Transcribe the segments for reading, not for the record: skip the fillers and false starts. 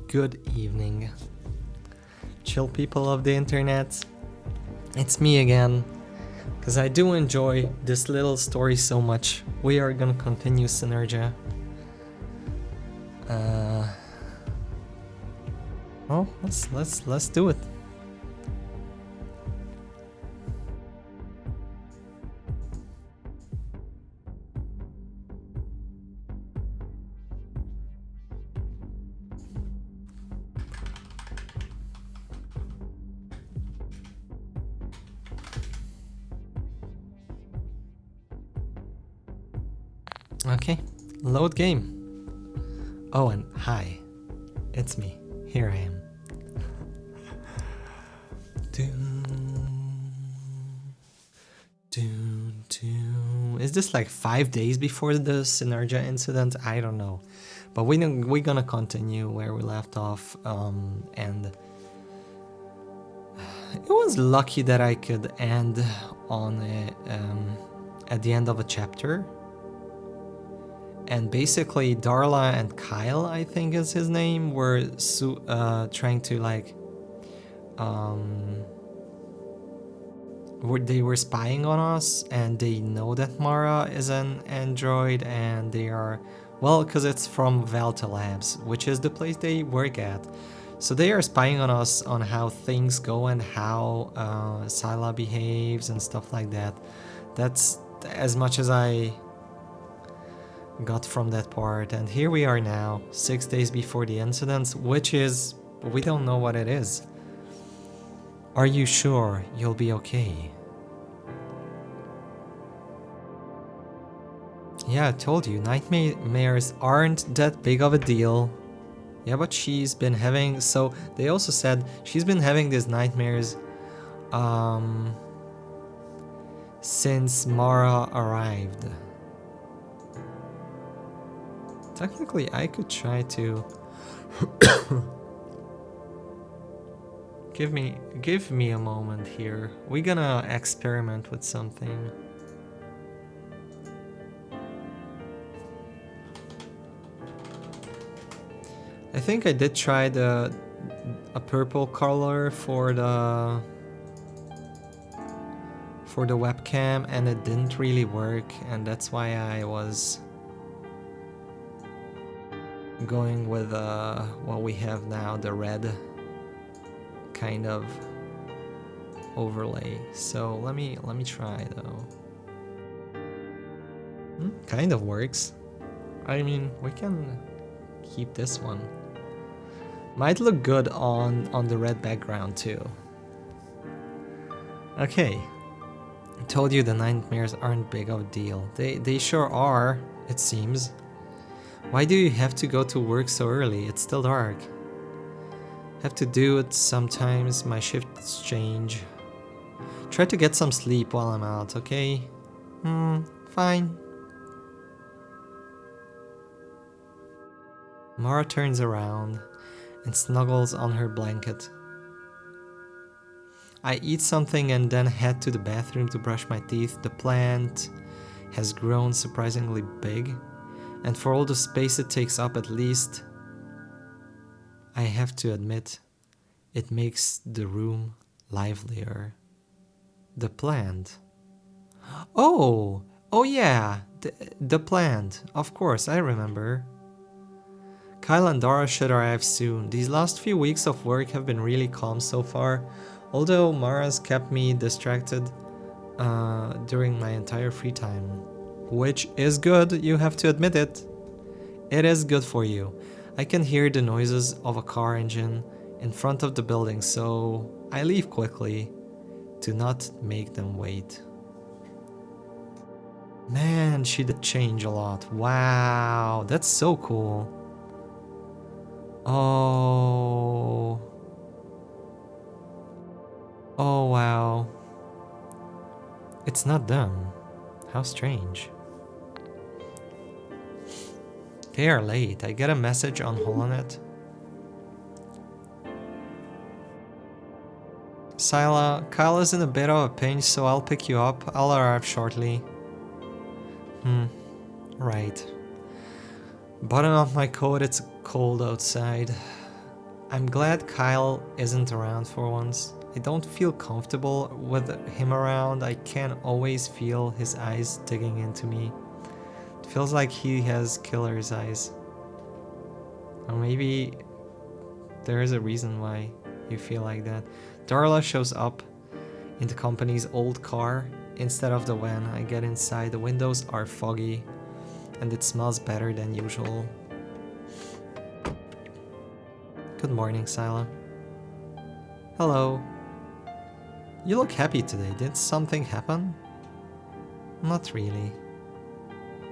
Good evening, chill people of the internet. It's me again, because I do enjoy this little story so much. We are gonna continue Synergia. Well, let's do it. Okay, load game. Oh, and hi, it's me. Here I am. Is this like 5 days before the Synergia incident? I don't know. But we're gonna continue where we left off, and it was lucky that I could end on at the end of a chapter. And basically Darla and Kyle, I think is his name, were trying to like they were spying on us, and they know that Mara is an android, and they are, well, because it's from Valta Labs, which is the place they work at. So they are spying on us on how things go and how Scylla behaves and stuff like that. That's as much as I got from that part. And here we are now, 6 days before the incident, which is, we don't know what it is. Are you sure you'll be okay? Yeah, I told you, nightmares aren't that big of a deal. Yeah, but she's been having, so they also said she's been having these nightmares since Mara arrived. Technically, I could try to give me a moment here. We're gonna experiment with something. I think I did try a purple color for the webcam, and it didn't really work, and that's why I was going with what we have now, the red kind of overlay. So let me try though. Kind of works. I mean, we can keep this one. Might look good on the red background too. Okay. I told you the nightmares aren't big of a deal. They sure are, it seems. Why do you have to go to work so early? It's still dark. Have to do it sometimes, my shifts change. Try to get some sleep while I'm out, okay? Fine. Mara turns around and snuggles on her blanket. I eat something and then head to the bathroom to brush my teeth. The plant has grown surprisingly big, and for all the space it takes up, at least, I have to admit, it makes the room livelier. The plant. Oh yeah, the plant. Of course, I remember. Kyle and Dara should arrive soon. These last few weeks of work have been really calm so far, although Mara's kept me distracted during my entire free time. Which is good, you have to admit it. It is good for you. I can hear the noises of a car engine in front of the building, so I leave quickly to not make them wait. Man, she did change a lot. Wow, that's so cool. Oh wow. It's not them. How strange. They are late. I get a message on Holonet. Scylla, Kyle is in a bit of a pinch, so I'll pick you up. I'll arrive shortly. Right. Button off my coat, it's cold outside. I'm glad Kyle isn't around for once. I don't feel comfortable with him around. I can always feel his eyes digging into me. It feels like he has killer's eyes. Or maybe there is a reason why you feel like that. Darla shows up in the company's old car instead of the van. I get inside. The windows are foggy and it smells better than usual. Good morning, Sila. Hello. You look happy today. Did something happen? Not really.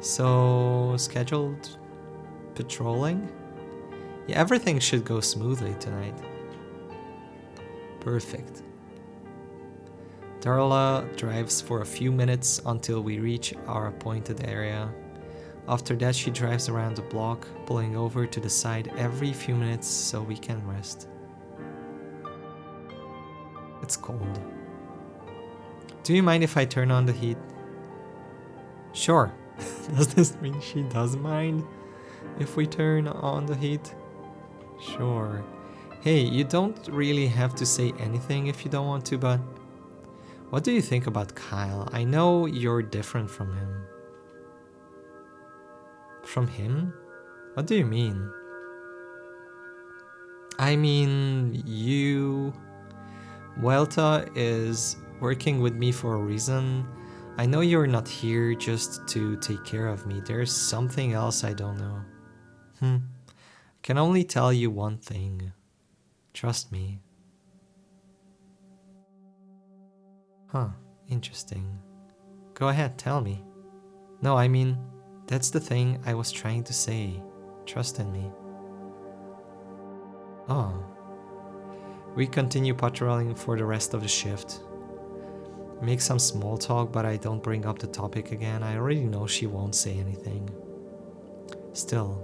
So, scheduled patrolling? Yeah, everything should go smoothly tonight. Perfect. Darla drives for a few minutes until we reach our appointed area. After that, she drives around the block, pulling over to the side every few minutes so we can rest. It's cold. Do you mind if I turn on the heat? Sure. Does this mean she does mind if we turn on the heat? Sure. Hey, you don't really have to say anything if you don't want to, but what do you think about Kyle? I know you're different from him. From him? What do you mean? I mean, Vuelta is working with me for a reason. I know you're not here just to take care of me. There's something else I don't know. I can only tell you one thing. Trust me. Huh, interesting. Go ahead, tell me. No, I mean, that's the thing I was trying to say. Trust in me. Oh. We continue patrolling for the rest of the shift. Make some small talk, but I don't bring up the topic again. I already know she won't say anything. Still,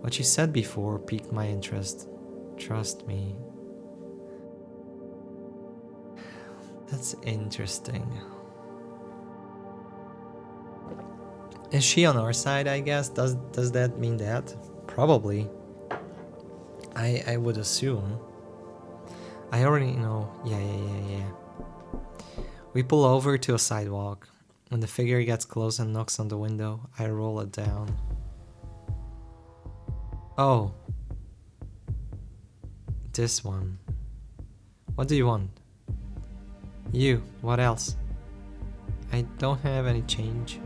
what she said before piqued my interest. Trust me. That's interesting. Is she on our side, I guess? Does that mean that? Probably. I would assume. I already know. Yeah. We pull over to a sidewalk. When the figure gets close and knocks on the window, I roll it down. Oh. This one. What do you want? You, what else? I don't have any change.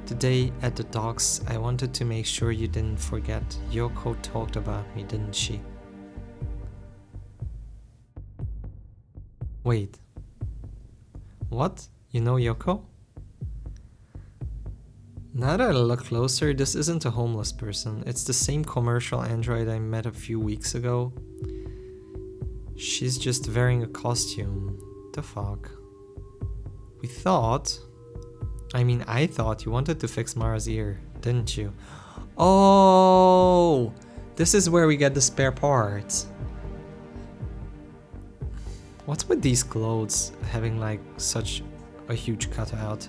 Today at the docks, I wanted to make sure you didn't forget. Yoko talked about me, didn't she? Wait. What? You know Yoko? Now that I look closer, this isn't a homeless person. It's the same commercial android I met a few weeks ago. She's just wearing a costume. The fuck? I thought you wanted to fix Mara's ear, didn't you? Oh! This is where we get the spare parts. What's with these clothes having like such a huge cutout?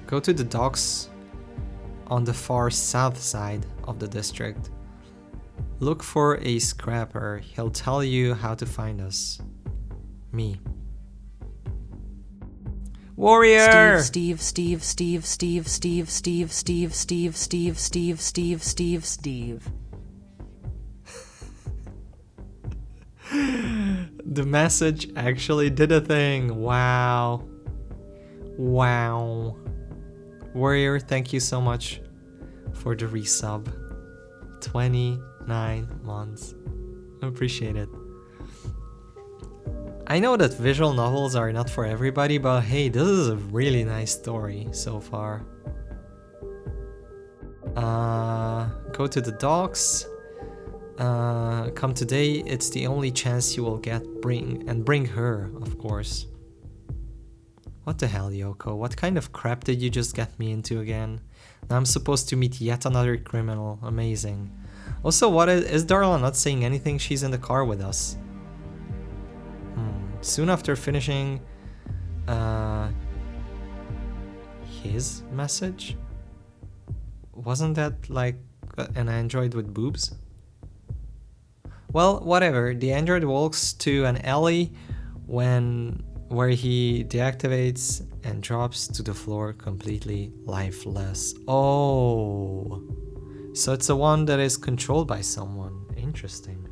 Go to the docks on the far south side of the district. Look for a scrapper. He'll tell you how to find us. Me. Warrior! Steve. The message actually did a thing. Wow. Warrior, thank you so much for the resub. 29 months. Appreciate it. I know that visual novels are not for everybody, but hey, this is a really nice story so far. Go to the docks. Come today. It's the only chance you will get. Bring her, of course. What the hell, Yoko? What kind of crap did you just get me into again? Now I'm supposed to meet yet another criminal. Amazing. Also, what is Darla not saying anything? She's in the car with us. Soon after finishing his message? Wasn't that like an android with boobs? Well, whatever. The android walks to an alley where he deactivates and drops to the floor completely lifeless. Oh, so it's the one that is controlled by someone. Interesting.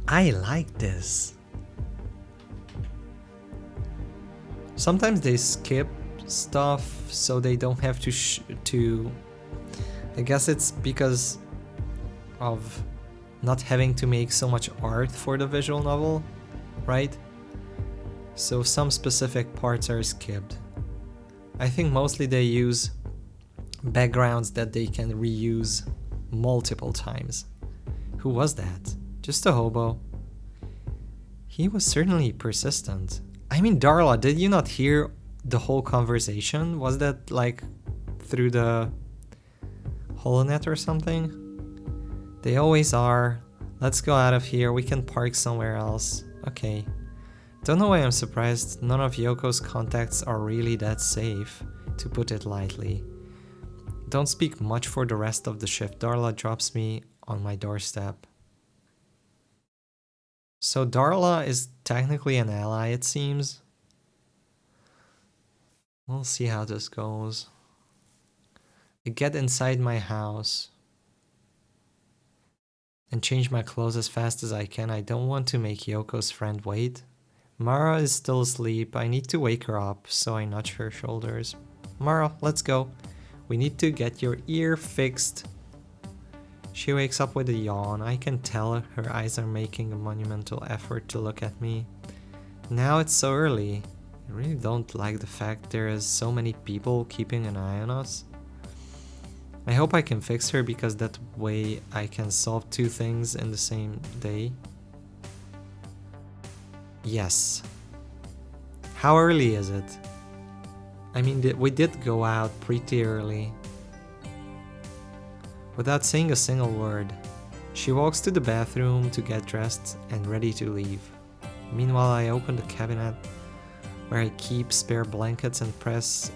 I like this. Sometimes they skip stuff so they don't have to. I guess it's because of not having to make so much art for the visual novel, right? So some specific parts are skipped. I think mostly they use backgrounds that they can reuse multiple times. Who was that? Just a hobo. He was certainly persistent. I mean, Darla, did you not hear the whole conversation? Was that like through the HoloNet or something? They always are. Let's go out of here. We can park somewhere else. Okay. Don't know why I'm surprised none of Yoko's contacts are really that safe, to put it lightly. Don't speak much for the rest of the shift. Darla drops me on my doorstep. So Darla is technically an ally, it seems. We'll see how this goes. Get inside my house and change my clothes as fast as I can. I don't want to make Yoko's friend wait. Mara is still asleep. I need to wake her up, so I nudge her shoulders. Mara, let's go. We need to get your ear fixed. She wakes up with a yawn. I can tell her eyes are making a monumental effort to look at me. Now it's so early. I really don't like the fact there is so many people keeping an eye on us. I hope I can fix her because that way I can solve two things in the same day. Yes. How early is it? I mean, we did go out pretty early. Without saying a single word, she walks to the bathroom to get dressed and ready to leave. Meanwhile, I open the cabinet where I keep spare blankets and press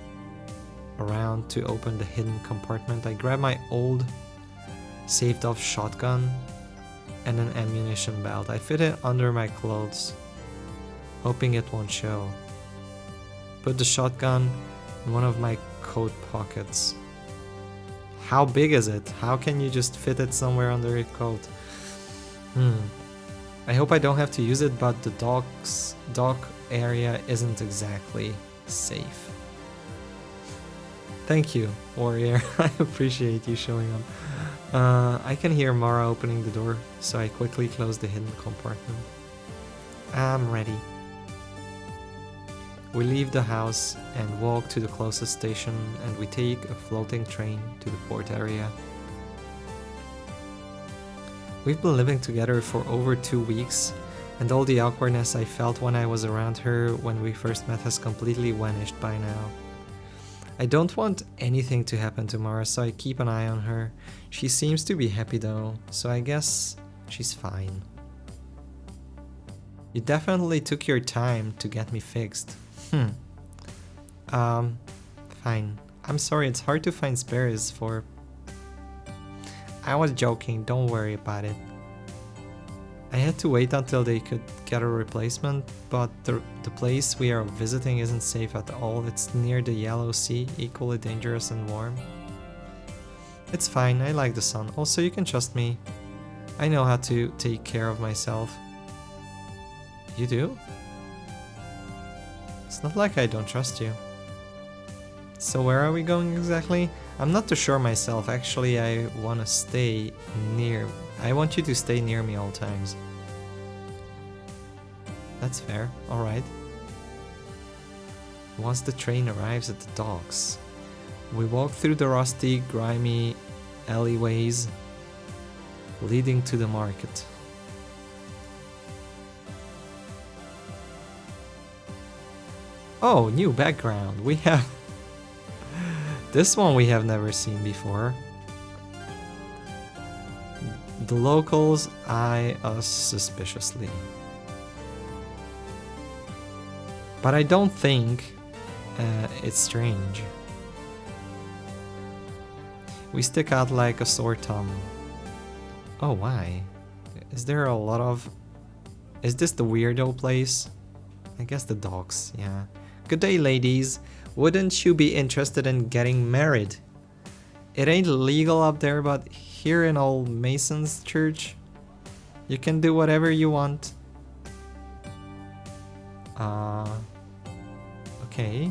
around to open the hidden compartment. I grab my old saved off shotgun and an ammunition belt. I fit it under my clothes, hoping it won't show. Put the shotgun in one of my coat pockets. How big is it? How can you just fit it somewhere under your coat? I hope I don't have to use it, but the dock area isn't exactly safe. Thank you, warrior. I appreciate you showing up. I can hear Mara opening the door, so I quickly close the hidden compartment. I'm ready. We leave the house and walk to the closest station, and we take a floating train to the port area. We've been living together for over 2 weeks, and all the awkwardness I felt when I was around her when we first met has completely vanished by now. I don't want anything to happen to Mara, so I keep an eye on her. She seems to be happy though, so I guess she's fine. You definitely took your time to get me fixed. Fine. I'm sorry, it's hard to find spares for... I was joking, don't worry about it. I had to wait until they could get a replacement, but the place we are visiting isn't safe at all. It's near the Yellow Sea, equally dangerous and warm. It's fine, I like the sun. Also, you can trust me. I know how to take care of myself. You do? It's not like I don't trust you. So where are we going exactly? I'm not too sure myself. Actually, I want to stay near... I want you to stay near me all times. That's fair, alright. Once the train arrives at the docks, we walk through the rusty, grimy alleyways leading to the market. Oh, new background. We have... this one we have never seen before. The locals eye us suspiciously. But I don't think it's strange. We stick out like a sore thumb. Oh, why? Is there a lot of... Is this the weirdo place? I guess the dogs, yeah. Good day, ladies. Wouldn't you be interested in getting married? It ain't legal up there, but here in old Mason's church, you can do whatever you want. Okay.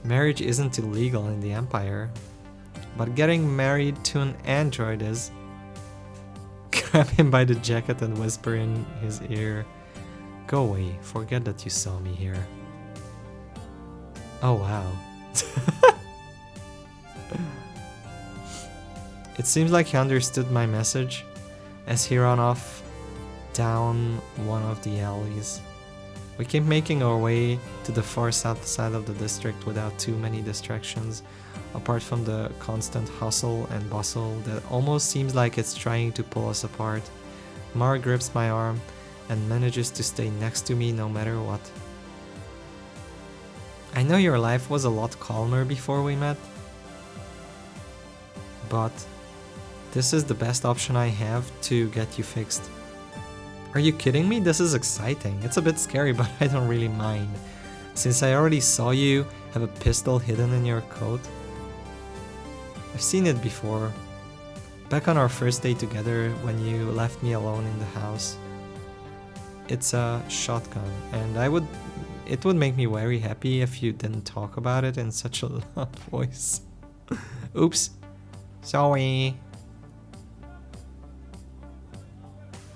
Marriage isn't illegal in the Empire, but getting married to an android is. Grab him by the jacket and whisper in his ear, "Go away, forget that you saw me here." Oh wow. It seems like he understood my message as he ran off down one of the alleys. We keep making our way to the far south side of the district without too many distractions, apart from the constant hustle and bustle that almost seems like it's trying to pull us apart. Moarrr grips my arm and manages to stay next to me no matter what. I know your life was a lot calmer before we met, but this is the best option I have to get you fixed. Are you kidding me? This is exciting. It's a bit scary, but I don't really mind, since I already saw you have a pistol hidden in your coat. I've seen it before, back on our first day together when you left me alone in the house. It's a shotgun, and it would make me very happy if you didn't talk about it in such a loud voice. Oops, sorry.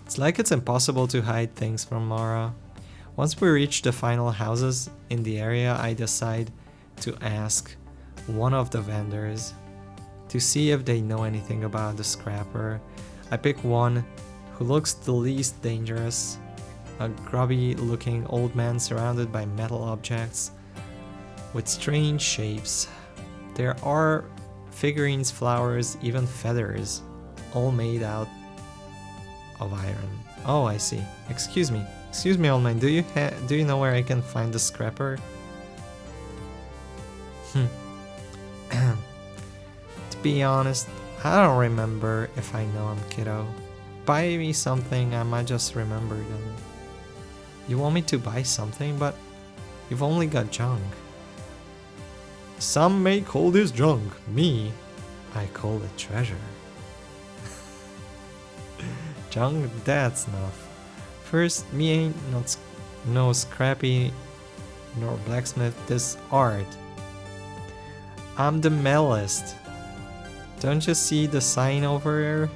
It's like it's impossible to hide things from Mara. Once we reach the final houses in the area, I decide to ask one of the vendors to see if they know anything about the scrapper. I pick one who looks the least dangerous, a grubby looking old man surrounded by metal objects with strange shapes. There are figurines, flowers, even feathers, all made out of iron. Oh, I see. Excuse me, old man. Do you know where I can find the scrapper? To be honest, I don't remember if I know him, kiddo. Buy me something, I might just remember them. You want me to buy something, but you've only got junk. Some may call this junk. Me, I call it treasure. Junk, that's enough. First, me ain't no scrappy nor blacksmith, this art. I'm the metallist. Don't you see the sign over there?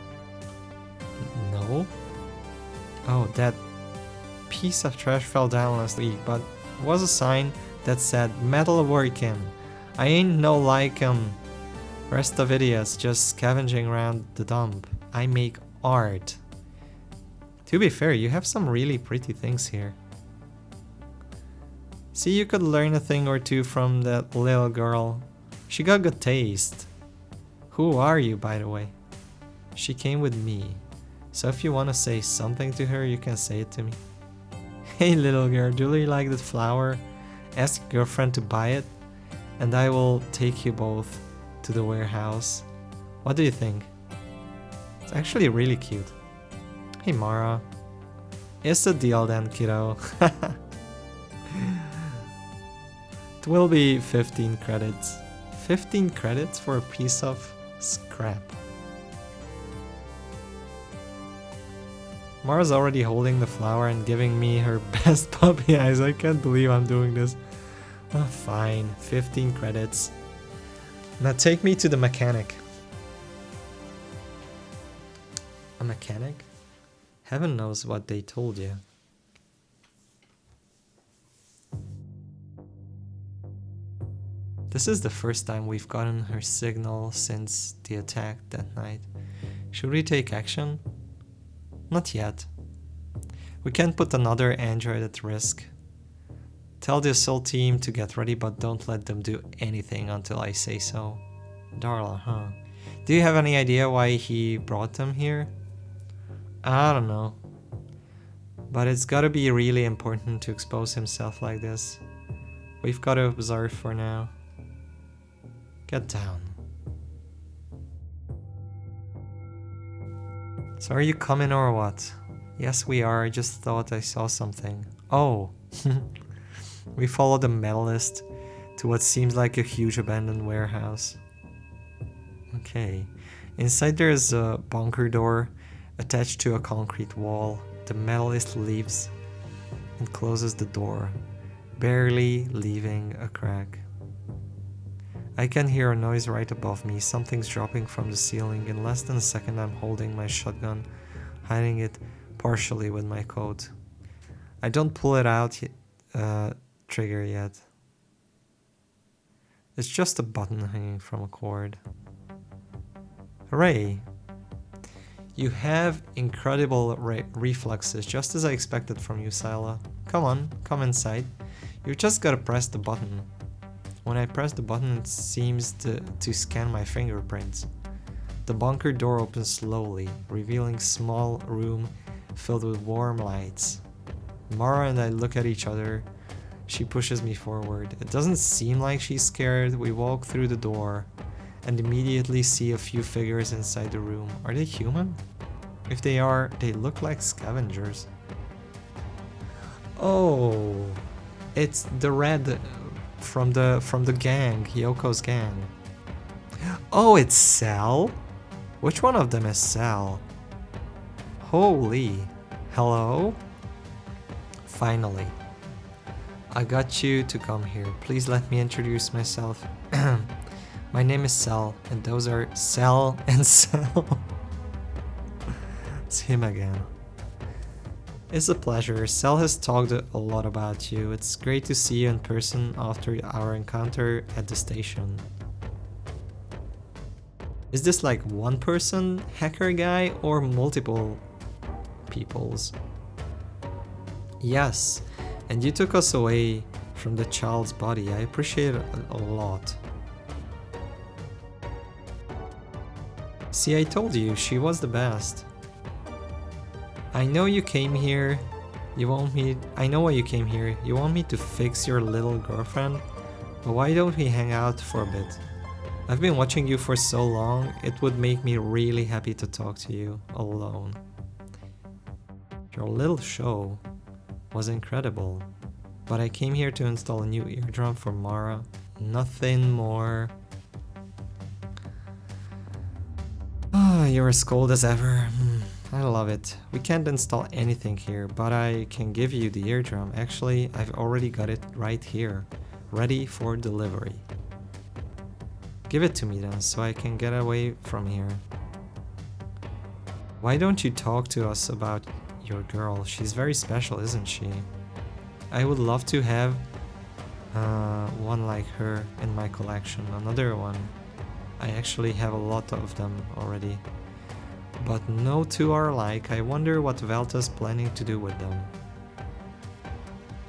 No? Oh, that piece of trash fell down last week, but it was a sign that said metal working. I ain't no like rest of idiots just scavenging around the dump. I make art. To be fair, you have some really pretty things here. See, you could learn a thing or two from that little girl. She got good taste. Who are you, by the way? She came with me, so if you want to say something to her, you can say it to me. Hey little girl, do you like that flower? Ask your girlfriend to buy it, and I will take you both to the warehouse. What do you think? It's actually really cute. Hey Mara. It's a deal then, kiddo. It will be 15 credits. 15 credits for a piece of scrap. Mara's already holding the flower and giving me her best puppy eyes. I can't believe I'm doing this. Oh, fine, 15 credits. Now take me to the mechanic. A mechanic? Heaven knows what they told you. This is the first time we've gotten her signal since the attack that night. Should we take action? Not yet. We can't put another android at risk. Tell the assault team to get ready, but don't let them do anything until I say so. Darla, huh? Do you have any idea why he brought them here? I don't know. But it's gotta be really important to expose himself like this. We've gotta observe for now. Get down. So are you coming or what? Yes, we are. I just thought I saw something. Oh. We follow the medalist to what seems like a huge abandoned warehouse. Okay. Inside there is a bunker door attached to a concrete wall. The medalist leaves and closes the door, barely leaving a crack. I can hear a noise right above me. Something's dropping from the ceiling. In less than a second I'm holding my shotgun, hiding it partially with my coat. I don't pull it out trigger yet. It's just a button hanging from a cord. Hooray! You have incredible reflexes, just as I expected from you, Sila. Come on, come inside. You just gotta press the button. When I press the button, it seems to scan my fingerprints. The bunker door opens slowly, revealing a small room filled with warm lights. Mara and I look at each other. She pushes me forward. It doesn't seem like she's scared. We walk through the door and immediately see a few figures inside the room. Are they human? If they are, they look like scavengers. Oh, it's the red from the gang, Yoko's gang. Oh, it's Sal? Which one of them is Sal? Holy, hello? Finally. I got you to come here. Please let me introduce myself. My name is Sal, and those are Sal and Sal. It's him again. It's a pleasure. Sal has talked a lot about you. It's great to see you in person after our encounter at the station. Is this like one person hacker guy or multiple peoples? Yes, and you took us away from the child's body. I appreciate it a lot. See, I told you, she was the best. I know you came here. I know why you came here. You want me to fix your little girlfriend? But why don't we hang out for a bit? I've been watching you for so long, it would make me really happy to talk to you alone. Your little show was incredible, but I came here to install a new eardrum for Mara. Nothing more. Ah, you're as cold as ever. I love it. We can't install anything here, but I can give you the eardrum. Actually, I've already got it right here, ready for delivery. Give it to me then, so I can get away from here. Why don't you talk to us about your girl? She's very special, isn't she? I would love to have one like her in my collection, another one. I actually have a lot of them already. But no two are alike. I wonder what Velta's planning to do with them.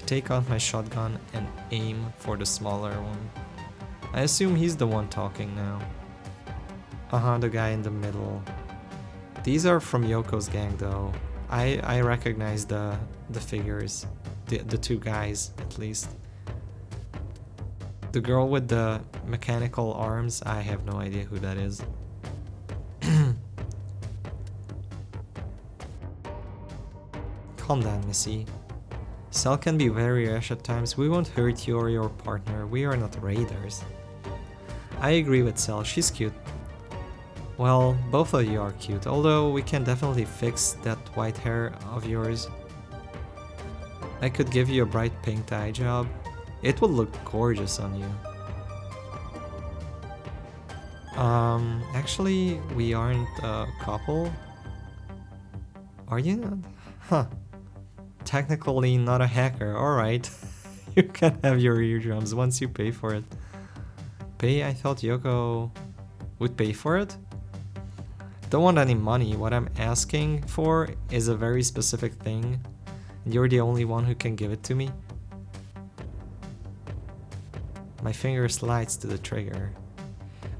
Take out my shotgun and aim for the smaller one. I assume he's the one talking now. The guy in the middle. These are from Yoko's gang though. I recognize the figures. The two guys at least. The girl with the mechanical arms, I have no idea who that is. Calm down, Missy. Sal can be very rash at times. We won't hurt you or your partner. We are not raiders. I agree with Sal. She's cute. Well, both of you are cute, although we can definitely fix that white hair of yours. I could give you a bright pink dye job. It would look gorgeous on you. Actually, we aren't a couple. Are you not? Huh. Technically not a hacker, alright. You can have your eardrums once you pay for it. Pay? I thought Yoko would pay for it? Don't want any money. What I'm asking for is a very specific thing. And you're the only one who can give it to me. My finger slides to the trigger.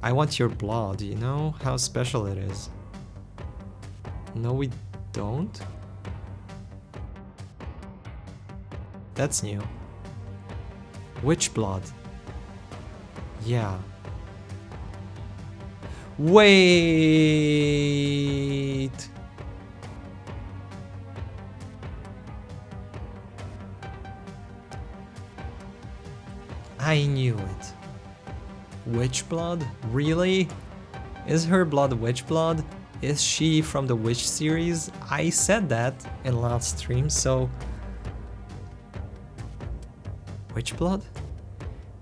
I want your blood, you know how special it is. No, we don't? That's new. Which blood? Yeah. Wait! I knew it. Witch blood? Really? Is her blood witch blood? Is she from the witch series? I said that in last stream, so... Witch blood?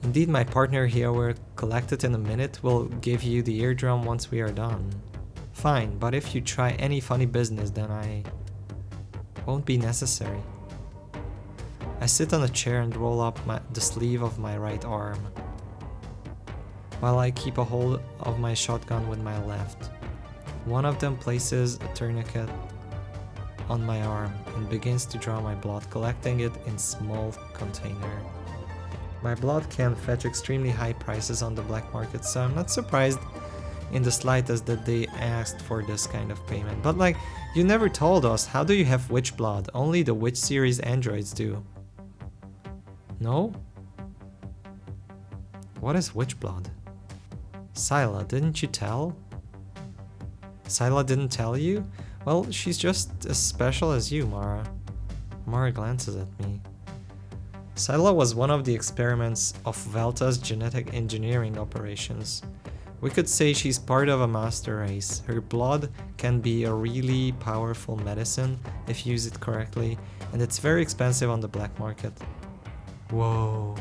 Indeed, my partner here will collect it in a minute. We'll give you the eardrum once we are done. Fine, but if you try any funny business, then I won't be necessary. I sit on a chair and roll up the sleeve of my right arm, while I keep a hold of my shotgun with my left. One of them places a tourniquet on my arm and begins to draw my blood, collecting it in small container. My blood can fetch extremely high prices on the black market, so I'm not surprised in the slightest that they asked for this kind of payment. But like, you never told us, how do you have witch blood? Only the witch series androids do. No? What is witch blood? Scylla, didn't you tell? Scylla didn't tell you? Well, she's just as special as you, Mara. Mara glances at me. Scylla was one of the experiments of Velta's genetic engineering operations. We could say she's part of a master race. Her blood can be a really powerful medicine if you use it correctly, and it's very expensive on the black market. Whoa.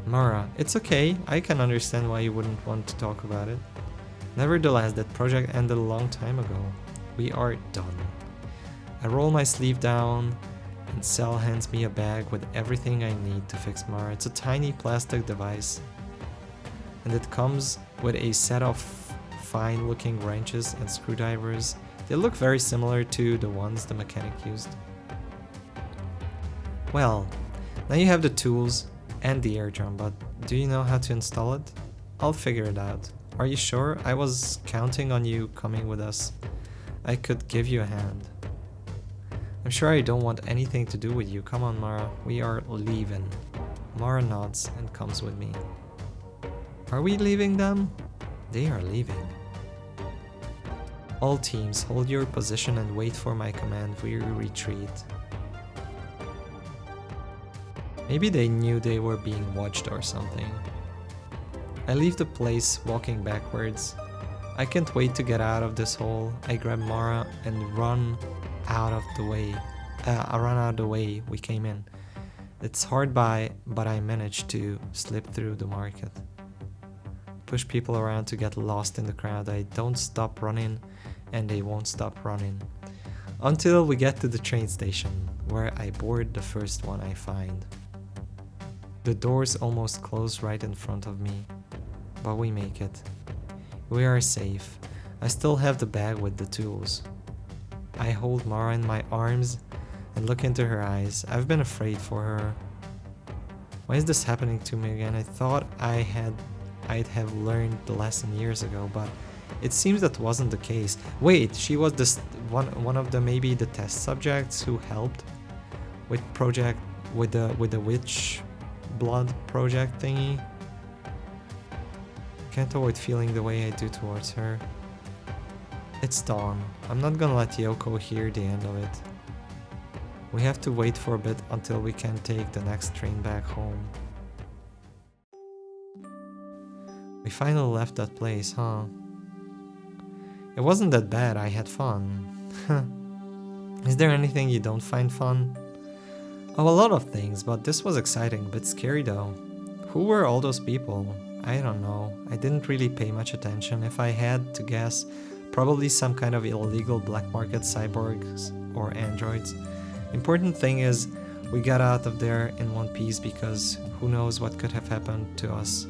Mara, it's okay, I can understand why you wouldn't want to talk about it. Nevertheless, that project ended a long time ago. We are done. I roll my sleeve down, and Cell hands me a bag with everything I need to fix Mara. It's a tiny plastic device, and it comes with a set of fine-looking wrenches and screwdrivers. They look very similar to the ones the mechanic used. Well, now you have the tools and the eardrum, but do you know how to install it? I'll figure it out. Are you sure? I was counting on you coming with us. I could give you a hand. I'm sure I don't want anything to do with you. Come on, Mara. We are leaving. Mara nods and comes with me. Are we leaving them? They are leaving. All teams, hold your position and wait for my command. We retreat. Maybe they knew they were being watched or something. I leave the place, walking backwards. I can't wait to get out of this hole. I grab Mara and run out of the way. I run out of the way we came in. It's hard by, but I managed to slip through the market. Push people around to get lost in the crowd. I don't stop running, and they won't stop running. Until we get to the train station, where I board the first one I find. The doors almost close right in front of me, but we make it. We are safe. I still have the bag with the tools. I hold Mara in my arms and look into her eyes. I've been afraid for her. Why is this happening to me again? I thought I'd have learned the lesson years ago, but it seems that wasn't the case. Wait, she was this one of the maybe the test subjects who helped with the witch blood project thingy. Can't avoid feeling the way I do towards her. It's dawn. I'm not gonna let Yoko hear the end of it. We have to wait for a bit until we can take the next train back home. We finally left that place, huh? It wasn't that bad, I had fun. Is there anything you don't find fun? Oh, a lot of things, but this was exciting, a bit scary though. Who were all those people? I don't know. I didn't really pay much attention. If I had to guess, probably some kind of illegal black market cyborgs or androids. Important thing is, we got out of there in one piece because who knows what could have happened to us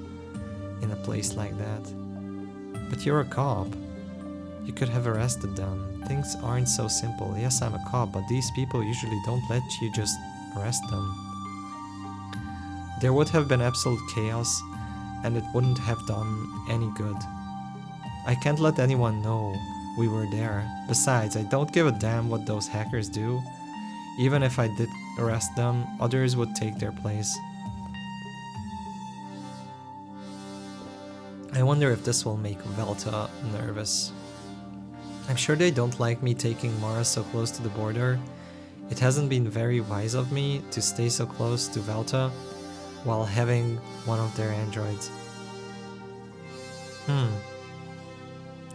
in a place like that. But you're a cop. You could have arrested them. Things aren't so simple. Yes, I'm a cop, but these people usually don't let you just arrest them. There would have been absolute chaos, and it wouldn't have done any good. I can't let anyone know we were there. Besides, I don't give a damn what those hackers do. Even if I did arrest them, others would take their place. I wonder if this will make Velta nervous. I'm sure they don't like me taking Mara so close to the border. It hasn't been very wise of me to stay so close to Velta, while having one of their androids.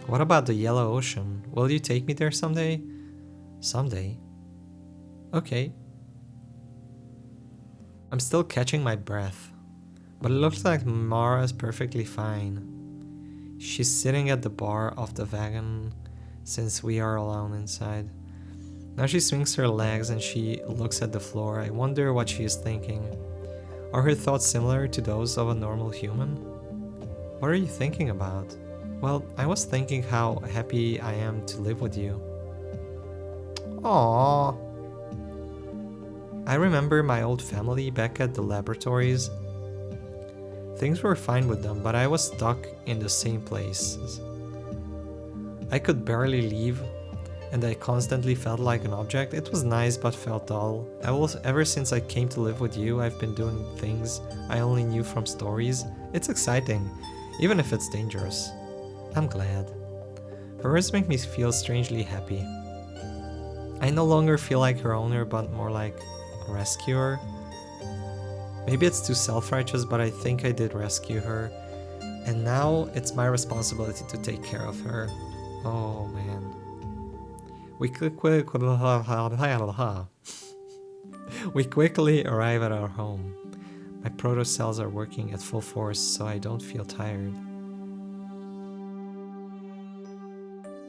What about the Yellow Ocean? Will you take me there someday? Someday? Okay. I'm still catching my breath, but it looks like Mara is perfectly fine. She's sitting at the bar of the wagon since we are alone inside. Now she swings her legs and she looks at the floor. I wonder what she is thinking. Are her thoughts similar to those of a normal human? What are you thinking about? Well, I was thinking how happy I am to live with you. Aww. I remember my old family back at the laboratories. Things were fine with them, but I was stuck in the same places. I could barely leave, and I constantly felt like an object. It was nice, but felt dull. Ever since I came to live with you, I've been doing things I only knew from stories. It's exciting, even if it's dangerous. I'm glad. Her words make me feel strangely happy. I no longer feel like her owner, but more like a rescuer. Maybe it's too self-righteous, but I think I did rescue her. And now it's my responsibility to take care of her. Oh man. We quickly arrive at our home. My proto cells are working at full force, so I don't feel tired.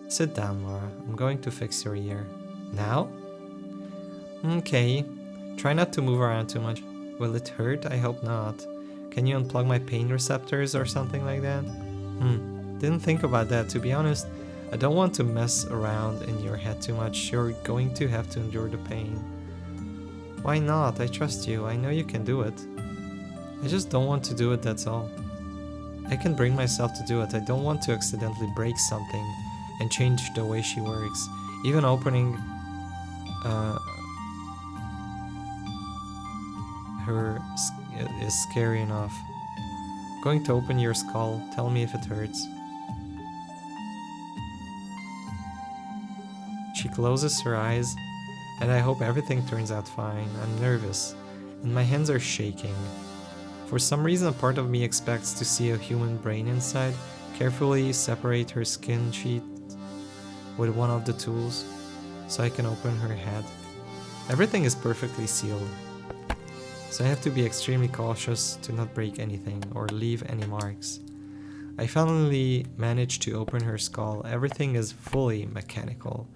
Sit down, Laura. I'm going to fix your ear. Now? Okay. Try not to move around too much. Will it hurt? I hope not. Can you unplug my pain receptors or something like that? Didn't think about that. To be honest, I don't want to mess around in your head too much. You're going to have to endure the pain. Why not? I trust you. I know you can do it. I just don't want to do it, that's all. I can bring myself to do it. I don't want to accidentally break something and change the way she works. Even opening her is scary enough. Going to open your skull. Tell me if it hurts. She closes her eyes, and I hope everything turns out fine. I'm nervous, and my hands are shaking. For some reason, a part of me expects to see a human brain inside. Carefully separate her skin sheet with one of the tools, so I can open her head. Everything is perfectly sealed, so I have to be extremely cautious to not break anything or leave any marks. I finally managed to open her skull. Everything is fully mechanical,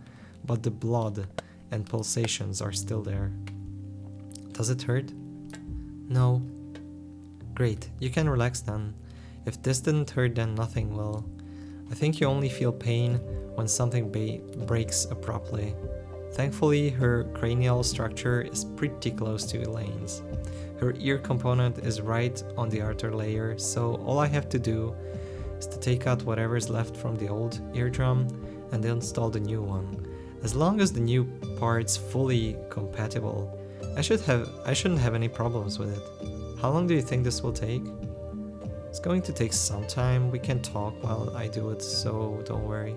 but the blood and pulsations are still there. Does it hurt? No. Great, you can relax then. If this didn't hurt, then nothing will. I think you only feel pain when something breaks abruptly. Thankfully, her cranial structure is pretty close to Elaine's. Her ear component is right on the outer layer, so all I have to do is to take out whatever is left from the old eardrum and install the new one. As long as the new part's fully compatible, I shouldn't have any problems with it. How long do you think this will take? It's going to take some time. We can talk while I do it, so don't worry.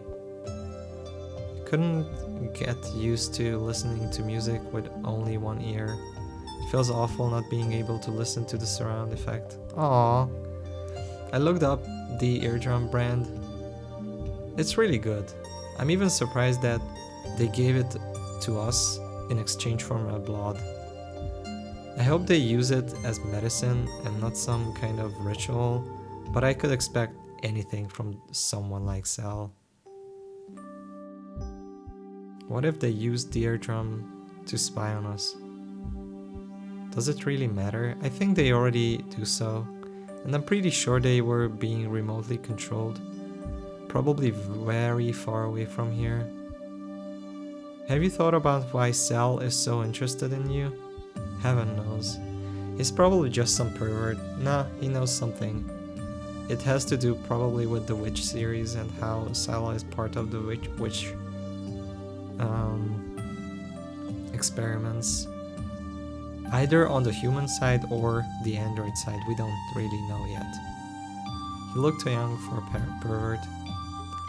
Couldn't get used to listening to music with only one ear. It feels awful not being able to listen to the surround effect. Aww. I looked up the eardrum brand. It's really good. I'm even surprised that they gave it to us in exchange for my blood. I hope they use it as medicine and not some kind of ritual, but I could expect anything from someone like Sal. What if they used the eardrum to spy on us? Does it really matter? I think they already do so, and I'm pretty sure they were being remotely controlled, probably very far away from here. Have you thought about why Sal is so interested in you? Heaven knows. He's probably just some pervert. Nah, he knows something. It has to do probably with the Witch series and how Sal is part of the witch experiments. Either on the human side or the android side, we don't really know yet. He looked too young for a pervert.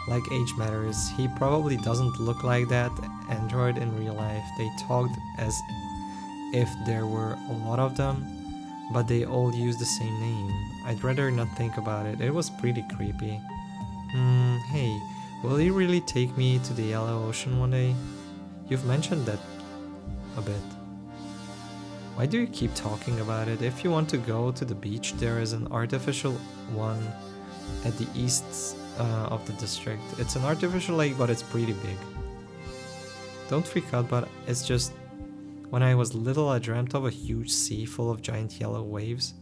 Like age matters, he probably doesn't look like that android in real life. They talked as if there were a lot of them, but they all use the same name. I'd rather not think about it. It was pretty creepy. Hey, will you really take me to the Yellow Ocean one day? You've mentioned that a bit. Why do you keep talking about it? If you want to go to the beach, there is an artificial one at the east of the district. It's an artificial lake, but it's pretty big. Don't freak out, but it's just... When I was little, I dreamt of a huge sea full of giant yellow waves.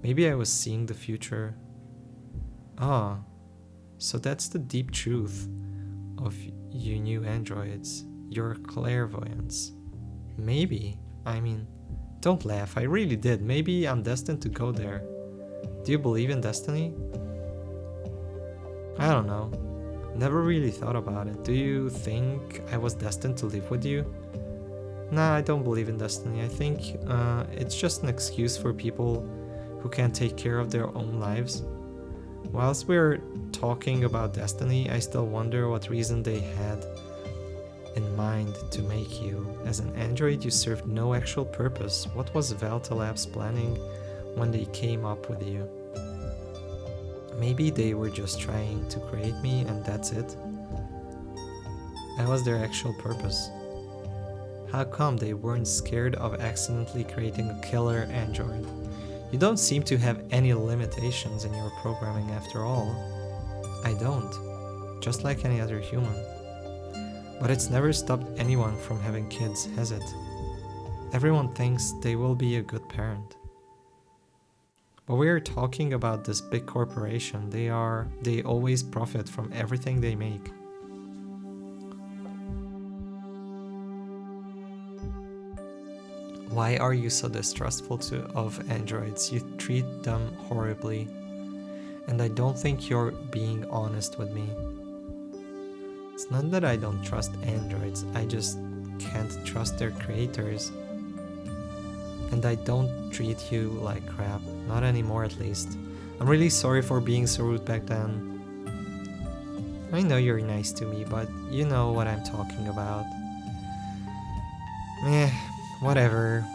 Maybe I was seeing the future. Ah, so that's the deep truth of you new androids. Your clairvoyance. Maybe. I mean, don't laugh, I really did. Maybe I'm destined to go there. Do you believe in destiny? I don't know. Never really thought about it. Do you think I was destined to live with you? Nah, I don't believe in destiny. I think it's just an excuse for people who can't take care of their own lives. Whilst we're talking about destiny, I still wonder what reason they had in mind to make you. As an android, you served no actual purpose. What was Valta Labs planning when they came up with you? Maybe they were just trying to create me and that's it. That was their actual purpose. How come they weren't scared of accidentally creating a killer android? You don't seem to have any limitations in your programming after all. I don't. Just like any other human. But it's never stopped anyone from having kids, has it? Everyone thinks they will be a good parent. But we are talking about this big corporation. They always profit from everything they make. Why are you so distrustful of androids? You treat them horribly. And I don't think you're being honest with me. It's not that I don't trust androids, I just can't trust their creators. And I don't treat you like crap, not anymore at least. I'm really sorry for being so rude back then. I know you're nice to me, but you know what I'm talking about. Whatever.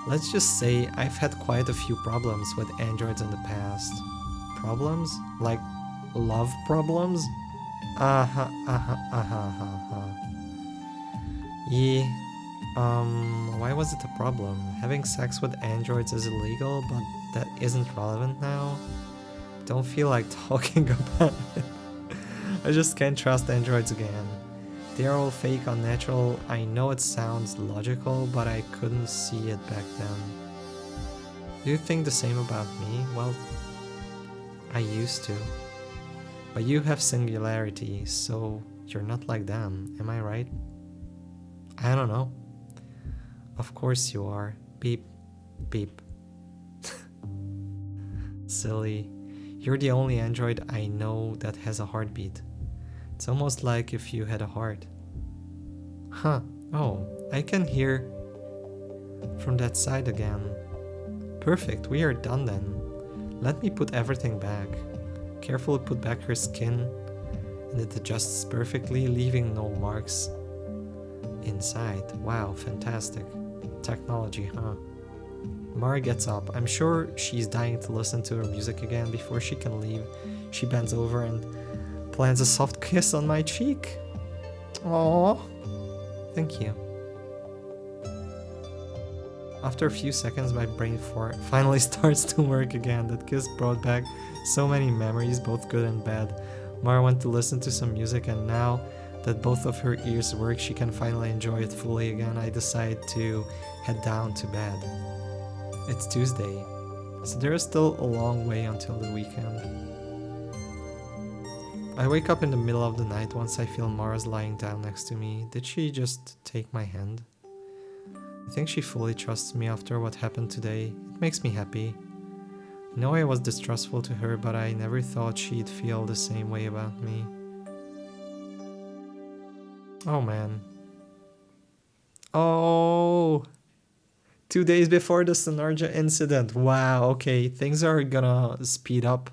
Let's just say I've had quite a few problems with androids in the past. Problems? Like love problems? Yeah. Why was it a problem? Having sex with androids is illegal, but that isn't relevant now. Don't feel like talking about it. I just can't trust androids again. They're all fake, unnatural. I know it sounds logical, but I couldn't see it back then. Do you think the same about me? Well, I used to. But you have singularity, so you're not like them, am I right? I don't know. Of course you are. Beep, beep. Silly. You're the only android I know that has a heartbeat. It's almost like if you had a heart. Huh. Oh, I can hear from that side again. Perfect, we are done then. Let me put everything back. Carefully put back her skin, and it adjusts perfectly, leaving no marks inside. Wow, fantastic. Technology, huh? Mara gets up. I'm sure she's dying to listen to her music again before she can leave. She bends over and plants a soft kiss on my cheek. Aww. Thank you. After a few seconds, my brain finally starts to work again. That kiss brought back so many memories, both good and bad. Mara went to listen to some music, and now that both of her ears work, she can finally enjoy it fully again. I decide to head down to bed. It's Tuesday, so there is still a long way until the weekend. I wake up in the middle of the night once I feel Mara's lying down next to me. Did she just take my hand? I think she fully trusts me after what happened today. It makes me happy. I know I was distrustful to her, but I never thought she'd feel the same way about me. Oh man. Oh! 2 days before the Synergia incident. Wow, okay, things are gonna speed up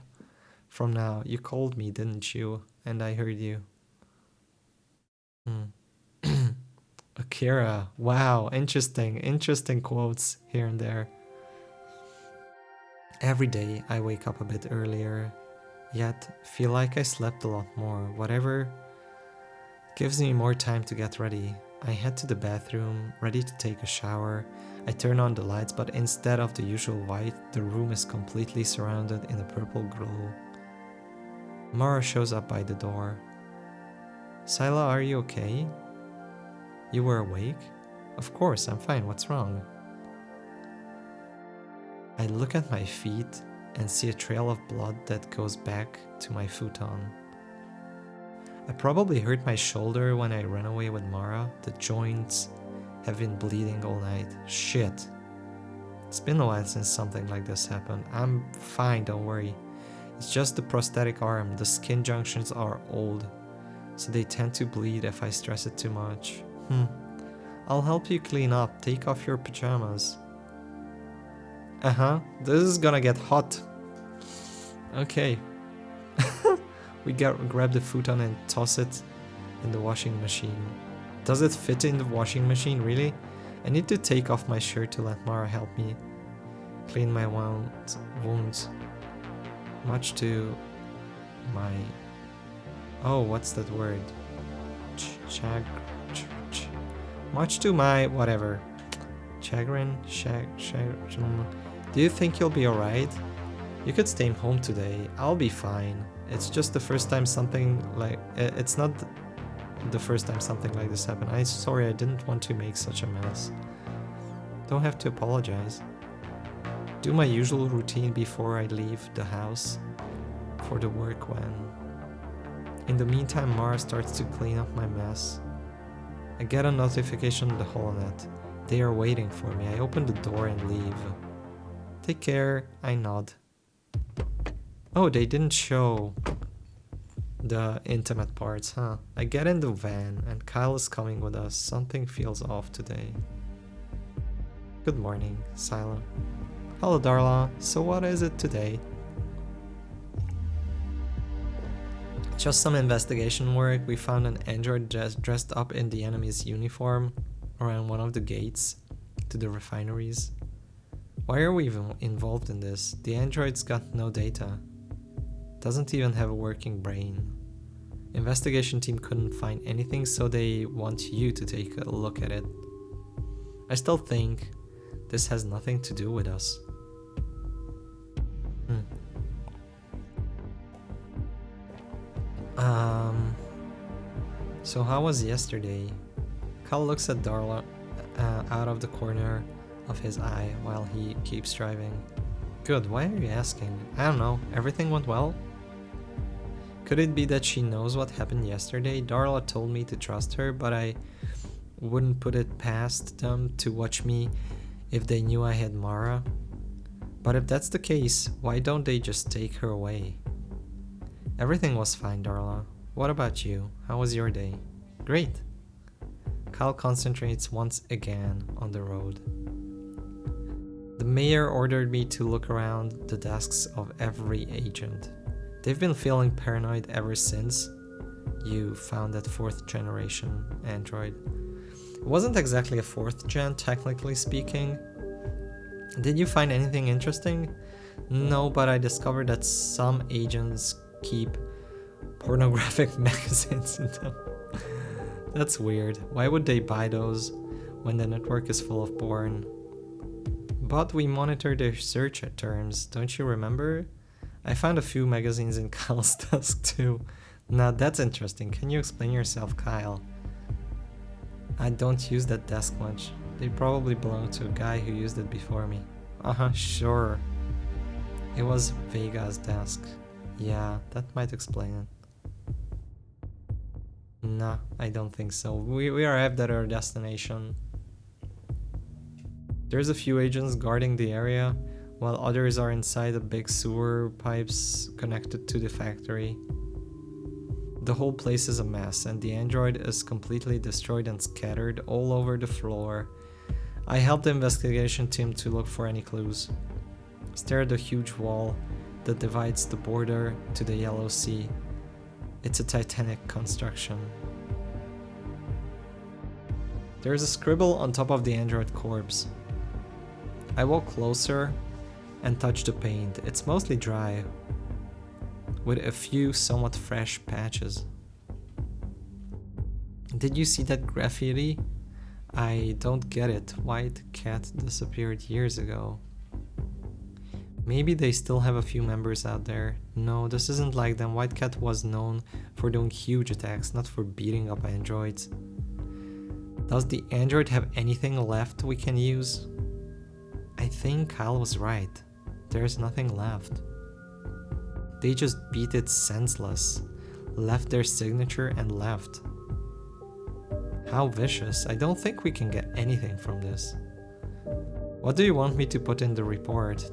from now. You called me, didn't you? And I heard you. Akira. Wow, interesting quotes here and there. Every day I wake up a bit earlier, yet feel like I slept a lot more. Whatever gives me more time to get ready. I head to the bathroom, ready to take a shower. I turn on the lights, but instead of the usual white, the room is completely surrounded in a purple glow. Moarrr shows up by the door. Sila, are you okay? You were awake? Of course, I'm fine. What's wrong? I look at my feet and see a trail of blood that goes back to my futon. I probably hurt my shoulder when I ran away with Mara. The joints have been bleeding all night. Shit. It's been a while since something like this happened. I'm fine, don't worry. It's just the prosthetic arm. The skin junctions are old, so they tend to bleed if I stress it too much. I'll help you clean up. Take off your pajamas. This is gonna get hot. Okay. We grab the futon and toss it in the washing machine. Does it fit in the washing machine, really? I need to take off my shirt to let Mara help me clean my wounds. Much to my... Oh, what's that word? Much to my... whatever. Chagrin? Do you think you'll be alright? You could stay home today. I'll be fine. It's just the first time something like... It's not the first time something like this happened. I'm sorry, I didn't want to make such a mess. Don't have to apologize. Do my usual routine before I leave the house for the work when... In the meantime, Mara starts to clean up my mess. I get a notification on the holonet. They are waiting for me. I open the door and leave. Take care, I nod. Oh, they didn't show the intimate parts, huh? I get in the van and Kyle is coming with us. Something feels off today. Good morning, Sila. Hello, Darla. So what is it today? Just some investigation work. We found an android dressed up in the enemy's uniform around one of the gates to the refineries. Why are we even involved in this? The android's got no data. Doesn't even have a working brain. Investigation team couldn't find anything, so they want you to take a look at it. I still think this has nothing to do with us. So how was yesterday? Kyle looks at Darla out of the corner of his eye while he keeps driving. Good, why are you asking? I don't know, everything went well? Could it be that she knows what happened yesterday? Darla told me to trust her, but I wouldn't put it past them to watch me if they knew I had Mara. But if that's the case, why don't they just take her away? Everything was fine, Darla. What about you? How was your day? Great. Kyle concentrates once again on the road. The mayor ordered me to look around the desks of every agent. They've been feeling paranoid ever since you found that 4th generation android. It wasn't exactly a 4th gen, technically speaking. Did you find anything interesting? No, but I discovered that some agents keep pornographic magazines in them. That's weird. Why would they buy those when the network is full of porn? But we monitor their search terms, don't you remember? I found a few magazines in Kyle's desk too. Now that's interesting. Can you explain yourself, Kyle? I don't use that desk much. They probably belong to a guy who used it before me. Sure. It was Vega's desk. Yeah, that might explain it. Nah, I don't think so. We arrived at our destination. There's a few agents guarding the area, while others are inside the big sewer pipes connected to the factory. The whole place is a mess, and the android is completely destroyed and scattered all over the floor. I helped the investigation team to look for any clues. Stare at the huge wall that divides the border to the Yellow Sea. It's a titanic construction. There's a scribble on top of the android corpse. I walk closer and touch the paint. It's mostly dry, with a few somewhat fresh patches. Did you see that graffiti? I don't get it. White Cat disappeared years ago. Maybe they still have a few members out there. No, this isn't like them. White Cat was known for doing huge attacks, not for beating up androids. Does the android have anything left we can use? I think Kyle was right. There's nothing left. They just beat it senseless, left their signature and left. How vicious. I don't think we can get anything from this. What do you want me to put in the report?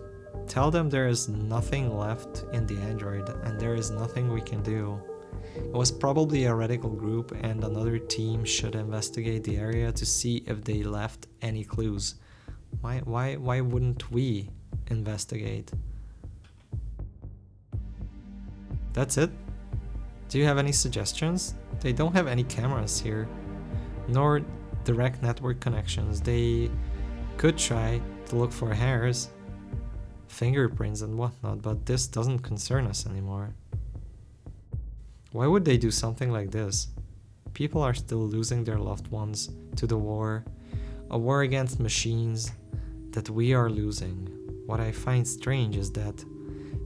Tell them there is nothing left in the android and there is nothing we can do. It was probably a radical group and another team should investigate the area to see if they left any clues. Why wouldn't we investigate? That's it? Do you have any suggestions? They don't have any cameras here, nor direct network connections. They could try to look for hairs, fingerprints and whatnot, but this doesn't concern us anymore. Why would they do something like this? People are still losing their loved ones to the war, a war against machines that we are losing. What I find strange is that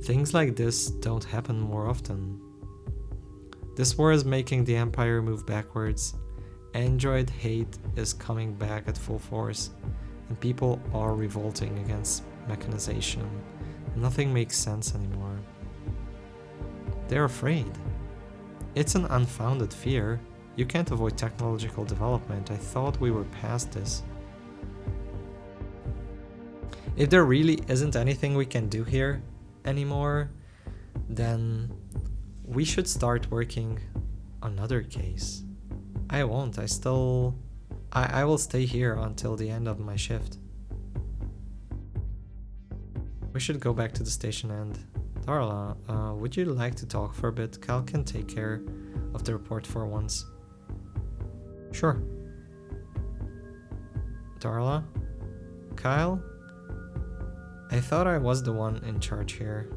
things like this don't happen more often. This war is making the Empire move backwards. Android hate is coming back at full force, and people are revolting against mechanization. Nothing makes sense anymore. They're afraid. It's an unfounded fear. You can't avoid technological development. I thought we were past this. If there really isn't anything we can do here anymore, then we should start working another case. I won't. I will stay here until the end of my shift. We should go back to the station and... Darla, would you like to talk for a bit? Cal can take care of the report for once. Sure. Darla? Kyle? I thought I was the one in charge here.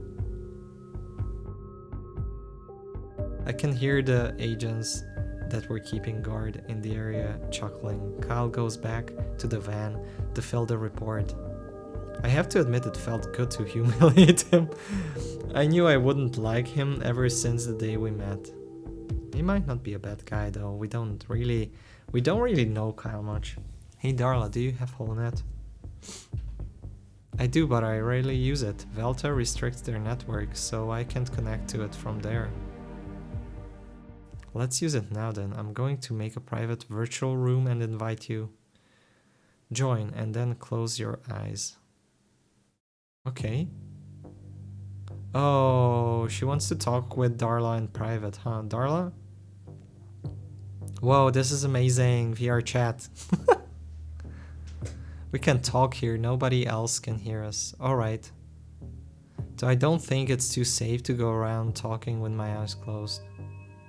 I can hear the agents that were keeping guard in the area chuckling. Kyle goes back to the van to fill the report. I have to admit it felt good to humiliate him. I knew I wouldn't like him ever since the day we met. He might not be a bad guy though. We don't really know Kyle much. Hey Darla, do you have HoloNet? I do, but I rarely use it. Velta restricts their network, so I can't connect to it from there. Let's use it now then. I'm going to make a private virtual room and invite you. Join and then close your eyes. Okay. Oh, she wants to talk with Darla in private, huh? Darla? Whoa, this is amazing. VR chat. We can talk here. Nobody else can hear us. Alright. So I don't think it's too safe to go around talking with my eyes closed.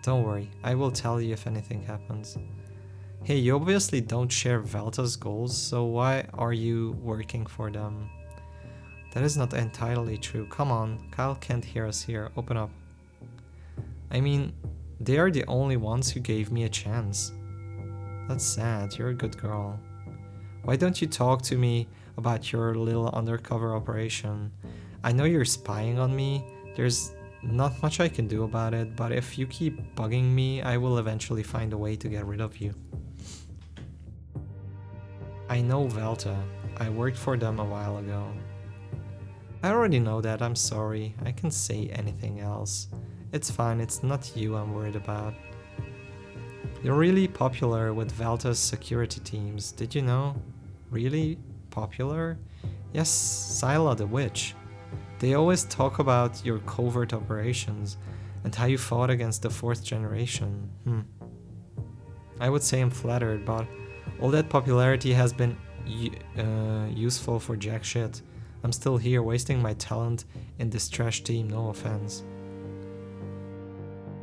Don't worry. I will tell you if anything happens. Hey, you obviously don't share Velta's goals, so why are you working for them? That is not entirely true. Come on, Kyle can't hear us here. Open up. I mean, they are the only ones who gave me a chance. That's sad. You're a good girl. Why don't you talk to me about your little undercover operation? I know you're spying on me. There's not much I can do about it, but if you keep bugging me, I will eventually find a way to get rid of you. I know Velta. I worked for them a while ago. I already know that. I'm sorry. I can say anything else. It's fine. It's not you I'm worried about. You're really popular with Velta's security teams. Did you know? Really popular? Yes, Scylla the witch. They always talk about your covert operations and how you fought against the 4th generation. I would say I'm flattered, but all that popularity has been useful for jack shit. I'm still here wasting my talent in this trash team, no offense.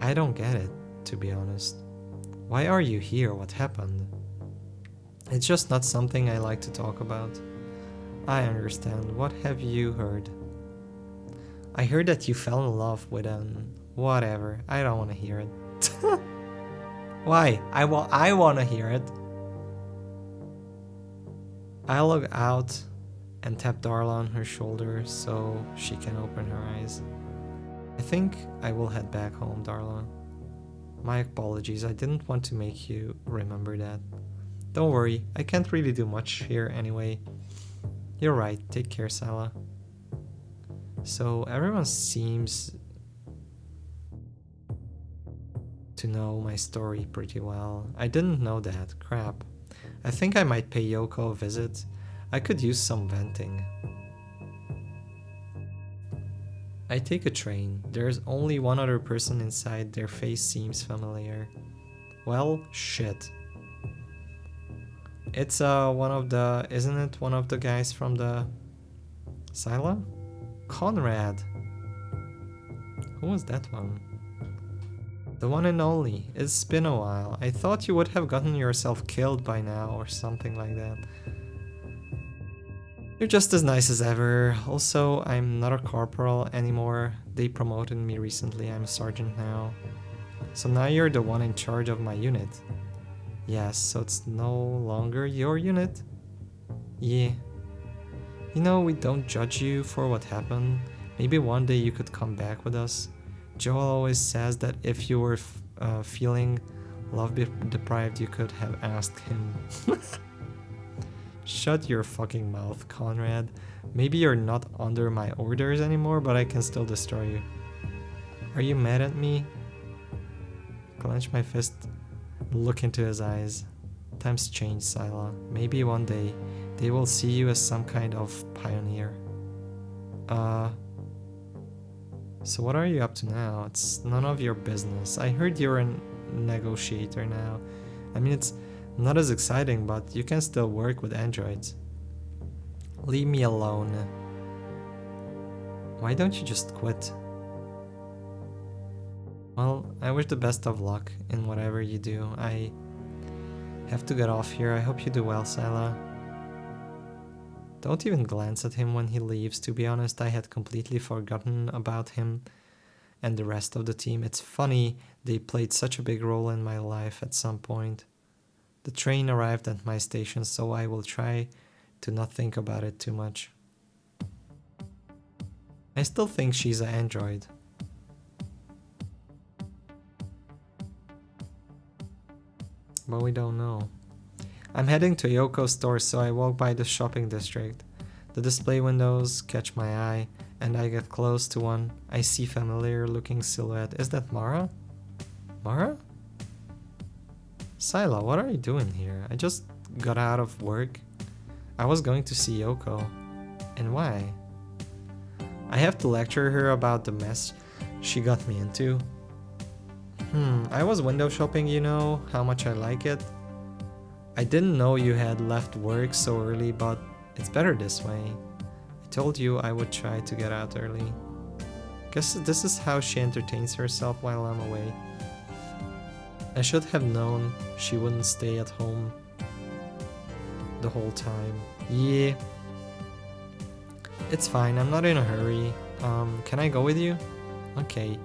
I don't get it, to be honest. Why are you here? What happened? It's just not something I like to talk about. I understand. What have you heard? I heard that you fell in love with an... Whatever. I don't want to hear it. Why? I want to hear it. I look out and tap Darla on her shoulder so she can open her eyes. I think I will head back home, Darla. My apologies, I didn't want to make you remember that. Don't worry, I can't really do much here anyway. You're right, take care, Sala. So everyone seems to know my story pretty well. I didn't know that, crap. I think I might pay Yoko a visit. I could use some venting. I take a train. There's only one other person inside. Their face seems familiar. Well, shit. It's one of the... Isn't it one of the guys from the... Sila? Conrad. Who was that one? The one and only. It's been a while. I thought you would have gotten yourself killed by now or something like that. You're just as nice as ever. Also, I'm not a corporal anymore. They promoted me recently. I'm a sergeant now. So now you're the one in charge of my unit. Yes, so it's no longer your unit? Yeah. You know, we don't judge you for what happened. Maybe one day you could come back with us. Joel always says that if you were feeling love deprived, you could have asked him. Shut your fucking mouth, Conrad. Maybe you're not under my orders anymore, but I can still destroy you. Are you mad at me? Clench my fist, look into his eyes. Times change, Sila. Maybe one day they will see you as some kind of pioneer. So what are you up to now? It's none of your business. I heard you're a negotiator now. I mean, it's not as exciting, but you can still work with androids. Leave me alone. Why don't you just quit? Well, I wish the best of luck in whatever you do. I have to get off here. I hope you do well, Sila. Don't even glance at him when he leaves. To be honest, I had completely forgotten about him and the rest of the team. It's funny, they played such a big role in my life at some point. The train arrived at my station, so I will try to not think about it too much. I still think she's an android. But we don't know. I'm heading to Yoko's store, so I walk by the shopping district. The display windows catch my eye, and I get close to one. I see familiar looking silhouette. Is that Mara? Mara? Sila, what are you doing here? I just got out of work. I was going to see Yoko. And why? I have to lecture her about the mess she got me into. I was window shopping, you know how much I like it. I didn't know you had left work so early, but it's better this way. I told you I would try to get out early. Guess this is how she entertains herself while I'm away. I should have known she wouldn't stay at home the whole time. Yeah. It's fine, I'm not in a hurry. Can I go with you? Okay.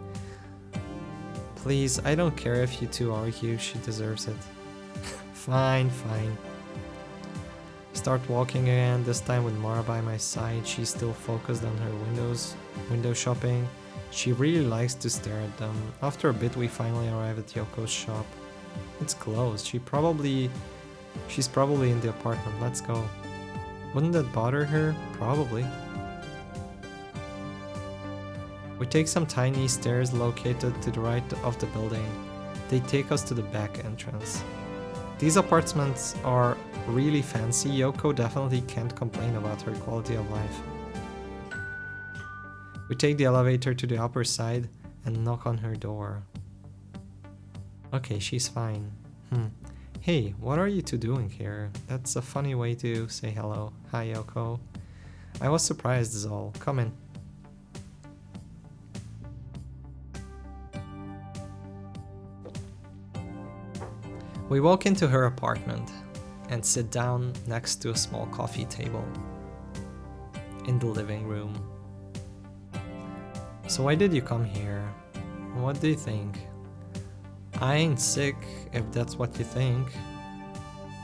Please, I don't care if you two argue, she deserves it. Fine. Start walking again, this time with Mara by my side. She's still focused on her window shopping. She really likes to stare at them. After a bit we finally arrive at Yoko's shop. It's closed. She's probably in the apartment. Let's go. Wouldn't that bother her? Probably. We take some tiny stairs located to the right of the building. They take us to the back entrance. These apartments are really fancy. Yoko definitely can't complain about her quality of life. We take the elevator to the upper side and knock on her door. Okay, she's fine. Hey, what are you two doing here? That's a funny way to say hello. Hi, Yoko. I was surprised is all. Come in. We walk into her apartment and sit down next to a small coffee table. in the living room. So why did you come here? What do you think? I ain't sick, if that's what you think.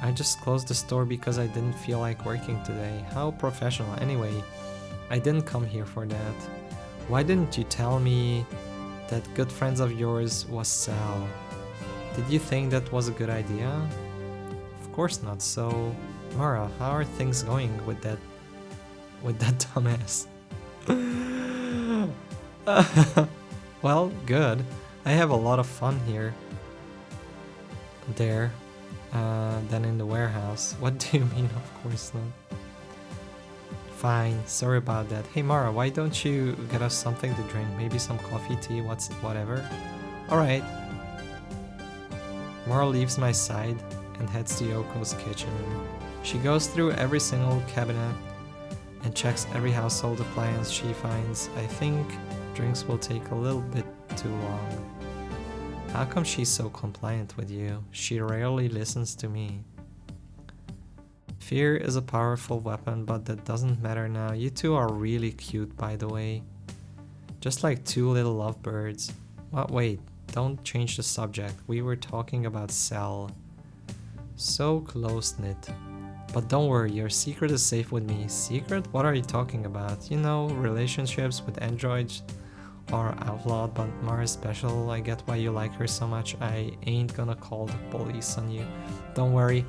I just closed the store because I didn't feel like working today. How professional. Anyway, I didn't come here for that. Why didn't you tell me that good friends of yours was Sal? Did you think that was a good idea? Of course not. So, Mara, how are things going with that dumbass? Well, good. I have a lot of fun here. There. Than in the warehouse. What do you mean? Of course not. Fine, sorry about that. Hey Mara, why don't you get us something to drink? Maybe some coffee, tea, whatever. Alright. Mara leaves my side and heads to Yoko's kitchen. She goes through every single cabinet and checks every household appliance she finds. I think drinks will take a little bit too long. How come she's so compliant with you? She rarely listens to me. Fear is a powerful weapon, but that doesn't matter now. You two are really cute, by the way. Just like two little lovebirds. What? Wait, don't change the subject. We were talking about Sal. So close-knit. But don't worry, your secret is safe with me. Secret? What are you talking about? You know, relationships with androids are outlawed, but Mara's special. I get why you like her so much. I ain't gonna call the police on you. Don't worry.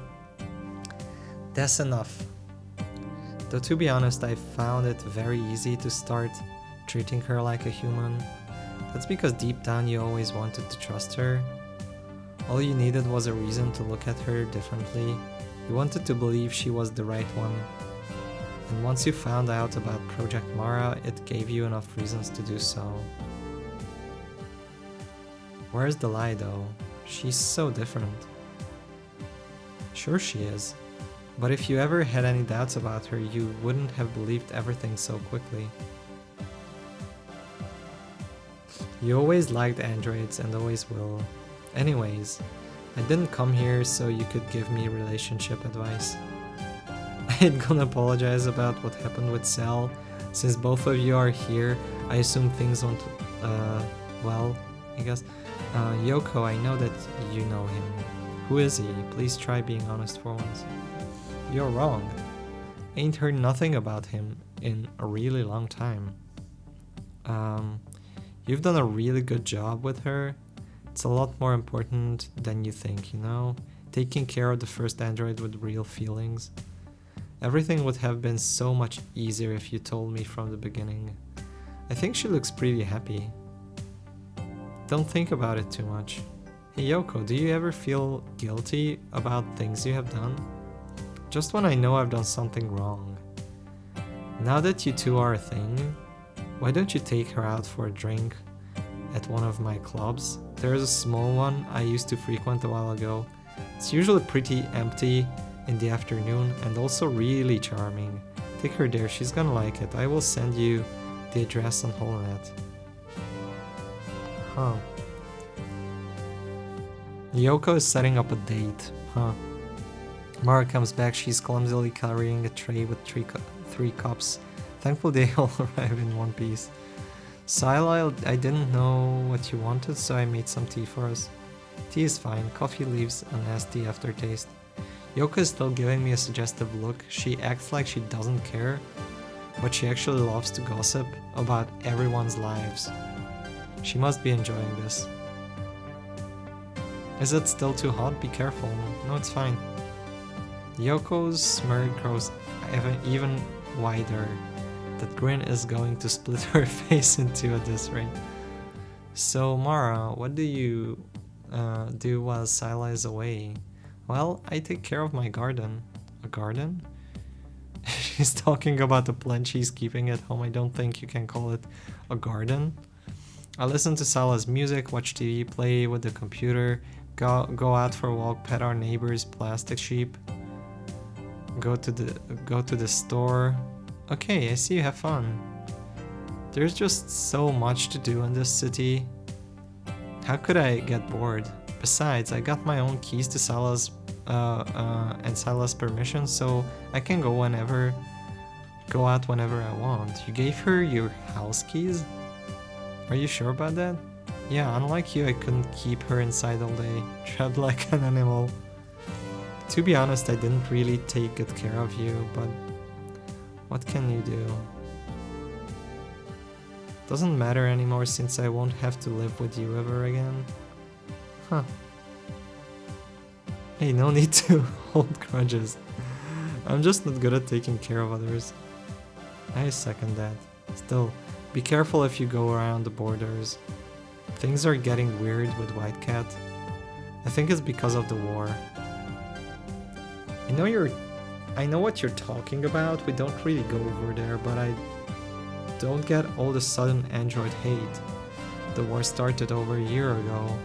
That's enough. Though to be honest, I found it very easy to start treating her like a human. That's because deep down you always wanted to trust her. All you needed was a reason to look at her differently. You wanted to believe she was the right one. And once you found out about Project Mara, it gave you enough reasons to do so. Where's the lie though? She's so different. Sure she is. But if you ever had any doubts about her, you wouldn't have believed everything so quickly. You always liked androids and always will. Anyways, I didn't come here so you could give me relationship advice. I ain't gonna apologize about what happened with Sal. Since both of you are here, I assume things went well, I guess. Yoko, I know that you know him. Who is he? Please try being honest for once. You're wrong. Ain't heard nothing about him in a really long time. You've done a really good job with her. It's a lot more important than you think, you know? Taking care of the first android with real feelings. Everything would have been so much easier if you told me from the beginning. I think she looks pretty happy. Don't think about it too much. Hey Yoko, do you ever feel guilty about things you have done? Just when I know I've done something wrong. Now that you two are a thing, why don't you take her out for a drink at one of my clubs? There's a small one I used to frequent a while ago. It's usually pretty empty in the afternoon and also really charming. Take her there, she's gonna like it. I will send you the address on Holonet. Huh. Yoko is setting up a date. Huh. Mara comes back, she's clumsily carrying a tray with three cups. Thankfully they all arrive in one piece. Sila, I didn't know what you wanted, so I made some tea for us. Tea is fine, coffee leaves a nasty aftertaste. Yoko is still giving me a suggestive look. She acts like she doesn't care, but she actually loves to gossip about everyone's lives. She must be enjoying this. Is it still too hot? Be careful. No, it's fine. Yoko's smirk grows even wider. That grin is going to split her face in two at this rate. So Mara, what do you do while Sila is away? Well, I take care of my garden. A garden? She's talking about the plant she's keeping at home. I don't think you can call it a garden. I listen to Sila's music, watch TV, play with the computer, go out for a walk, pet our neighbor's plastic sheep, go to the store. Okay, I see you have fun. There's just so much to do in this city. How could I get bored? Besides, I got my own keys to Sila's and Sila's permission, so I can go whenever go out whenever I want. You gave her your house keys? Are you sure about that? Yeah, unlike you, I couldn't keep her inside all day, trapped like an animal. To be honest, I didn't really take good care of you, but what can you do? Doesn't matter anymore since I won't have to live with you ever again. Huh. Hey, no need to hold grudges. I'm just not good at taking care of others. I second that. Still, be careful if you go around the borders. Things are getting weird with White Cat. I think it's because of the war. I know what you're talking about. We don't really go over there, but I don't get all the sudden android hate. The war started over a year ago.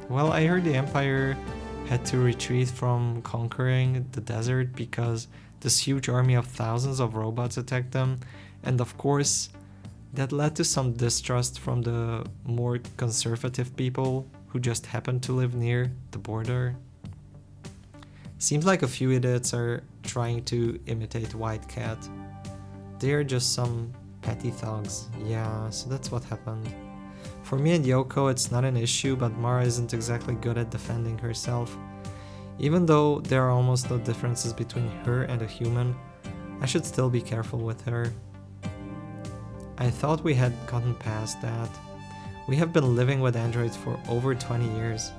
Well, I heard the Empire had to retreat from conquering the desert because this huge army of thousands of robots attacked them, and of course, that led to some distrust from the more conservative people who just happened to live near the border. Seems like a few idiots are trying to imitate White Cat. They're just some petty thugs. Yeah, so that's what happened. For me and Yoko, it's not an issue, but Mara isn't exactly good at defending herself. Even though there are almost no differences between her and a human, I should still be careful with her. I thought we had gotten past that. We have been living with androids for over 20 years.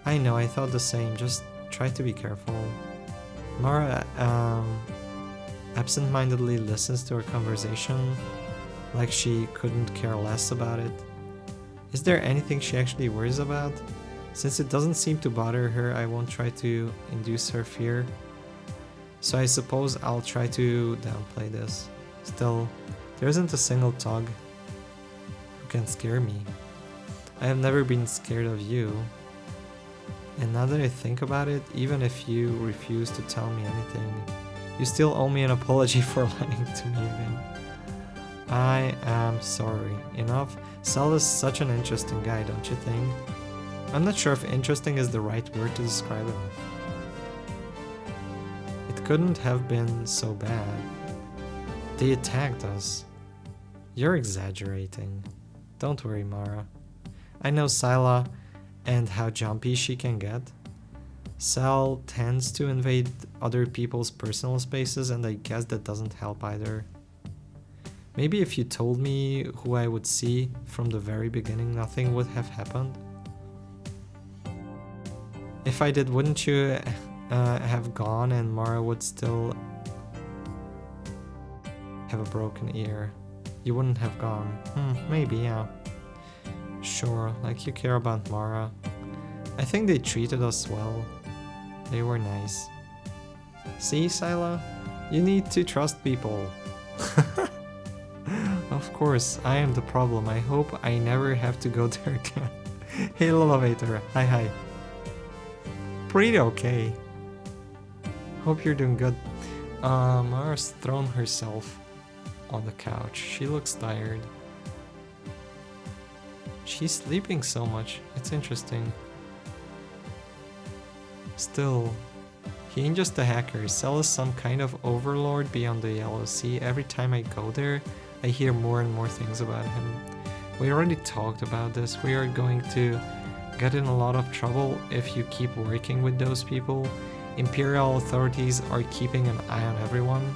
I know, I thought the same, just try to be careful. Mara absent-mindedly listens to our conversation, like she couldn't care less about it. Is there anything she actually worries about? Since it doesn't seem to bother her, I won't try to induce her fear. So I suppose I'll try to downplay this. Still, there isn't a single thug who can scare me. I have never been scared of you. And now that I think about it, even if you refuse to tell me anything, you still owe me an apology for lying to me again. I am sorry. Enough? Sal is such an interesting guy, don't you think? I'm not sure if interesting is the right word to describe him. It couldn't have been so bad. They attacked us. You're exaggerating. Don't worry, Mara. I know Sila and how jumpy she can get. Sal tends to invade other people's personal spaces, and I guess that doesn't help either. Maybe if you told me who I would see from the very beginning, nothing would have happened. If I did, wouldn't you have gone and Mara would still have a broken ear? You wouldn't have gone. Maybe, yeah. Sure, like you care about Mara. I think they treated us well. They were nice. See, Sila? You need to trust people. Of course, I am the problem. I hope I never have to go there again. Hey, Elevator. Hi. Pretty okay. Hope you're doing good. Mara's thrown herself on the couch. She looks tired. She's sleeping so much. It's interesting. Still, he ain't just a hacker. Cell is some kind of overlord beyond the Yellow Sea. Every time I go there, I hear more and more things about him. We already talked about this. We are going to get in a lot of trouble if you keep working with those people. Imperial authorities are keeping an eye on everyone,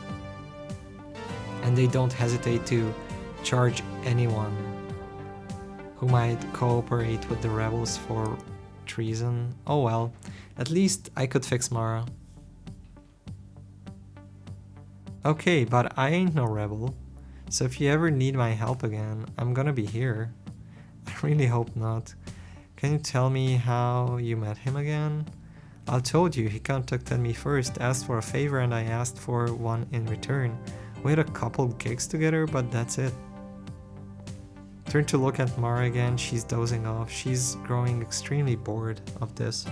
and they don't hesitate to charge anyone who might cooperate with the rebels for treason. Oh well, at least I could fix Mara. Okay, but I ain't no rebel, so if you ever need my help again, I'm gonna be here. I really hope not. Can you tell me how you met him again? I told you, he contacted me first, asked for a favor, and I asked for one in return. We had a couple gigs together, but that's it. Turn to look at Mara again. She's dozing off. She's growing extremely bored of this.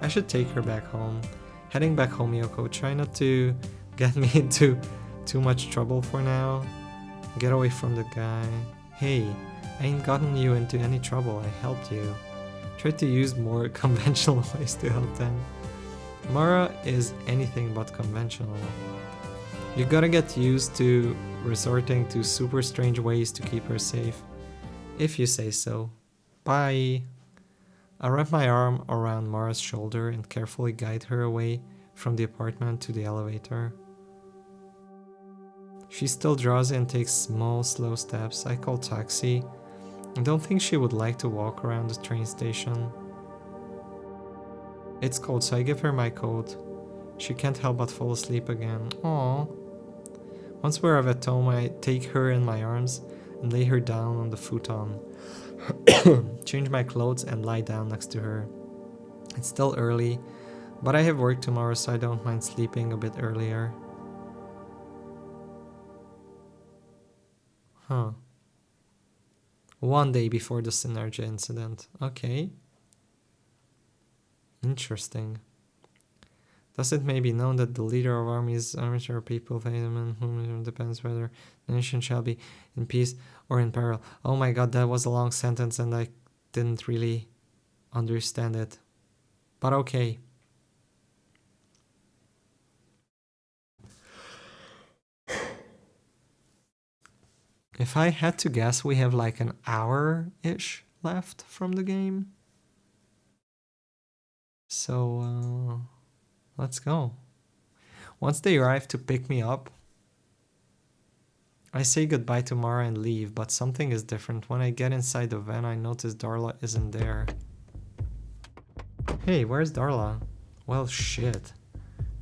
I should take her back home. Heading back home, Yoko. Try not to get me into too much trouble for now. Get away from the guy. Hey, I ain't gotten you into any trouble. I helped you. Try to use more conventional ways to help them. Mara is anything but conventional. You gotta get used to resorting to super strange ways to keep her safe. If you say so. Bye. I wrap my arm around Mara's shoulder and carefully guide her away from the apartment to the elevator. She's still drowsy and takes small, slow steps. I call taxi. I don't think she would like to walk around the train station. It's cold, so I give her my coat. She can't help but fall asleep again. Aww. Once we're at home, I take her in my arms and lay her down on the futon. Change my clothes and lie down next to her. It's still early, but I have work tomorrow, so I don't mind sleeping a bit earlier. Huh. One day before the Synergia incident. Okay. Interesting. Thus it may be known that the leader of armies, amateur people, whom depends whether the nation shall be in peace or in peril. Oh my god, that was a long sentence and I didn't really understand it. But okay. If I had to guess, we have like an hour-ish left from the game. So, let's go. Once they arrive to pick me up, I say goodbye to Mara and leave, but something is different. When I get inside the van, I notice Darla isn't there. Hey, where's Darla? Well, shit.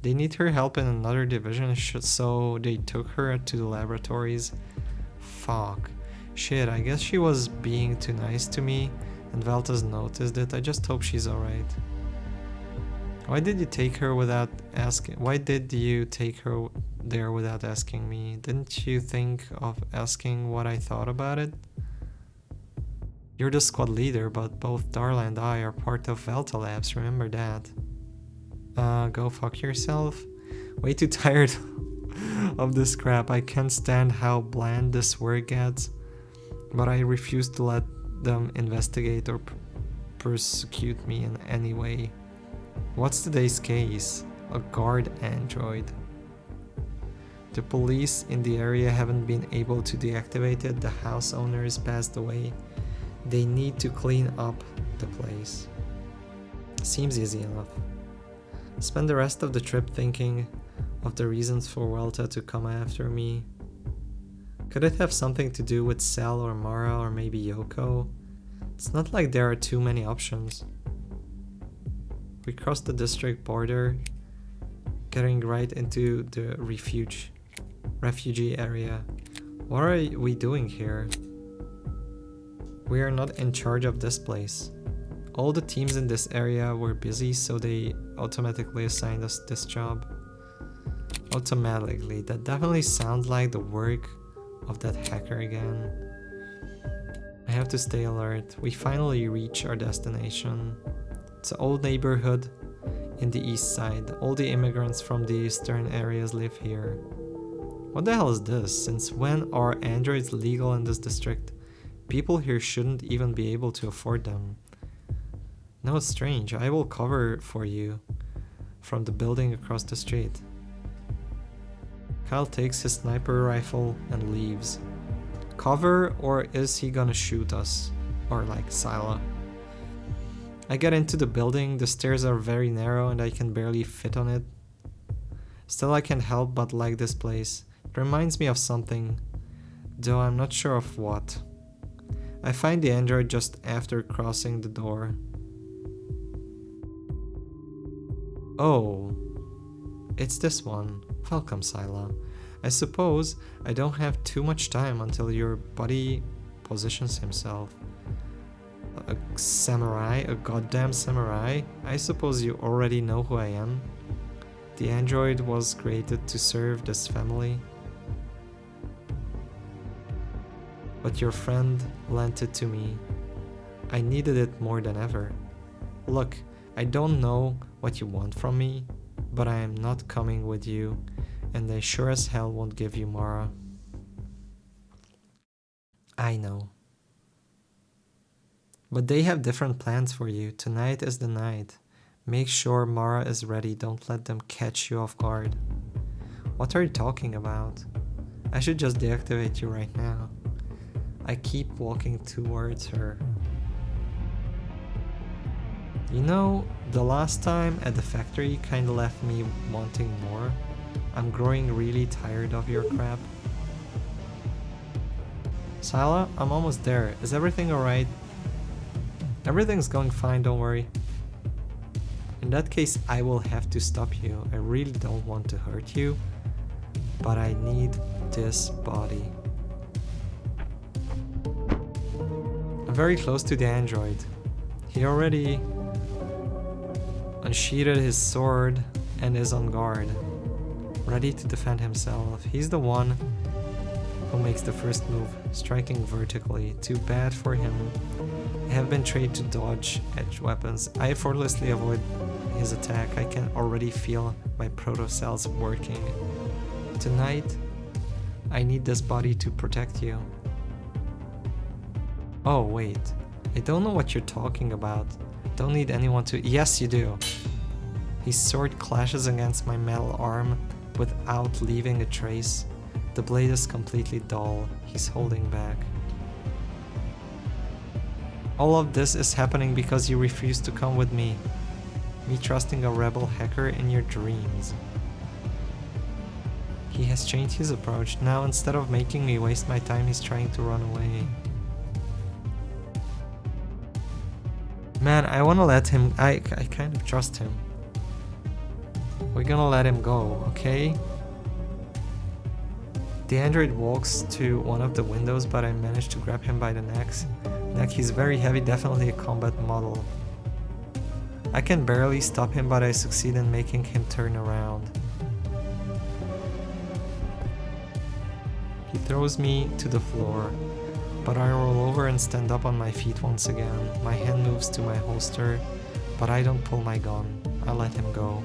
They need her help in another division, so they took her to the laboratories. Fuck. Shit, I guess she was being too nice to me, and Veltas noticed it. I just hope she's alright. Why did you take her without asking? Why did you take her there without asking me? Didn't you think of asking what I thought about it? You're the squad leader, but both Darla and I are part of Velta Labs, remember that. Go fuck yourself. Way too tired of this crap. I can't stand how bland this work gets, but I refuse to let them investigate or persecute me in any way. What's today's case? A guard android. The police in the area haven't been able to deactivate it. The house owners passed away. They need to clean up the place. Seems easy enough. Spend the rest of the trip thinking of the reasons for Welta to come after me. Could it have something to do with Cell or Mara or maybe Yoko? It's not like there are too many options. We crossed the district border, getting right into the refugee area. What are we doing here? We are not in charge of this place. All the teams in this area were busy, so they automatically assigned us this job. Automatically, that definitely sounds like the work of that hacker again. I have to stay alert. We finally reach our destination. It's an old neighborhood in the east side. All the immigrants from the eastern areas live here. What the hell is this? Since when are androids legal in this district? People here shouldn't even be able to afford them. No, it's strange. I will cover for you from the building across the street. Kyle takes his sniper rifle and leaves. Cover, or is he gonna shoot us? Or like Sila. I get into the building. The stairs are very narrow and I can barely fit on it. Still, I can't help but like this place. It reminds me of something, though I'm not sure of what. I find the android just after crossing the door. Oh, it's this one. Welcome, Sila. I suppose I don't have too much time until your buddy positions himself. A samurai? A goddamn samurai? I suppose you already know who I am. The android was created to serve this family. But your friend lent it to me. I needed it more than ever. Look, I don't know what you want from me, but I am not coming with you, and I sure as hell won't give you Mara. I know. But they have different plans for you. Tonight is the night. Make sure Mara is ready. Don't let them catch you off guard. What are you talking about? I should just deactivate you right now. I keep walking towards her. You know, the last time at the factory kinda left me wanting more. I'm growing really tired of your crap. Sila, I'm almost there. Is everything alright? Everything's going fine, don't worry. In that case, I will have to stop you. I really don't want to hurt you, but I need this body. I'm very close to the android. He already unsheathed his sword and is on guard, ready to defend himself. He's the one who makes the first move, striking vertically. Too bad for him. I have been trained to dodge edge weapons. I effortlessly avoid his attack. I can already feel my proto cells working. Tonight, I need this body to protect you. Oh wait, I don't know what you're talking about. Don't need anyone to— Yes, you do. His sword clashes against my metal arm without leaving a trace. The blade is completely dull. He's holding back. All of this is happening because you refuse to come with me. Me trusting a rebel hacker in your dreams. He has changed his approach. Now instead of making me waste my time, he's trying to run away. Man, I wanna let him— I kind of trust him. We're gonna let him go, okay? The android walks to one of the windows, but I managed to grab him by the neck. He's very heavy, definitely a combat model. I can barely stop him, but I succeed in making him turn around. He throws me to the floor, but I roll over and stand up on my feet once again. My hand moves to my holster, but I don't pull my gun. I let him go.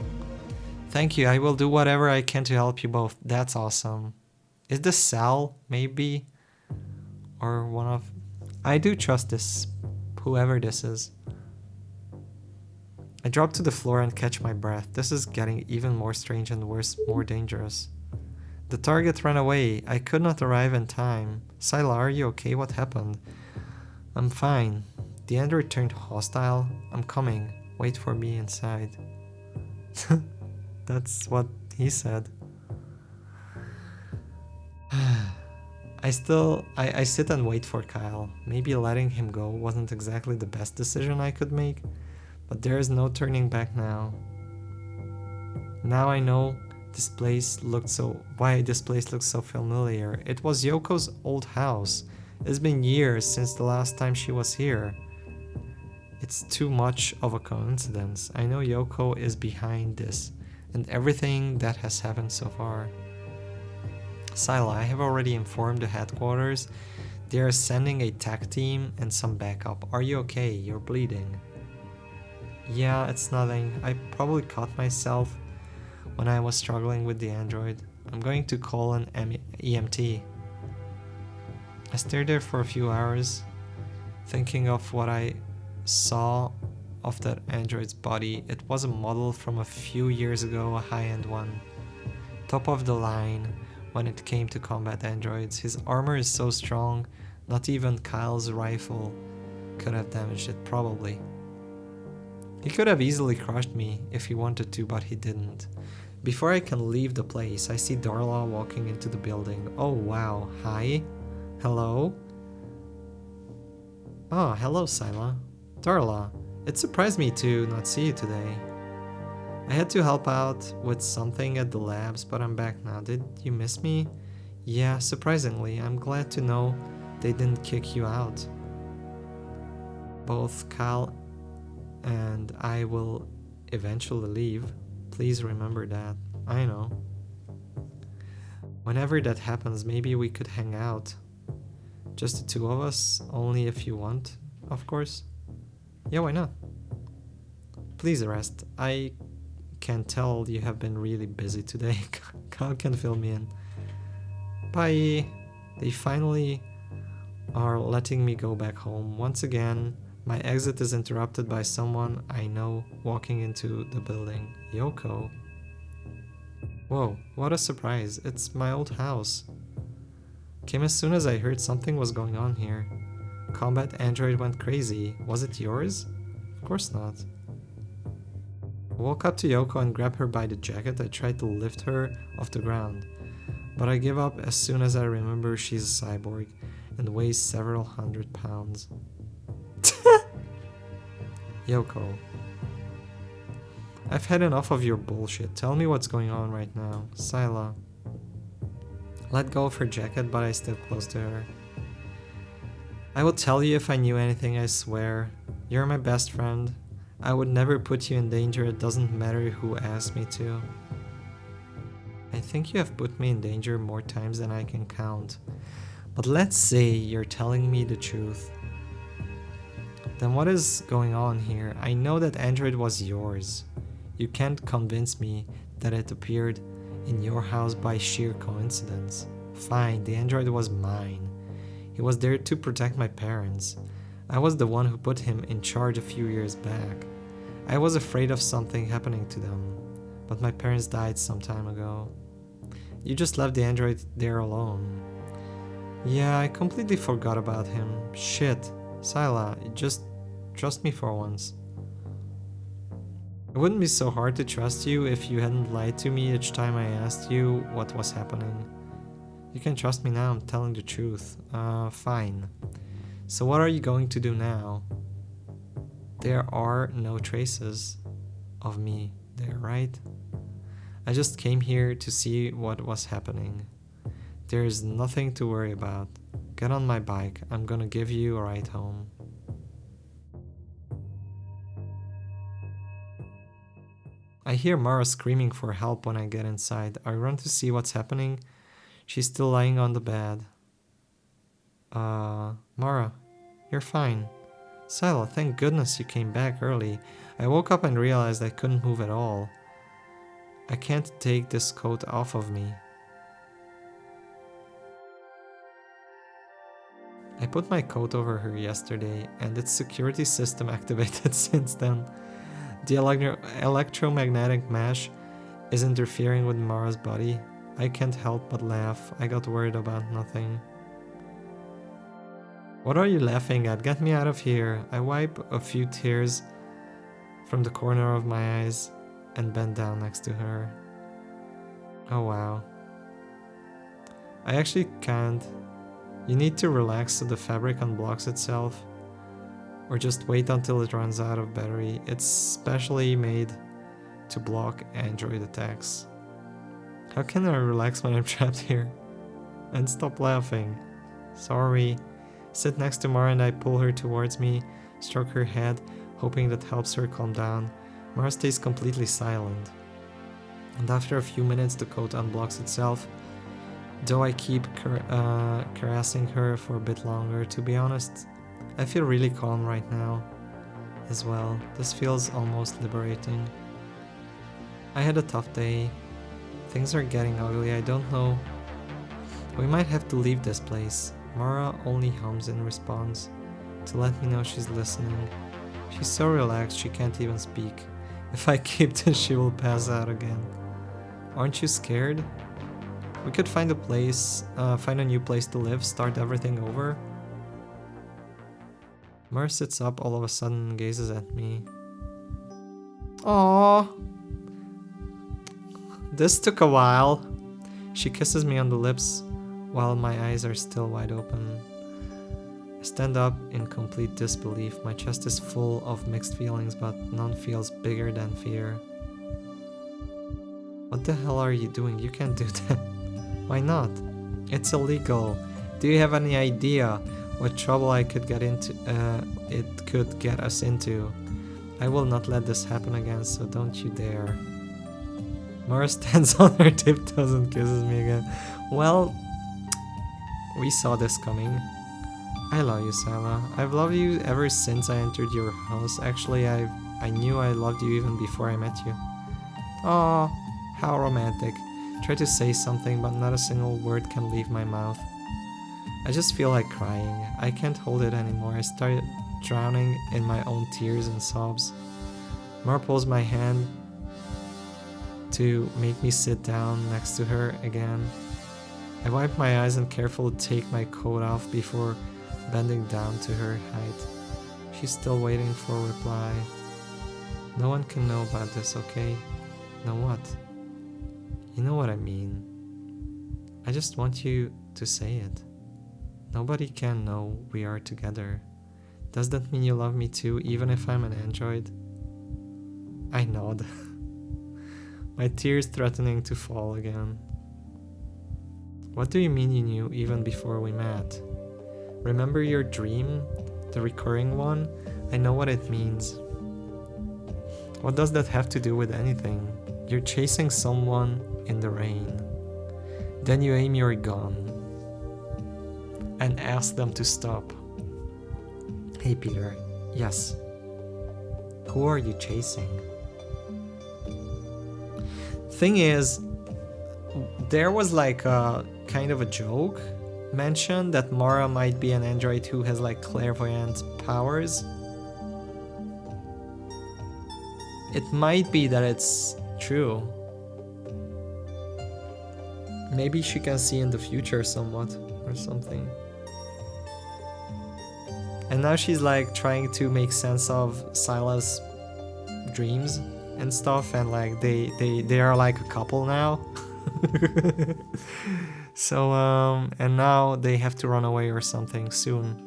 Thank you, I will do whatever I can to help you both. That's awesome. Is this Sal, maybe? Or one of— I do trust this, whoever this is. I drop to the floor and catch my breath. This is getting even more strange and worse, more dangerous. The target ran away. I could not arrive in time. Sila, are you okay? What happened? I'm fine. The android turned hostile. I'm coming. Wait for me inside. That's what he said. I sit and wait for Kyle. Maybe letting him go wasn't exactly the best decision I could make, but there is no turning back now. Now I know why this place looks so familiar. It was Yoko's old house. It's been years since the last time she was here. It's too much of a coincidence. I know Yoko is behind this and everything that has happened so far. Sila, I have already informed the headquarters. They are sending a tech team and some backup. Are you okay? You're bleeding. Yeah, it's nothing. I probably caught myself when I was struggling with the android. I'm going to call an EMT. I stayed there for a few hours, thinking of what I saw of that android's body. It was a model from a few years ago, a high-end one. Top of the line when it came to combat androids. His armor is so strong, not even Kyle's rifle could have damaged it, probably. He could have easily crushed me if he wanted to, but he didn't. Before I can leave the place, I see Darla walking into the building. Oh wow, hi? Hello? Oh, hello Sila. Darla, it surprised me to not see you today. I had to help out with something at the labs, but I'm back now. Did you miss me? Yeah, surprisingly. I'm glad to know they didn't kick you out. Both Kyle and I will eventually leave. Please remember that. I know. Whenever that happens, maybe we could hang out. Just the two of us, only if you want, of course. Yeah, why not? Please rest. I can tell you have been really busy today. Kyle can fill me in. Bye. They finally are letting me go back home. Once again, my exit is interrupted by someone I know walking into the building. Yoko. Whoa, what a surprise. It's my old house. Came as soon as I heard something was going on here. Combat android went crazy. Was it yours? Of course not. I woke up to Yoko and grabbed her by the jacket. I tried to lift her off the ground, but I give up as soon as I remember she's a cyborg and weighs several hundred pounds. Yoko. I've had enough of your bullshit. Tell me what's going on right now. Sila. Let go of her jacket, but I stayed close to her. I would tell you if I knew anything, I swear. You're my best friend. I would never put you in danger, it doesn't matter who asked me to. I think you have put me in danger more times than I can count. But let's say you're telling me the truth. Then what is going on here? I know that android was yours. You can't convince me that it appeared in your house by sheer coincidence. Fine, the android was mine. He was there to protect my parents. I was the one who put him in charge a few years back. I was afraid of something happening to them, but my parents died some time ago. You just left the android there alone. Yeah, I completely forgot about him. Shit. Sila, just trust me for once. It wouldn't be so hard to trust you if you hadn't lied to me each time I asked you what was happening. You can trust me now, I'm telling the truth. Fine. So what are you going to do now? There are no traces of me there, right? I just came here to see what was happening. There is nothing to worry about. Get on my bike, I'm gonna give you a ride home. I hear Mara screaming for help when I get inside. I run to see what's happening. She's still lying on the bed. Mara, you're fine. Sila, thank goodness you came back early. I woke up and realized I couldn't move at all. I can't take this coat off of me. I put my coat over her yesterday and its security system activated since then. The electromagnetic mesh is interfering with Mara's body. I can't help but laugh. I got worried about nothing. What are you laughing at? Get me out of here. I wipe a few tears from the corner of my eyes and bend down next to her. Oh wow. I actually can't. You need to relax so the fabric unblocks itself. Or just wait until it runs out of battery. It's specially made to block android attacks. How can I relax when I'm trapped here? And stop laughing. Sorry. Sit next to Mara and I pull her towards me, stroke her head, hoping that helps her calm down. Mara stays completely silent. And after a few minutes the coat unblocks itself. Though I keep caressing her for a bit longer, to be honest, I feel really calm right now as well. This feels almost liberating. I had a tough day. Things are getting ugly, I don't know. We might have to leave this place. Mara only hums in response to let me know she's listening. She's so relaxed she can't even speak. If I keep this, she will pass out again. Aren't you scared? We could find a new place to live, start everything over. Mara sits up all of a sudden and gazes at me. Aww. This took a while. She kisses me on the lips while my eyes are still wide open. I stand up in complete disbelief. My chest is full of mixed feelings, but none feels bigger than fear. What the hell are you doing? You can't do that. Why not? It's illegal. Do you have any idea what trouble I could get into? It could get us into. I will not let this happen again, so don't you dare. Mara stands on her tiptoes and kisses me again. Well, we saw this coming. I love you, Sila. I've loved you ever since I entered your house. Actually, I knew I loved you even before I met you. Aw, how romantic. Try to say something, but not a single word can leave my mouth. I just feel like crying. I can't hold it anymore. I started drowning in my own tears and sobs. Mara pulls my hand to make me sit down next to her again. I wipe my eyes and carefully take my coat off before bending down to her height. She's still waiting for a reply. No one can know about this, okay? Know what? You know what I mean. I just want you to say it. Nobody can know we are together. Does that mean you love me too, even if I'm an android? I nod. My tears threatening to fall again. What do you mean you knew even before we met? Remember your dream? The recurring one? I know what it means. What does that have to do with anything? You're chasing someone in the rain. Then you aim your gun and ask them to stop. Hey Peter, yes. Who are you chasing? Thing is, there was like a kind of a joke mentioned that Mara might be an android who has like clairvoyant powers. It might be that it's true. Maybe she can see in the future somewhat or something. And now she's like trying to make sense of Sila's dreams and stuff, and like they are like a couple now. So and now they have to run away or something soon.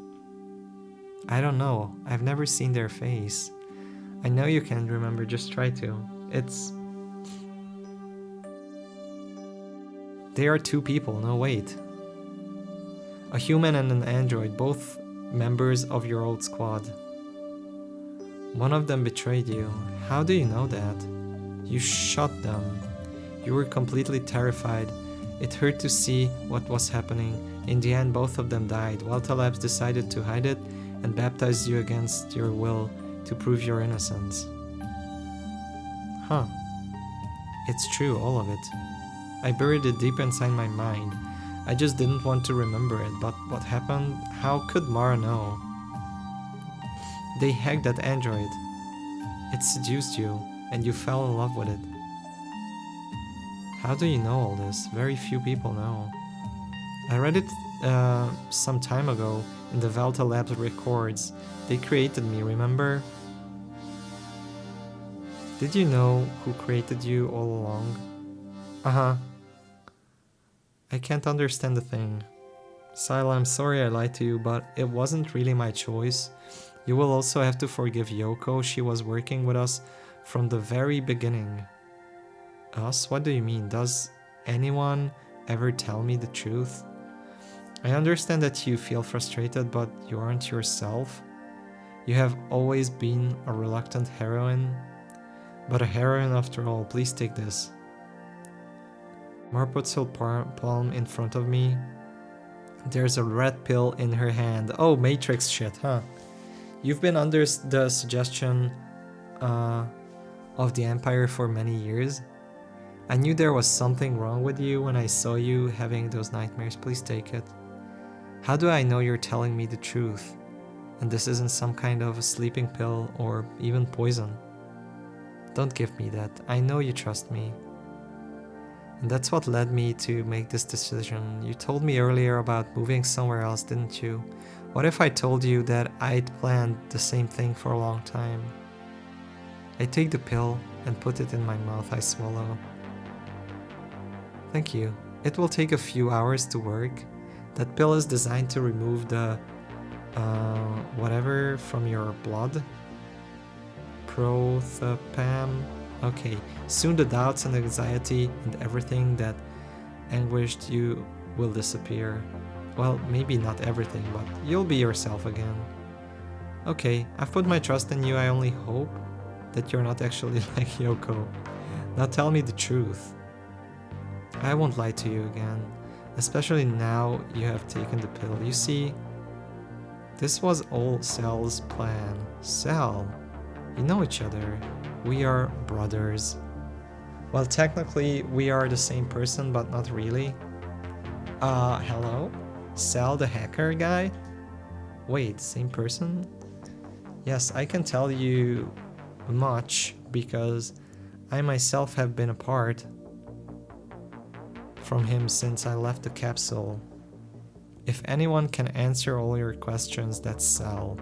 I don't know. I've never seen their face. I know you can't remember, just try to. They are two people, no wait. A human and an android, both members of your old squad. One of them betrayed you. How do you know that? You shot them. You were completely terrified. It hurt to see what was happening. In the end, both of them died. Welta Labs decided to hide it and baptize you against your will to prove your innocence. Huh. It's true, all of it. I buried it deep inside my mind. I just didn't want to remember it, but what happened? How could Mara know? They hacked that android. It seduced you, and you fell in love with it. How do you know all this? Very few people know. I read it some time ago in the Welta Labs records. They created me, remember? Did you know who created you all along? Uh-huh. I can't understand a thing. Sila, I'm sorry I lied to you, but it wasn't really my choice. You will also have to forgive Yoko. She was working with us from the very beginning. Us? What do you mean? Does anyone ever tell me the truth? I understand that you feel frustrated, but you aren't yourself. You have always been a reluctant heroine. But a heroine after all. Please take this. Mar puts her palm in front of me. There's a red pill in her hand. Oh, Matrix shit, huh? You've been under the suggestion of the Empire for many years. I knew there was something wrong with you when I saw you having those nightmares. Please take it. How do I know you're telling me the truth? And this isn't some kind of a sleeping pill or even poison. Don't give me that. I know you trust me. And that's what led me to make this decision. You told me earlier about moving somewhere else, didn't you? What if I told you that I'd planned the same thing for a long time? I take the pill and put it in my mouth. I swallow. Thank you. It will take a few hours to work. That pill is designed to remove the whatever from your blood. Prothapam. Okay, soon the doubts and anxiety and everything that anguished you will disappear. Well, maybe not everything, but you'll be yourself again. Okay, I've put my trust in you. I only hope that you're not actually like Yoko. Now tell me the truth. I won't lie to you again, especially now you have taken the pill. You see, this was all Sal's plan. Sal, you know each other. We are brothers. Well, technically, we are the same person, but not really. Hello? Sal the hacker guy? Wait, same person? Yes, I can tell you much because I myself have been apart from him since I left the capsule. If anyone can answer all your questions, that's Sal.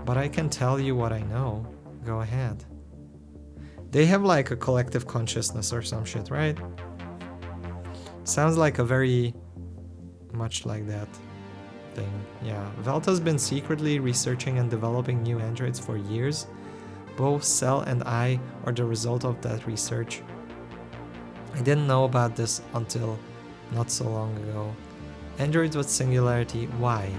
But I can tell you what I know. Go ahead. They have like a collective consciousness or some shit, right? Sounds like a very much like that thing. Yeah, Velta's been secretly researching and developing new androids for years. Both Cell and I are the result of that research. I didn't know about this until not so long ago. Androids with singularity, why?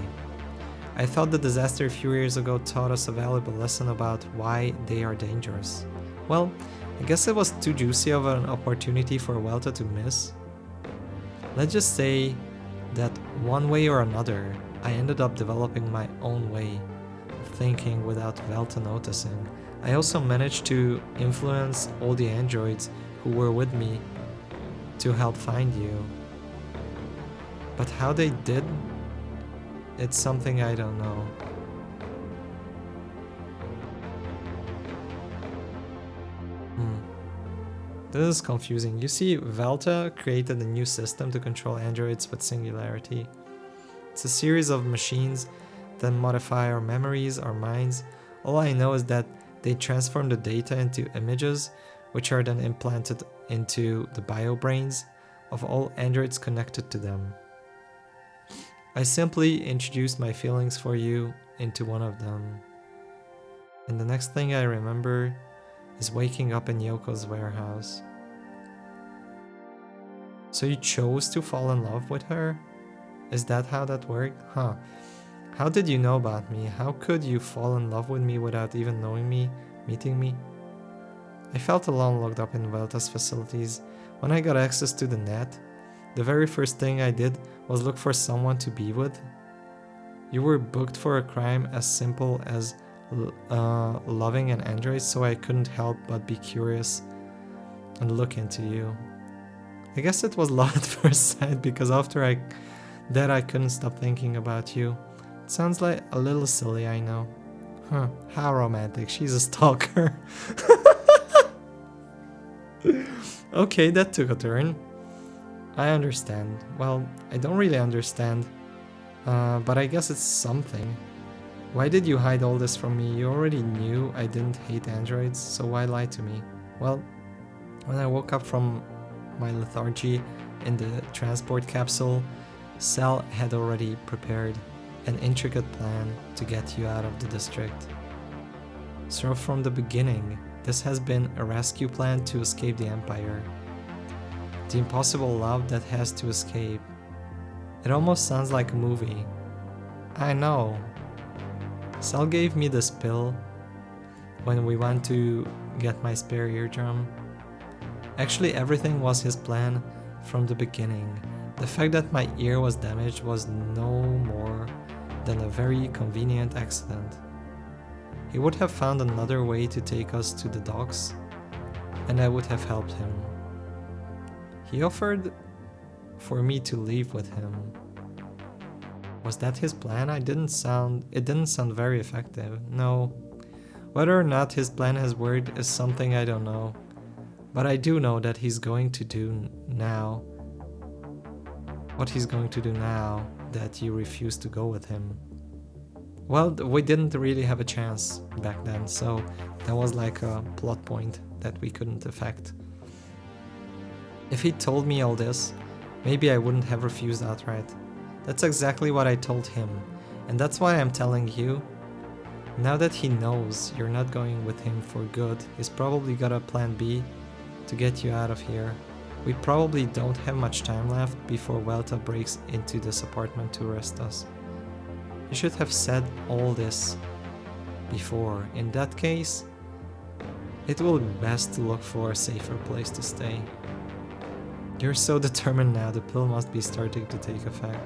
I thought the disaster a few years ago taught us a valuable lesson about why they are dangerous. Well, I guess it was too juicy of an opportunity for Velta to miss. Let's just say that one way or another, I ended up developing my own way of thinking without Velta noticing. I also managed to influence all the androids who were with me to help find you. But how they did, it's something I don't know. This is confusing. You see, Velta created a new system to control androids with singularity. It's a series of machines that modify our memories, our minds. All I know is that they transform the data into images, which are then implanted into the biobrains of all androids connected to them. I simply introduced my feelings for you into one of them. And the next thing I remember is waking up in Yoko's warehouse. So you chose to fall in love with her? Is that how that worked? Huh. How did you know about me? How could you fall in love with me without even knowing me, meeting me? I felt alone locked up in Velta's facilities. When I got access to the net, the very first thing I did was look for someone to be with. You were booked for a crime as simple as loving an android, so I couldn't help but be curious and look into you. I guess it was love at first sight, because after that I couldn't stop thinking about you. It sounds like a little silly, I know. Huh, how romantic, she's a stalker. Okay, that took a turn. I understand. Well, I don't really understand. But I guess it's something. Why did you hide all this from me? You already knew I didn't hate androids, so why lie to me? Well, when I woke up from my lethargy in the transport capsule, Cell had already prepared an intricate plan to get you out of the district. So from the beginning, this has been a rescue plan to escape the Empire. The impossible love that has to escape. It almost sounds like a movie. I know. Cell gave me this pill when we went to get my spare eardrum. Actually, everything was his plan from the beginning. The fact that my ear was damaged was no more than a very convenient accident. He would have found another way to take us to the docks, and I would have helped him. He offered for me to leave with him. Was that his plan? It didn't sound very effective. No. Whether or not his plan has worked is something I don't know. But I do know that he's going to do now what he's going to do now that you refuse to go with him. Well, we didn't really have a chance back then, so that was like a plot point that we couldn't affect. If he told me all this, maybe I wouldn't have refused outright. That's exactly what I told him, and that's why I'm telling you. Now that he knows you're not going with him for good, he's probably got a plan B to get you out of here. We probably don't have much time left before Velta breaks into this apartment to arrest us. You should have said all this before. In that case, it will be best to look for a safer place to stay. You're so determined now, the pill must be starting to take effect.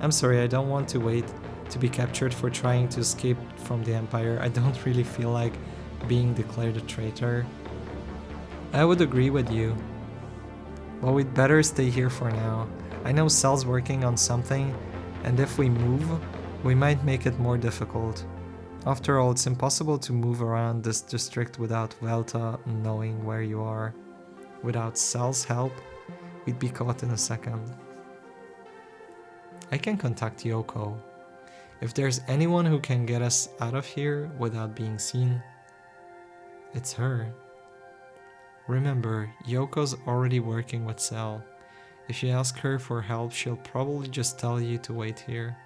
I'm sorry, I don't want to wait to be captured for trying to escape from the Empire. I don't really feel like being declared a traitor. I would agree with you. But we'd better stay here for now. I know Cell's working on something, and if we move, we might make it more difficult. After all, it's impossible to move around this district without Velta knowing where you are. Without Cell's help, we'd be caught in a second. I can contact Yoko. If there's anyone who can get us out of here without being seen, it's her. Remember, Yoko's already working with Cell. If you ask her for help, she'll probably just tell you to wait here.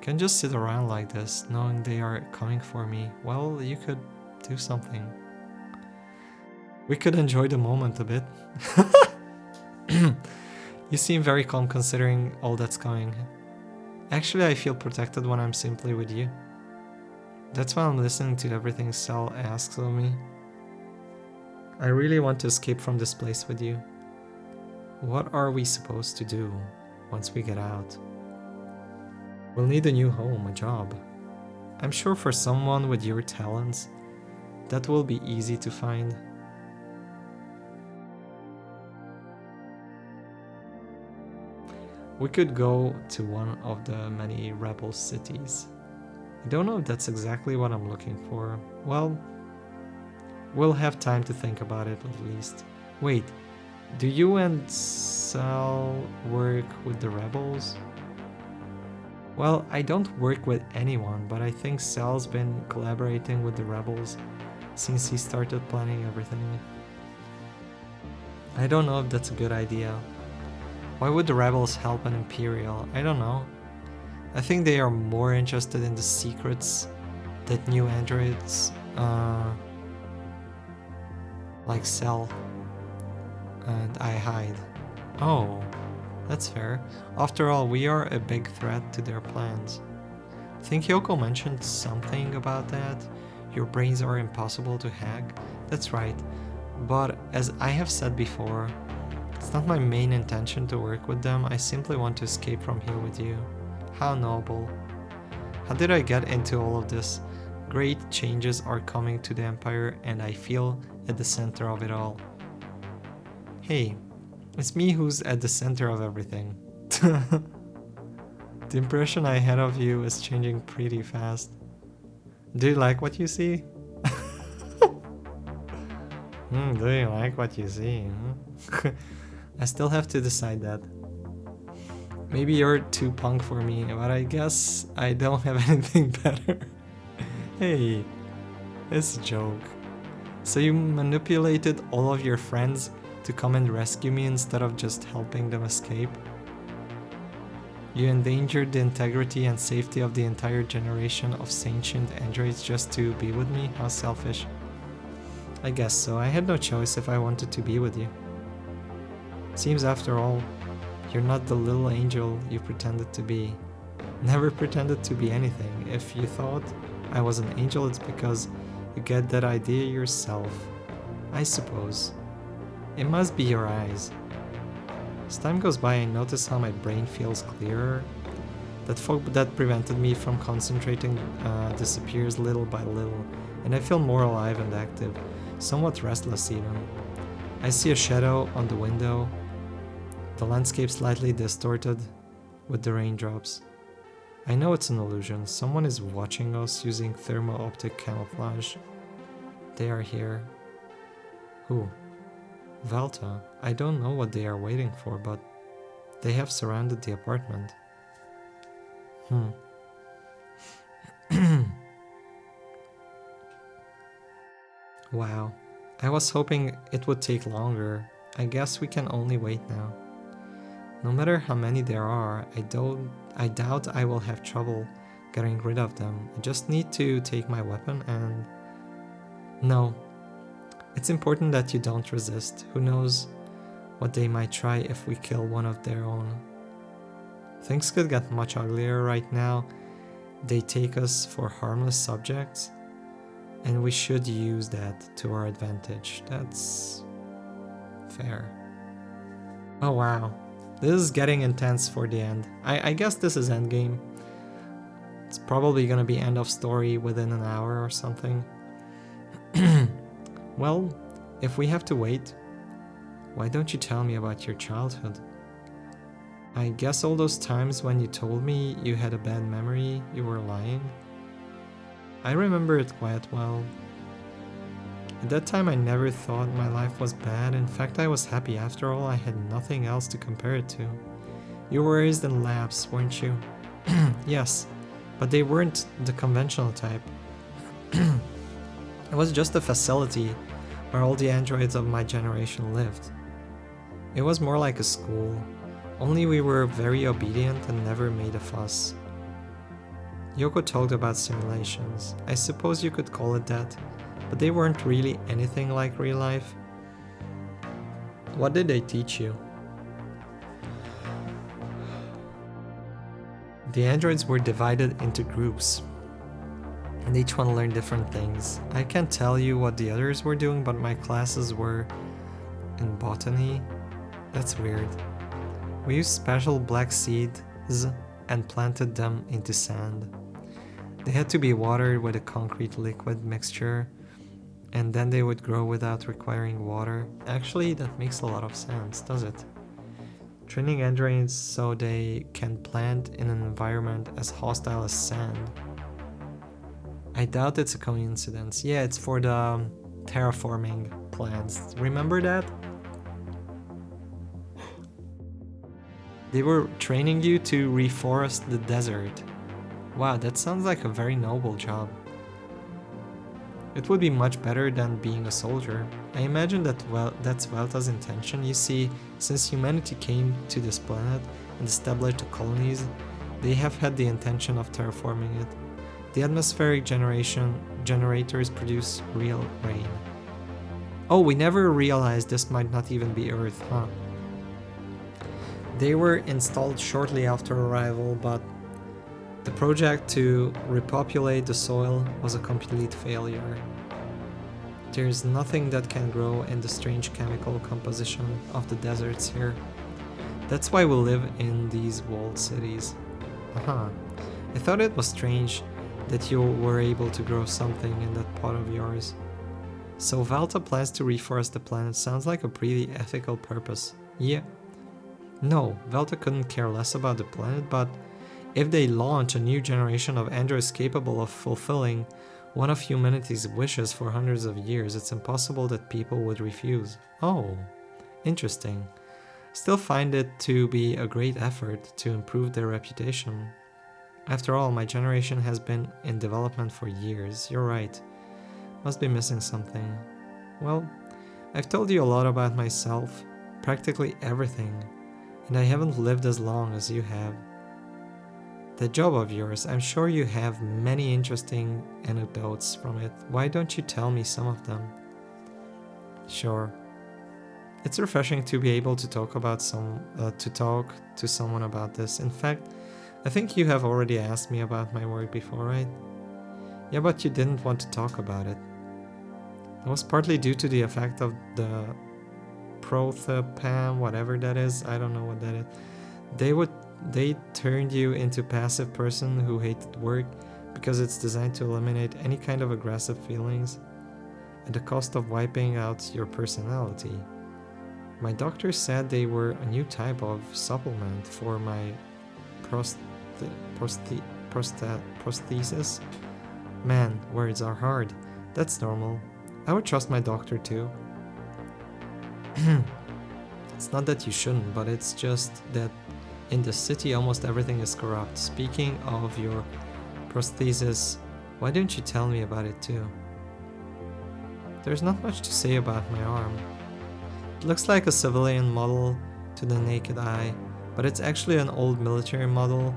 Can't just sit around like this, knowing they are coming for me. Well, you could do something. We could enjoy the moment a bit. You seem very calm considering all that's coming. Actually, I feel protected when I'm simply with you. That's why I'm listening to everything Cell asks of me. I really want to escape from this place with you. What are we supposed to do once we get out? We'll need a new home, a job. I'm sure for someone with your talents, that will be easy to find. We could go to one of the many rebel cities. I don't know if that's exactly what I'm looking for. Well, we'll have time to think about it at least. Wait, do you and Sal work with the rebels? Well, I don't work with anyone, but I think Sal's been collaborating with the rebels since he started planning everything. I don't know if that's a good idea. Why would the rebels help an Imperial? I don't know. I think they are more interested in the secrets that new androids like Cell and I hide. Oh, that's fair. After all, we are a big threat to their plans. I think Yoko mentioned something about that. Your brains are impossible to hack. That's right. But as I have said before, it's not my main intention to work with them. I simply want to escape from here with you. How noble. How did I get into all of this? Great changes are coming to the Empire and I feel at the center of it all. Hey, it's me who's at the center of everything. The impression I had of you is changing pretty fast. Do you like what you see? Do you like what you see? I still have to decide that. Maybe you're too punk for me, but I guess I don't have anything better. Hey, it's a joke. So you manipulated all of your friends to come and rescue me instead of just helping them escape? You endangered the integrity and safety of the entire generation of sentient androids just to be with me? How selfish. I guess so. I had no choice if I wanted to be with you. Seems after all, you're not the little angel you pretended to be. Never pretended to be anything. If you thought I was an angel, it's because you get that idea yourself. I suppose. It must be your eyes. As time goes by, I notice how my brain feels clearer. That fog that prevented me from concentrating disappears little by little, and I feel more alive and active, somewhat restless even. I see a shadow on the window, the landscape slightly distorted with the raindrops. I know it's an illusion. Someone is watching us using thermo-optic camouflage. They are here. Who? Velta. I don't know what they are waiting for, but they have surrounded the apartment. Wow. I was hoping it would take longer. I guess we can only wait now. No matter how many there are, I doubt I will have trouble getting rid of them. I just need to take my weapon and... No. It's important that you don't resist. Who knows what they might try if we kill one of their own. Things could get much uglier right now. They take us for harmless subjects, and we should use that to our advantage. That's fair. Oh wow. This is getting intense for the end. I guess this is endgame. It's probably gonna be end of story within an hour or something. Well, if we have to wait, why don't you tell me about your childhood? I guess all those times when you told me you had a bad memory, you were lying? I remember it quite well. At that time I never thought my life was bad, in fact I was happy. After all, I had nothing else to compare it to. You were raised in labs, weren't you? Yes, but they weren't the conventional type. It was just a facility where all the androids of my generation lived. It was more like a school, only we were very obedient and never made a fuss. Yoko talked about simulations. I suppose you could call it that, but they weren't really anything like real life. What did they teach you? The androids were divided into groups, and each one learned different things. I can't tell you what the others were doing, but my classes were in botany. That's weird. We used special black seeds and planted them into sand. They had to be watered with a concrete liquid mixture, and then they would grow without requiring water. Actually, that makes a lot of sense, does it? Training androids so they can plant in an environment as hostile as sand. I doubt it's a coincidence. Yeah, it's for the terraforming plants. Remember that? They were training you to reforest the desert. Wow, that sounds like a very noble job. It would be much better than being a soldier. I imagine that that's Velta's intention. You see, since humanity came to this planet and established the colonies, they have had the intention of terraforming it. The atmospheric generators produce real rain. Oh, we never realized this might not even be Earth, huh? They were installed shortly after arrival, but the project to repopulate the soil was a complete failure. There's nothing that can grow in the strange chemical composition of the deserts here. That's why we live in these walled cities. Aha. I thought it was strange that you were able to grow something in that pot of yours. So Valta plans to reforest the planet. Sounds like a pretty ethical purpose. Yeah. No, Velta couldn't care less about the planet, but if they launch a new generation of androids capable of fulfilling one of humanity's wishes for hundreds of years, it's impossible that people would refuse. Oh, interesting. Still find it to be a great effort to improve their reputation. After all, my generation has been in development for years. You're right. Must be missing something. Well, I've told you a lot about myself, practically everything, and I haven't lived as long as you have. The job of yours, I'm sure you have many interesting anecdotes from it. Why don't you tell me some of them? Sure. It's refreshing to be able to talk to someone about this. In fact, I think you have already asked me about my work before, right? Yeah, but you didn't want to talk about it. It was partly due to the effect of the prothepam, whatever that is. I don't know what that is. They turned you into a passive person who hated work because it's designed to eliminate any kind of aggressive feelings at the cost of wiping out your personality. My doctor said they were a new type of supplement for my prosthesis. Man, words are hard. That's normal. I would trust my doctor too. It's not that you shouldn't, but it's just that in the city almost everything is corrupt. Speaking of your prosthesis, why don't you tell me about it too? There's not much to say about my arm. It looks like a civilian model to the naked eye, but it's actually an old military model.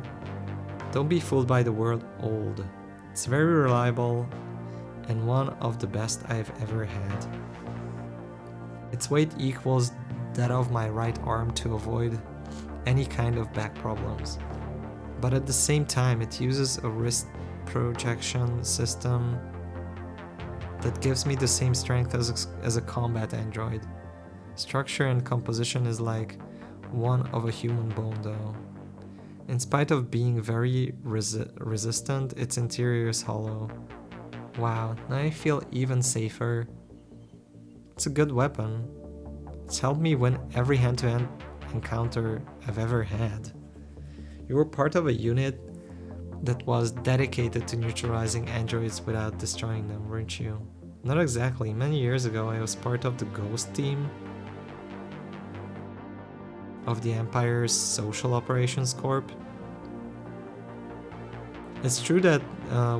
Don't be fooled by the word old. It's very reliable and one of the best I've ever had. Its weight equals that of my right arm to avoid any kind of back problems. But at the same time, it uses a wrist projection system that gives me the same strength as a combat android. Structure and composition is like one of a human bone though. In spite of being very resistant, its interior is hollow. Wow, now I feel even safer. It's a good weapon. It's helped me win every hand-to-hand encounter I've ever had. You were part of a unit that was dedicated to neutralizing androids without destroying them, weren't you? Not exactly. Many years ago, I was part of the Ghost team of the Empire's Social Operations Corp. It's true that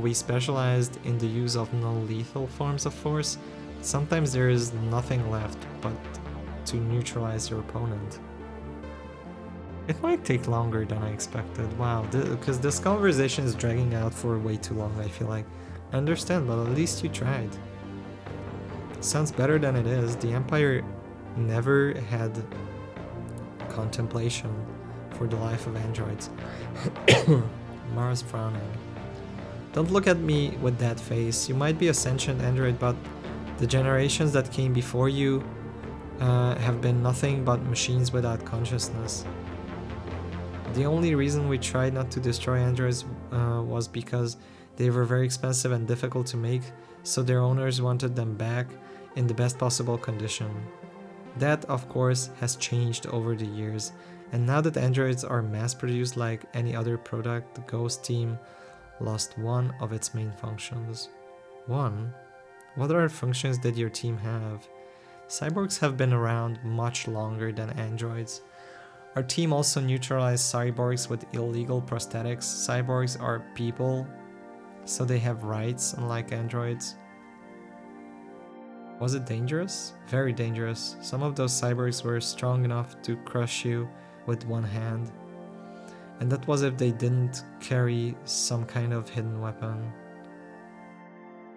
we specialized in the use of non-lethal forms of force, but sometimes there is nothing left but to neutralize your opponent. It might take longer than I expected. Wow, because this conversation is dragging out for way too long, I feel like. I understand, but at least you tried. Sounds better than it is. The Empire never had contemplation for the life of androids. Mars frowning. Don't look at me with that face. You might be a sentient android, but the generations that came before you have been nothing but machines without consciousness. The only reason we tried not to destroy androids was because they were very expensive and difficult to make, so their owners wanted them back in the best possible condition. That, of course, has changed over the years, and now that androids are mass-produced like any other product, the Ghost team lost one of its main functions. One? What other functions did your team have? Cyborgs have been around much longer than androids. Our team also neutralized cyborgs with illegal prosthetics. Cyborgs are people, so they have rights, unlike androids. Was it dangerous? Very dangerous. Some of those cyborgs were strong enough to crush you with one hand. And that was if they didn't carry some kind of hidden weapon.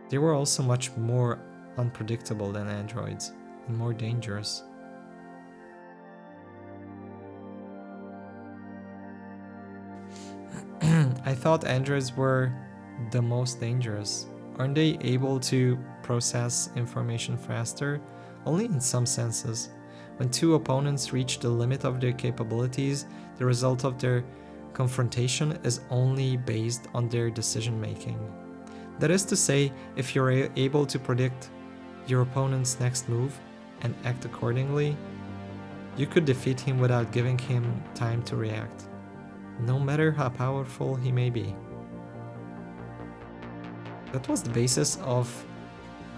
They were also much more unpredictable than androids, and more dangerous. I thought androids were the most dangerous. Aren't they able to process information faster? Only in some senses. When two opponents reach the limit of their capabilities, the result of their confrontation is only based on their decision making. That is to say, if you're able to predict your opponent's next move and act accordingly, you could defeat him without giving him time to react, no matter how powerful he may be. That was the basis of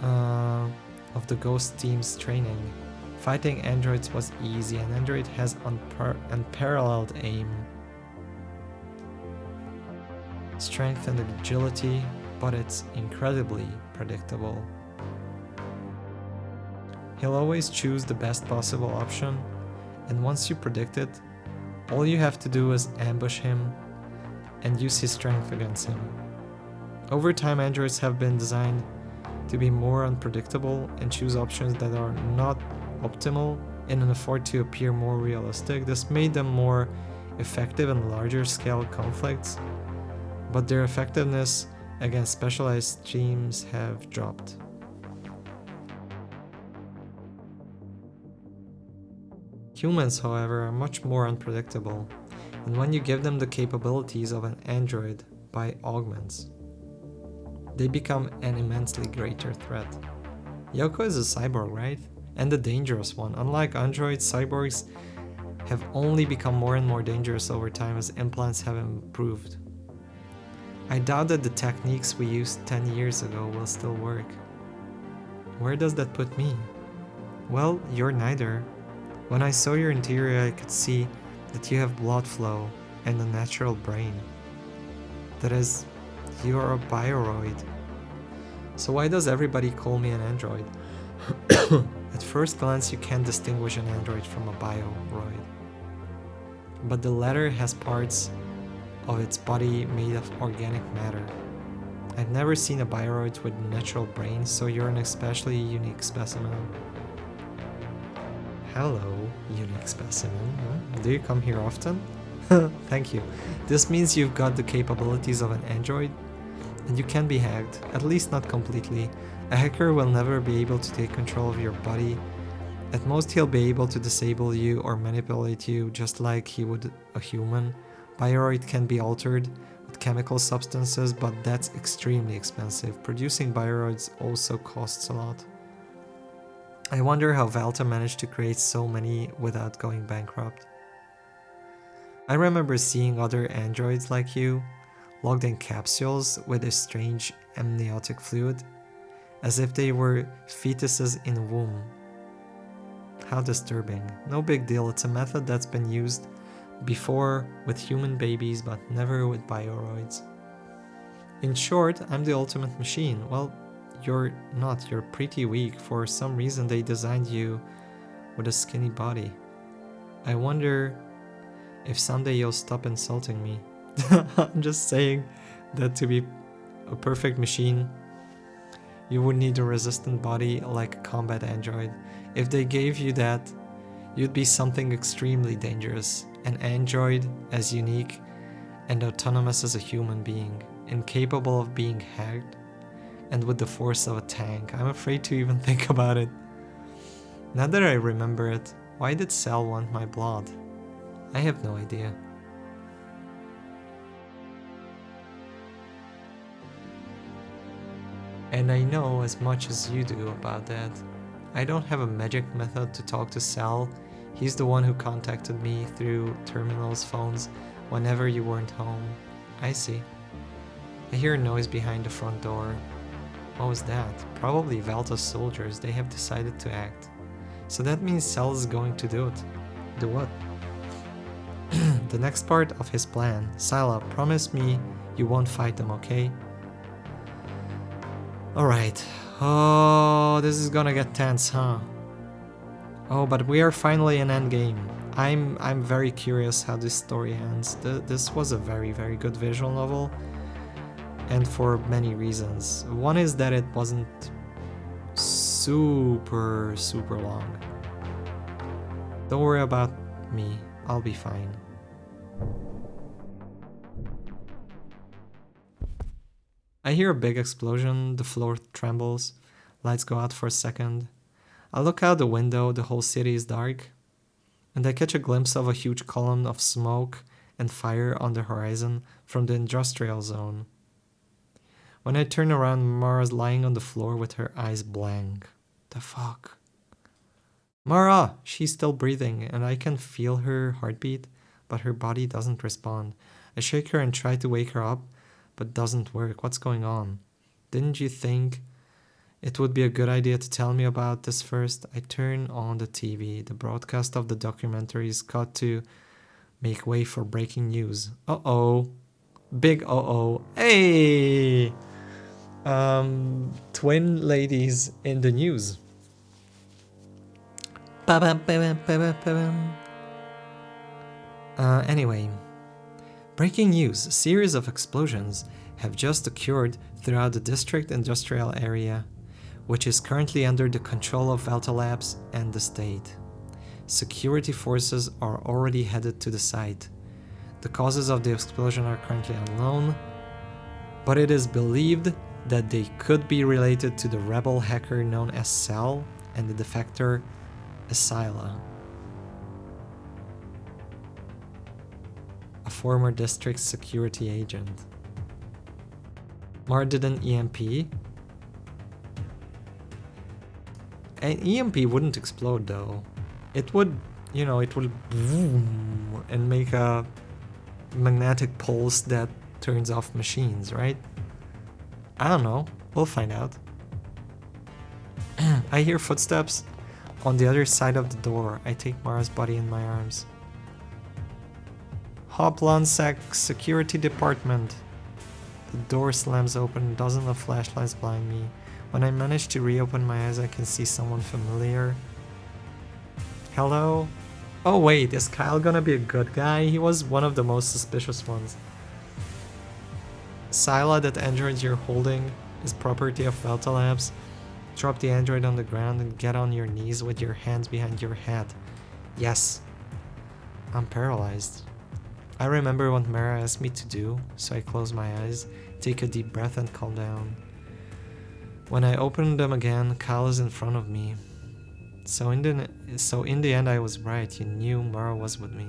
the Ghost team's training. Fighting androids was easy, and android has unparalleled aim, strength and agility, but it's incredibly predictable. He'll always choose the best possible option, and once you predict it, all you have to do is ambush him and use his strength against him. Over time, androids have been designed to be more unpredictable and choose options that are not optimal in an effort to appear more realistic. This made them more effective in larger scale conflicts, but their effectiveness against specialized teams have dropped. Humans, however, are much more unpredictable, and when you give them the capabilities of an android by augments, they become an immensely greater threat. Yoko is a cyborg, right? And a dangerous one. Unlike androids, cyborgs have only become more and more dangerous over time as implants have improved. I doubt that the techniques we used 10 years ago will still work. Where does that put me? Well, you're neither. When I saw your interior, I could see that you have blood flow and a natural brain. That is, you are a bioroid. So why does everybody call me an android? At first glance, you can't distinguish an android from a bioroid. But the latter has parts of its body made of organic matter. I've never seen a bioroid with a natural brain, so you're an especially unique specimen. Hello, unique specimen. Do you come here often? Thank you. This means you've got the capabilities of an android, and you can be hacked, at least not completely. A hacker will never be able to take control of your body. At most, he'll be able to disable you or manipulate you just like he would a human. Bioroid can be altered with chemical substances, but that's extremely expensive. Producing bioroids also costs a lot. I wonder how Valta managed to create so many without going bankrupt. I remember seeing other androids like you, locked in capsules with a strange amniotic fluid, as if they were fetuses in a womb. How disturbing. No big deal, it's a method that's been used before with human babies, but never with bioroids. In short, I'm the ultimate machine. Well, you're not. You're pretty weak. For some reason, they designed you with a skinny body. I wonder if someday you'll stop insulting me. I'm just saying that to be a perfect machine, you would need a resistant body like a combat android. If they gave you that, you'd be something extremely dangerous. An android as unique and autonomous as a human being, incapable of being hacked, and with the force of a tank. I'm afraid to even think about it. Now that I remember it, why did Cell want my blood? I have no idea. And I know as much as you do about that. I don't have a magic method to talk to Cell. He's the one who contacted me through terminals phones whenever you weren't home. I see. I hear a noise behind the front door. What was that? Probably Valta's soldiers. They have decided to act. So that means Cell is going to do it. Do what? The next part of his plan. Sila, promise me you won't fight them, okay? Alright. Oh, this is gonna get tense, huh? Oh, but we are finally in endgame. I'm very curious how this story ends. This was a very, very good visual novel, and for many reasons. One is that it wasn't super long. Don't worry about me, I'll be fine. I hear a big explosion, the floor trembles, lights go out for a second. I look out the window, the whole city is dark, and I catch a glimpse of a huge column of smoke and fire on the horizon from the industrial zone. When I turn around, Mara's lying on the floor with her eyes blank. The fuck? Mara! She's still breathing, and I can feel her heartbeat, but her body doesn't respond. I shake her and try to wake her up, but doesn't work. What's going on? Didn't you think it would be a good idea to tell me about this first? I turn on the TV. The broadcast of the documentary is cut to make way for breaking news. Uh-oh. Big uh-oh. Hey! Twin ladies in the news. Anyway. Breaking news. A series of explosions have just occurred throughout the district industrial area, which is currently under the control of Valta Labs and the state. Security forces are already headed to the site. The causes of the explosion are currently unknown, but it is believed that they could be related to the rebel hacker known as Cell and the defector Asila, a former district security agent. Mar did an EMP. An EMP wouldn't explode though. It would, it would boom and make a magnetic pulse that turns off machines, right? I don't know. We'll find out. I hear footsteps on the other side of the door. I take Mara's body in my arms. Hoplonsec Security Department. The door slams open, dozens of flashlights blind me. When I manage to reopen my eyes, I can see someone familiar. Hello? Oh wait, is Kyle gonna be a good guy? He was one of the most suspicious ones. Sila, that android you're holding is property of Valta Labs. Drop the android on the ground and get on your knees with your hands behind your head. Yes. I'm paralyzed. I remember what Mara asked me to do, so I close my eyes, take a deep breath and calm down. When I open them again, Kyle is in front of me. So in the end I was right, you knew Mara was with me.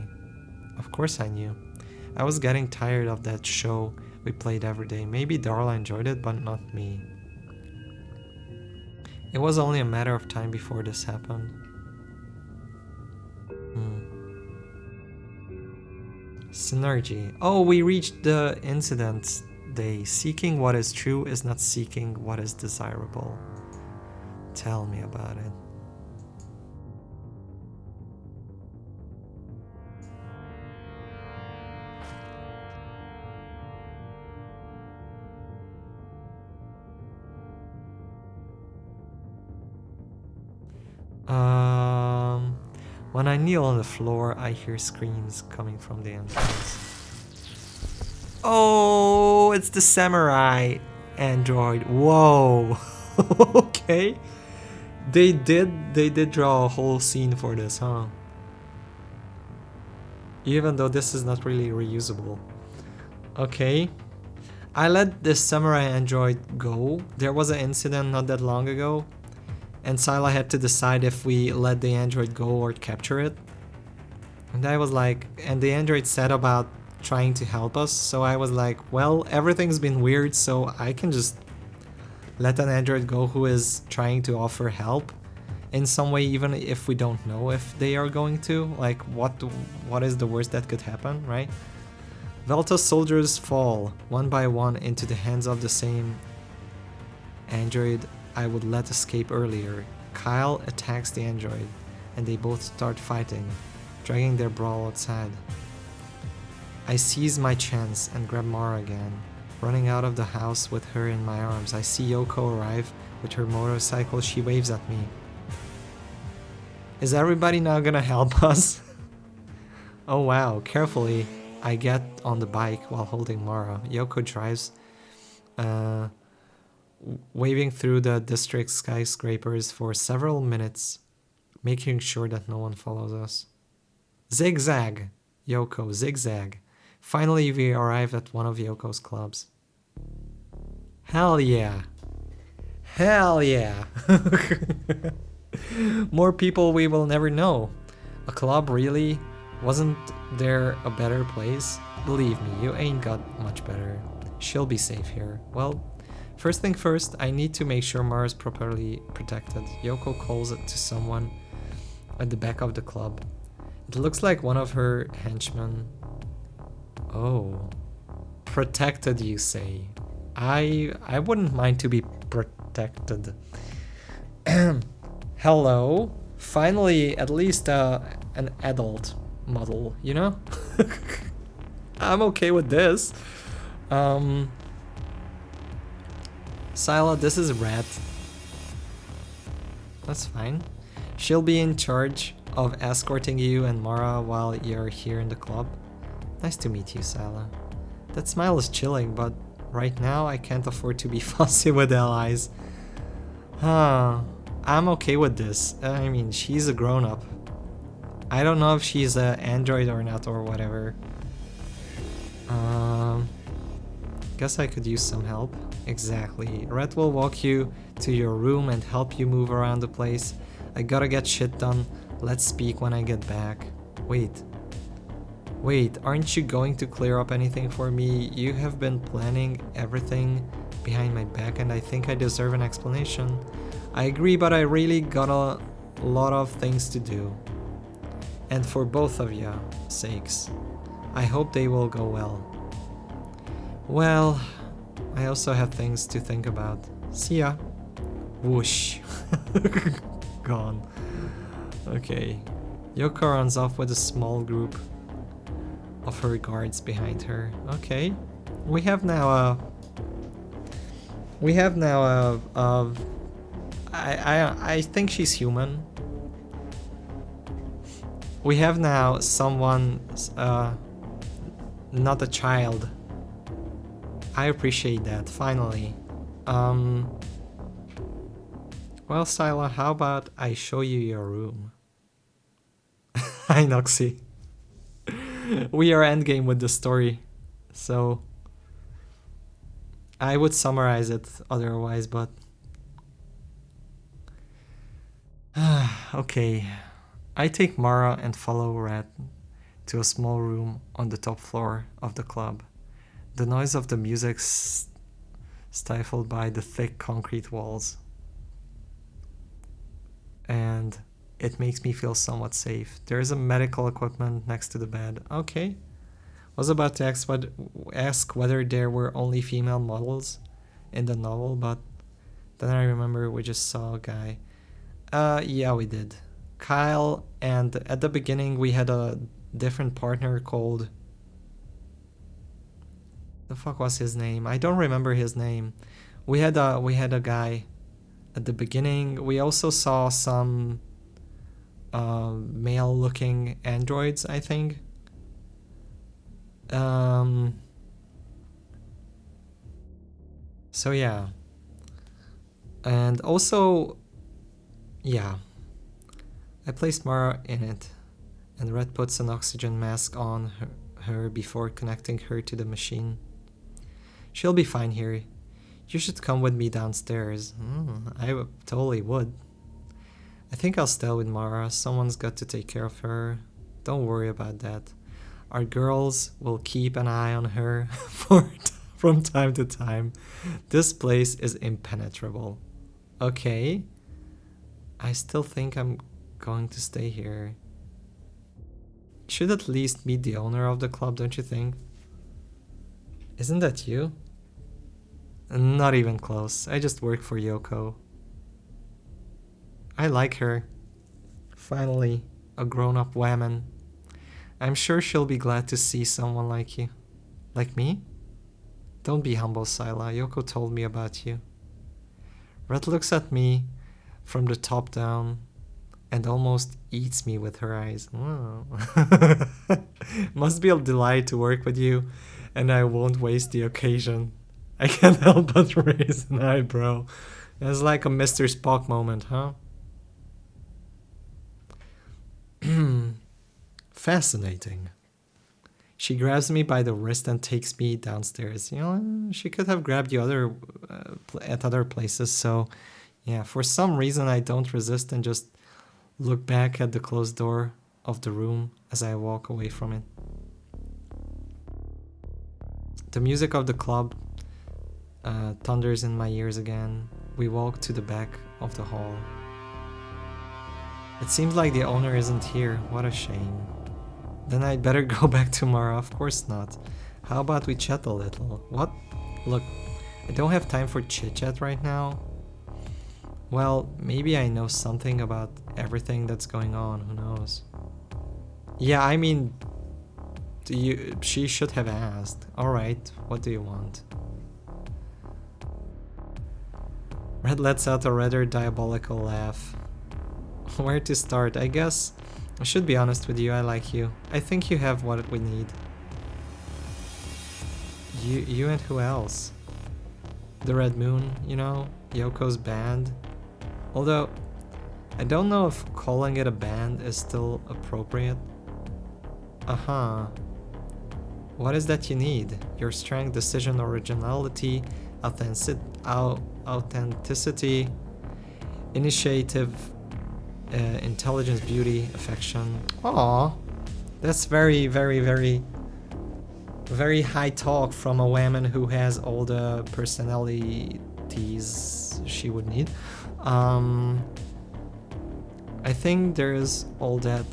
Of course I knew. I was getting tired of that show we played every day. Maybe Darla enjoyed it, but not me. It was only a matter of time before this happened. Synergy. Oh, we reached the incident day. Seeking what is true is not seeking what is desirable. Tell me about it. When I kneel on the floor, I hear screams coming from the entrance. Oh, it's the samurai android. Whoa. Okay. They did draw a whole scene for this, huh? Even though this is not really reusable. Okay. I let this samurai android go. There was an incident not that long ago, and Sila had to decide if we let the android go or capture it. And I was like, and the android said about trying to help us, so I was like, well, everything's been weird, so I can just let an android go who is trying to offer help in some way, even if we don't know if they are going to. Like, what is the worst that could happen, right? Velta's soldiers fall, one by one, into the hands of the same android I would let escape earlier. Kyle attacks the android, and they both start fighting, dragging their brawl outside. I seize my chance and grab Mara again. Running out of the house with her in my arms, I see Yoko arrive with her motorcycle. She waves at me. Is everybody now gonna help us? Oh wow, carefully I get on the bike while holding Mara. Yoko drives, waving through the district skyscrapers for several minutes, making sure that no one follows us. Zigzag! Yoko, zigzag. Finally, we arrive at one of Yoko's clubs. Hell yeah! Hell yeah! More people we will never know. A club, really? Wasn't there a better place? Believe me, you ain't got much better. She'll be safe here. Well, first thing first, I need to make sure Mara's properly protected. Yoko calls it to someone at the back of the club. It looks like one of her henchmen. Oh. Protected, you say? I wouldn't mind to be protected. Hello? Finally, at least an adult model, you know? I'm okay with this. Sila, this is Red. That's fine. She'll be in charge of escorting you and Mara while you're here in the club. Nice to meet you, Sila. That smile is chilling, but right now I can't afford to be fussy with allies. Huh. I'm okay with this. I mean, she's a grown-up. I don't know if she's an android or not or whatever. Guess I could use some help. Exactly. Red will walk you to your room and help you move around the place. I gotta get shit done. Let's speak when I get back. Wait, aren't you going to clear up anything for me? You have been planning everything behind my back and I think I deserve an explanation. I agree, but I really got a lot of things to do. And for both of your sakes, I hope they will go well. Well, I also have things to think about. See ya. Whoosh. Gone. Okay. Yoko runs off with a small group of her guards behind her. Okay. We have now I think she's human. We have now someone not a child. I appreciate that, finally. Well, Sila, how about I show you your room? Hi, Noxy. We are endgame with the story, so I would summarize it otherwise, but okay. I take Mara and follow Red to a small room on the top floor of the club. The noise of the music stifled by the thick concrete walls, and it makes me feel somewhat safe. There's a medical equipment next to the bed. Okay. Was about to ask whether there were only female models in the novel, but then I remember we just saw a guy. Yeah, we did. Kyle, and at the beginning we had a different partner called... The fuck was his name? I don't remember his name. We had a guy at the beginning. We also saw some male-looking androids, I think. So yeah. And also, yeah, I placed Mara in it, and Red puts an oxygen mask on her before connecting her to the machine. She'll be fine here. You should come with me downstairs. I totally would. I think I'll stay with Mara. Someone's got to take care of her. Don't worry about that. Our girls will keep an eye on her from time to time. This place is impenetrable. Okay. I still think I'm going to stay here. Should at least meet the owner of the club, don't you think? Isn't that you? Not even close. I just work for Yoko. I like her. Finally, a grown-up woman. I'm sure she'll be glad to see someone like you. Like me? Don't be humble, Sila. Yoko told me about you. Red looks at me from the top down and almost eats me with her eyes. Oh. Must be a delight to work with you, and I won't waste the occasion. I can't help but raise an eyebrow. It's like a Mr. Spock moment, huh? Fascinating. She grabs me by the wrist and takes me downstairs. You know, she could have grabbed you at other places, so yeah, for some reason I don't resist and just look back at the closed door of the room as I walk away from it. The music of the club thunders in my ears again. We walk to the back of the hall. It seems like the owner isn't here. What a shame. Then I'd better go back tomorrow. Of course not. How about we chat a little? What? Look, I don't have time for chit-chat right now. Well, maybe I know something about everything that's going on. Who knows? Yeah, I mean, she should have asked. Alright, what do you want? Red lets out a rather diabolical laugh. Where to start? I guess I should be honest with you, I like you. I think you have what we need. You and who else? The Red Moon, you know, Yoko's band. Although, I don't know if calling it a band is still appropriate. Uh-huh. What is that you need? Your strength, decision, originality, authenticity, initiative, intelligence, beauty, affection. Aww. That's very, very, very, very high talk from a woman who has all the personalities she would need. I think there's all that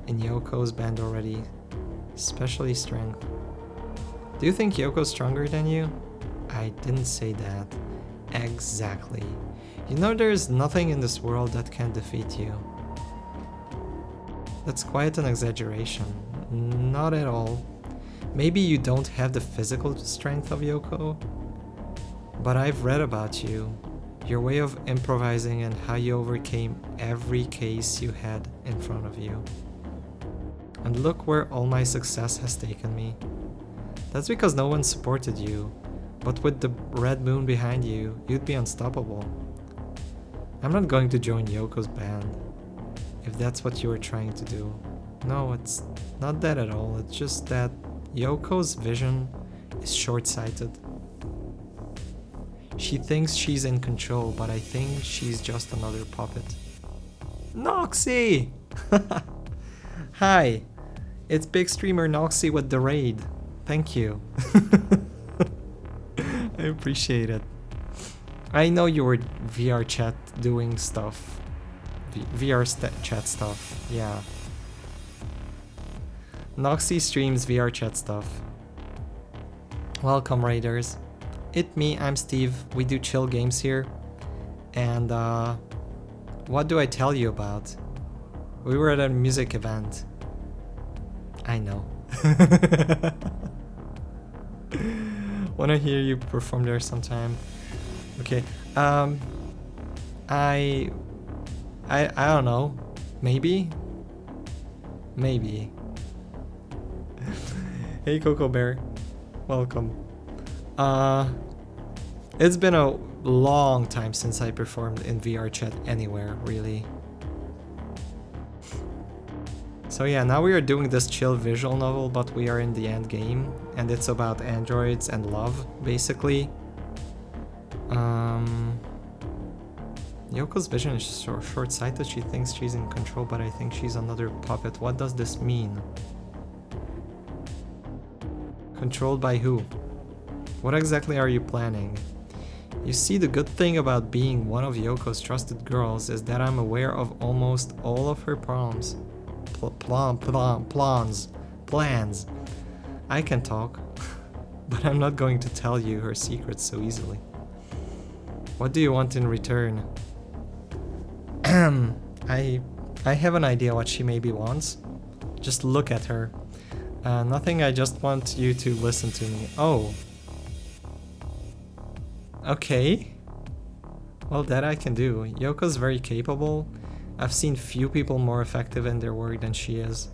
in Yoko's band already, especially strength. Do you think Yoko's stronger than you? I didn't say that. Exactly. You know there's nothing in this world that can defeat you. That's quite an exaggeration. Not at all. Maybe you don't have the physical strength of Yoko, but I've read about you, your way of improvising and how you overcame every case you had in front of you. And look where all my success has taken me. That's because no one supported you, but with the Red Moon behind you, you'd be unstoppable. I'm not going to join Yoko's band, if that's what you were trying to do. No, it's not that at all. It's just that Yoko's vision is short-sighted. She thinks she's in control, but I think she's just another puppet. Noxie! Hi, it's big streamer Noxie with the raid. Thank you. I appreciate it. I know you were VR chat doing stuff. Chat stuff, yeah. Noxie streams VR chat stuff. Welcome, Raiders. It me, I'm Steve. We do chill games here. And what do I tell you about? We were at a music event. I know. Wanna hear you perform there sometime? Okay. I don't know. Maybe. Hey, Coco Bear. Welcome. It's been a long time since I performed in VR chat anywhere, really. So yeah, now we are doing this chill visual novel, but we are in the end game, and it's about androids and love, basically. Yoko's vision is short-sighted. She thinks she's in control, but I think she's another puppet. What does this mean? Controlled by who? What exactly are you planning? You see, the good thing about being one of Yoko's trusted girls is that I'm aware of almost all of her plans. I can talk, but I'm not going to tell you her secrets so easily. What do you want in return? I have an idea what she maybe wants. Just look at her. Nothing, I just want you to listen to me. Oh. Okay. Well, that I can do. Yoko's very capable. I've seen few people more effective in their work than she is.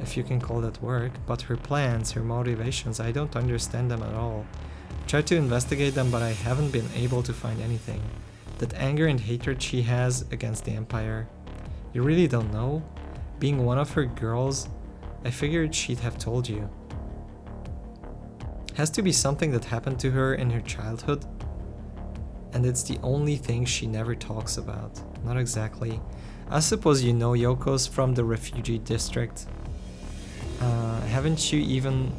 If you can call that work. But her plans, her motivations, I don't understand them at all. Tried to investigate them, but I haven't been able to find anything. That anger and hatred she has against the Empire. You really don't know? Being one of her girls, I figured she'd have told you. Has to be something that happened to her in her childhood. And it's the only thing she never talks about. Not exactly. I suppose you know Yoko's from the refugee district. Haven't you even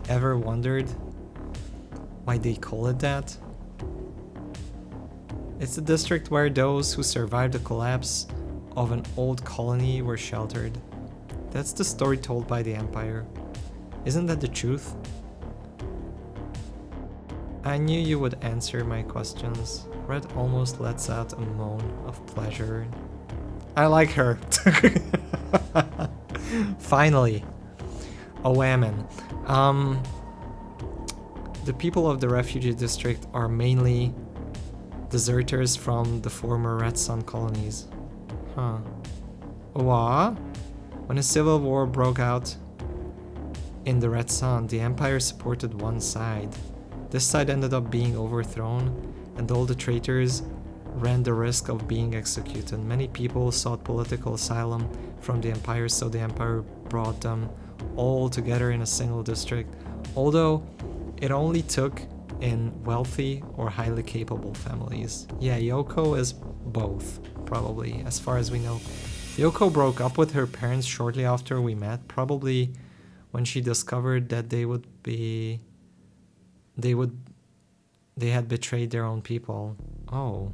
ever wondered why they call it that? It's the district where those who survived the collapse of an old colony were sheltered. That's the story told by the Empire. Isn't that the truth? I knew you would answer my questions. Red almost lets out a moan of pleasure. I like her. Finally. A whammon. The people of the refugee district are mainly deserters from the former Red Sun colonies. Huh. What? When a civil war broke out in the Red Sun, the Empire supported one side. This side ended up being overthrown, and all the traitors ran the risk of being executed. Many people sought political asylum from the Empire, so the Empire brought them all together in a single district, although it only took in wealthy or highly capable families. Yeah, Yoko is both, probably, as far as we know. Yoko broke up with her parents shortly after we met, probably when she discovered that they had betrayed their own people. Oh.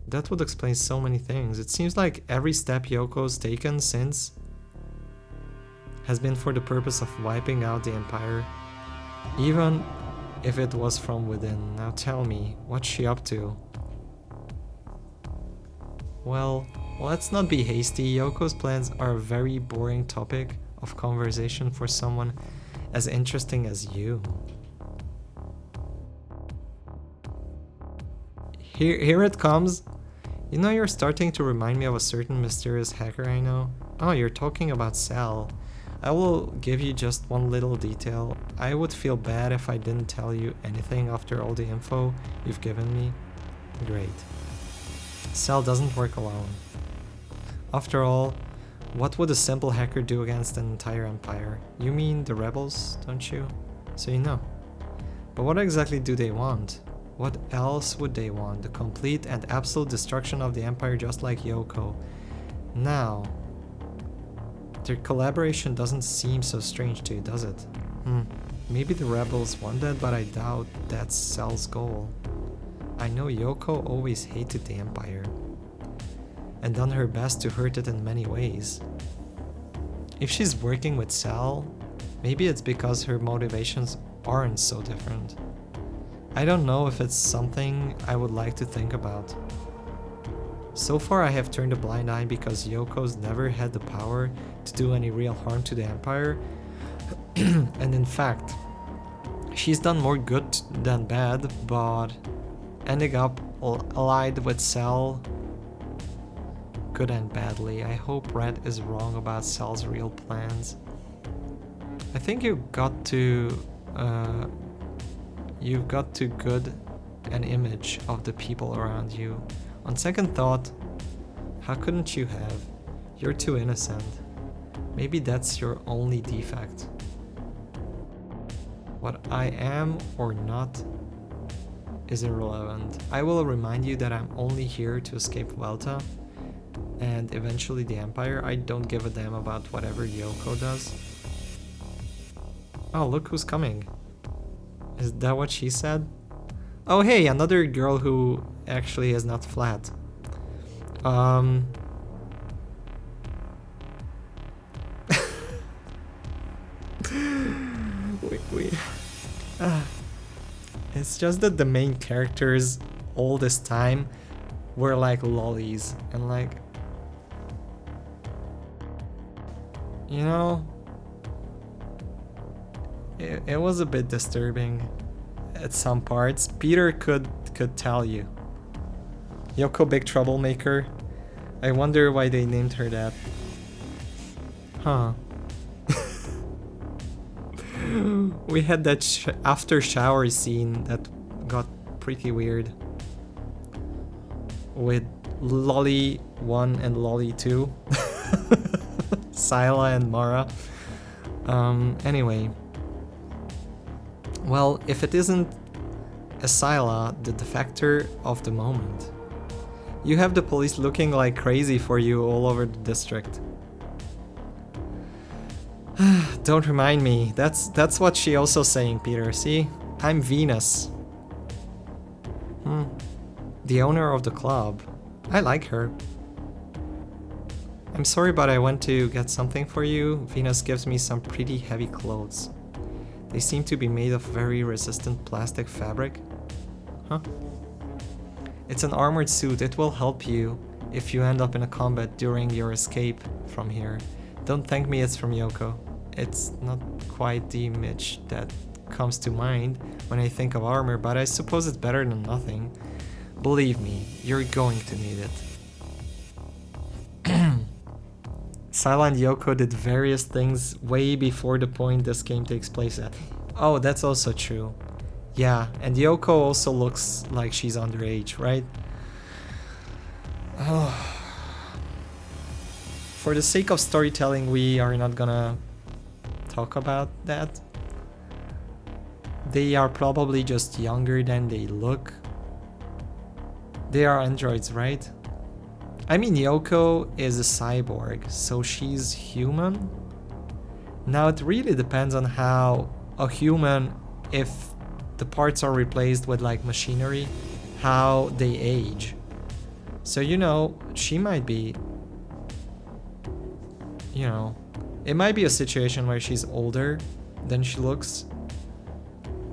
That would explain so many things. It seems like every step Yoko's taken since has been for the purpose of wiping out the Empire, even if it was from within. Now tell me, what's she up to? Well, let's not be hasty. Yoko's plans are a very boring topic of conversation for someone as interesting as you. Here it comes. You know, you're starting to remind me of a certain mysterious hacker I know. Oh, you're talking about Sal. I will give you just one little detail. I would feel bad if I didn't tell you anything after all the info you've given me. Great. Sal doesn't work alone. After all, what would a simple hacker do against an entire empire? You mean the rebels, don't you? So you know. But what exactly do they want? What else would they want? The complete and absolute destruction of the empire, just like Yoko. Now, their collaboration doesn't seem so strange to you, does it? Maybe the rebels want that, but I doubt that's Sal's goal. I know Yoko always hated the empire and done her best to hurt it in many ways. If she's working with Sal, Maybe it's because her motivations aren't so different. I don't know if it's something I would like to think about. So far I have turned a blind eye because Yoko's never had the power to do any real harm to the Empire. And in fact, she's done more good than bad, but ending up allied with Cell good and badly. I hope Red is wrong about Cell's real plans. I think you've got to good an image of the people around you. On second thought, how couldn't you have? You're too innocent. Maybe that's your only defect. What I am or not is irrelevant. I will remind you that I'm only here to escape Welta and eventually the Empire. I don't give a damn about whatever Yoko does. Oh, look who's coming. Is that what she said? Oh hey, another girl who actually is not flat. It's just that the main characters all this time were like lollies and like, you know, it was a bit disturbing at some parts. Peter could tell you. Yoko Big Troublemaker. I wonder why they named her that. Huh. We had that after shower scene that got pretty weird. With Lolly 1 and Lolly 2. Scylla and Mara. Anyway. Well, if it isn't a Scylla, the defector of the moment. You have the police looking like crazy for you all over the district. Don't remind me. That's what she also saying, Peter. See? I'm Venus. The owner of the club. I like her. I'm sorry, but I went to get something for you. Venus gives me some pretty heavy clothes. They seem to be made of very resistant plastic fabric. Huh? It's an armored suit. It will help you if you end up in a combat during your escape from here. Don't thank me, it's from Yoko. It's not quite the image that comes to mind when I think of armor, but I suppose it's better than nothing. Believe me, you're going to need it. Scylla and Yoko did various things way before the point this game takes place at. Oh, that's also true. Yeah, and Yoko also looks like she's underage, right? Oh. For the sake of storytelling, we are not gonna talk about that. They are probably just younger than they look. They are androids, right? I mean, Yoko is a cyborg, so she's human? Now it really depends on how a human, if the parts are replaced with like machinery, how they age. So, you know, she might be, you know, it might be a situation where she's older than she looks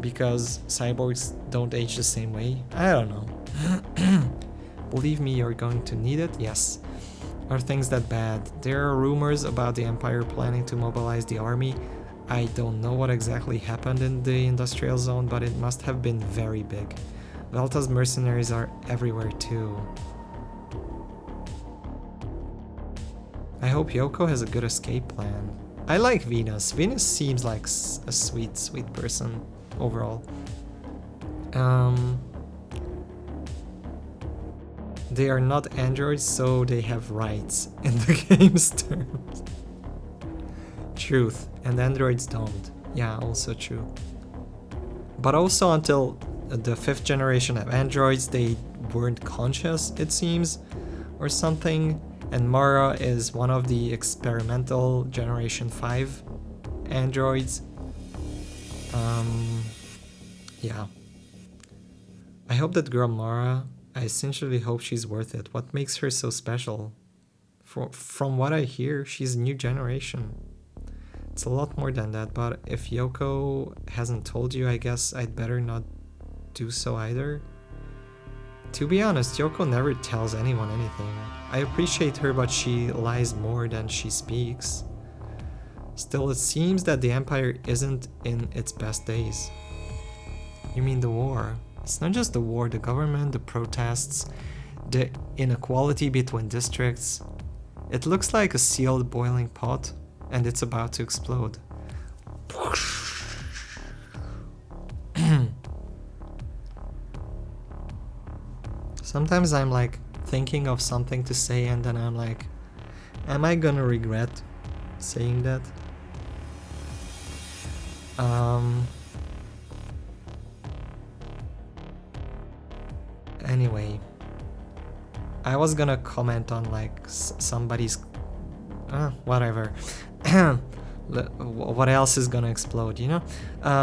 because cyborgs don't age the same way. I don't know. Believe me, you're going to need it. Yes. Are things that bad? There are rumors about the Empire planning to mobilize the army. I don't know what exactly happened in the industrial zone, but it must have been very big. Velta's mercenaries are everywhere too. I hope Yoko has a good escape plan. I like Venus. Venus seems like a sweet, sweet person overall. They are not androids, so they have rights in the game's terms. Truth, and androids don't. Yeah, also true. But also until the 5th generation of androids, they weren't conscious, it seems, or something. And Mara is one of the experimental generation 5 androids. Yeah. I hope that girl Mara, I essentially hope she's worth it. What makes her so special? From what I hear, she's a new generation. It's a lot more than that, but if Yoko hasn't told you, I guess I'd better not do so either. To be honest, Yoko never tells anyone anything. I appreciate her, but she lies more than she speaks. Still, it seems that the Empire isn't in its best days. You mean the war? It's not just the war, the government, the protests, the inequality between districts. It looks like a sealed boiling pot, and it's about to explode. Sometimes I'm like thinking of something to say and then I'm like, am I gonna regret saying that? Anyway, I was gonna comment on like somebody's whatever. What else is gonna explode, you know?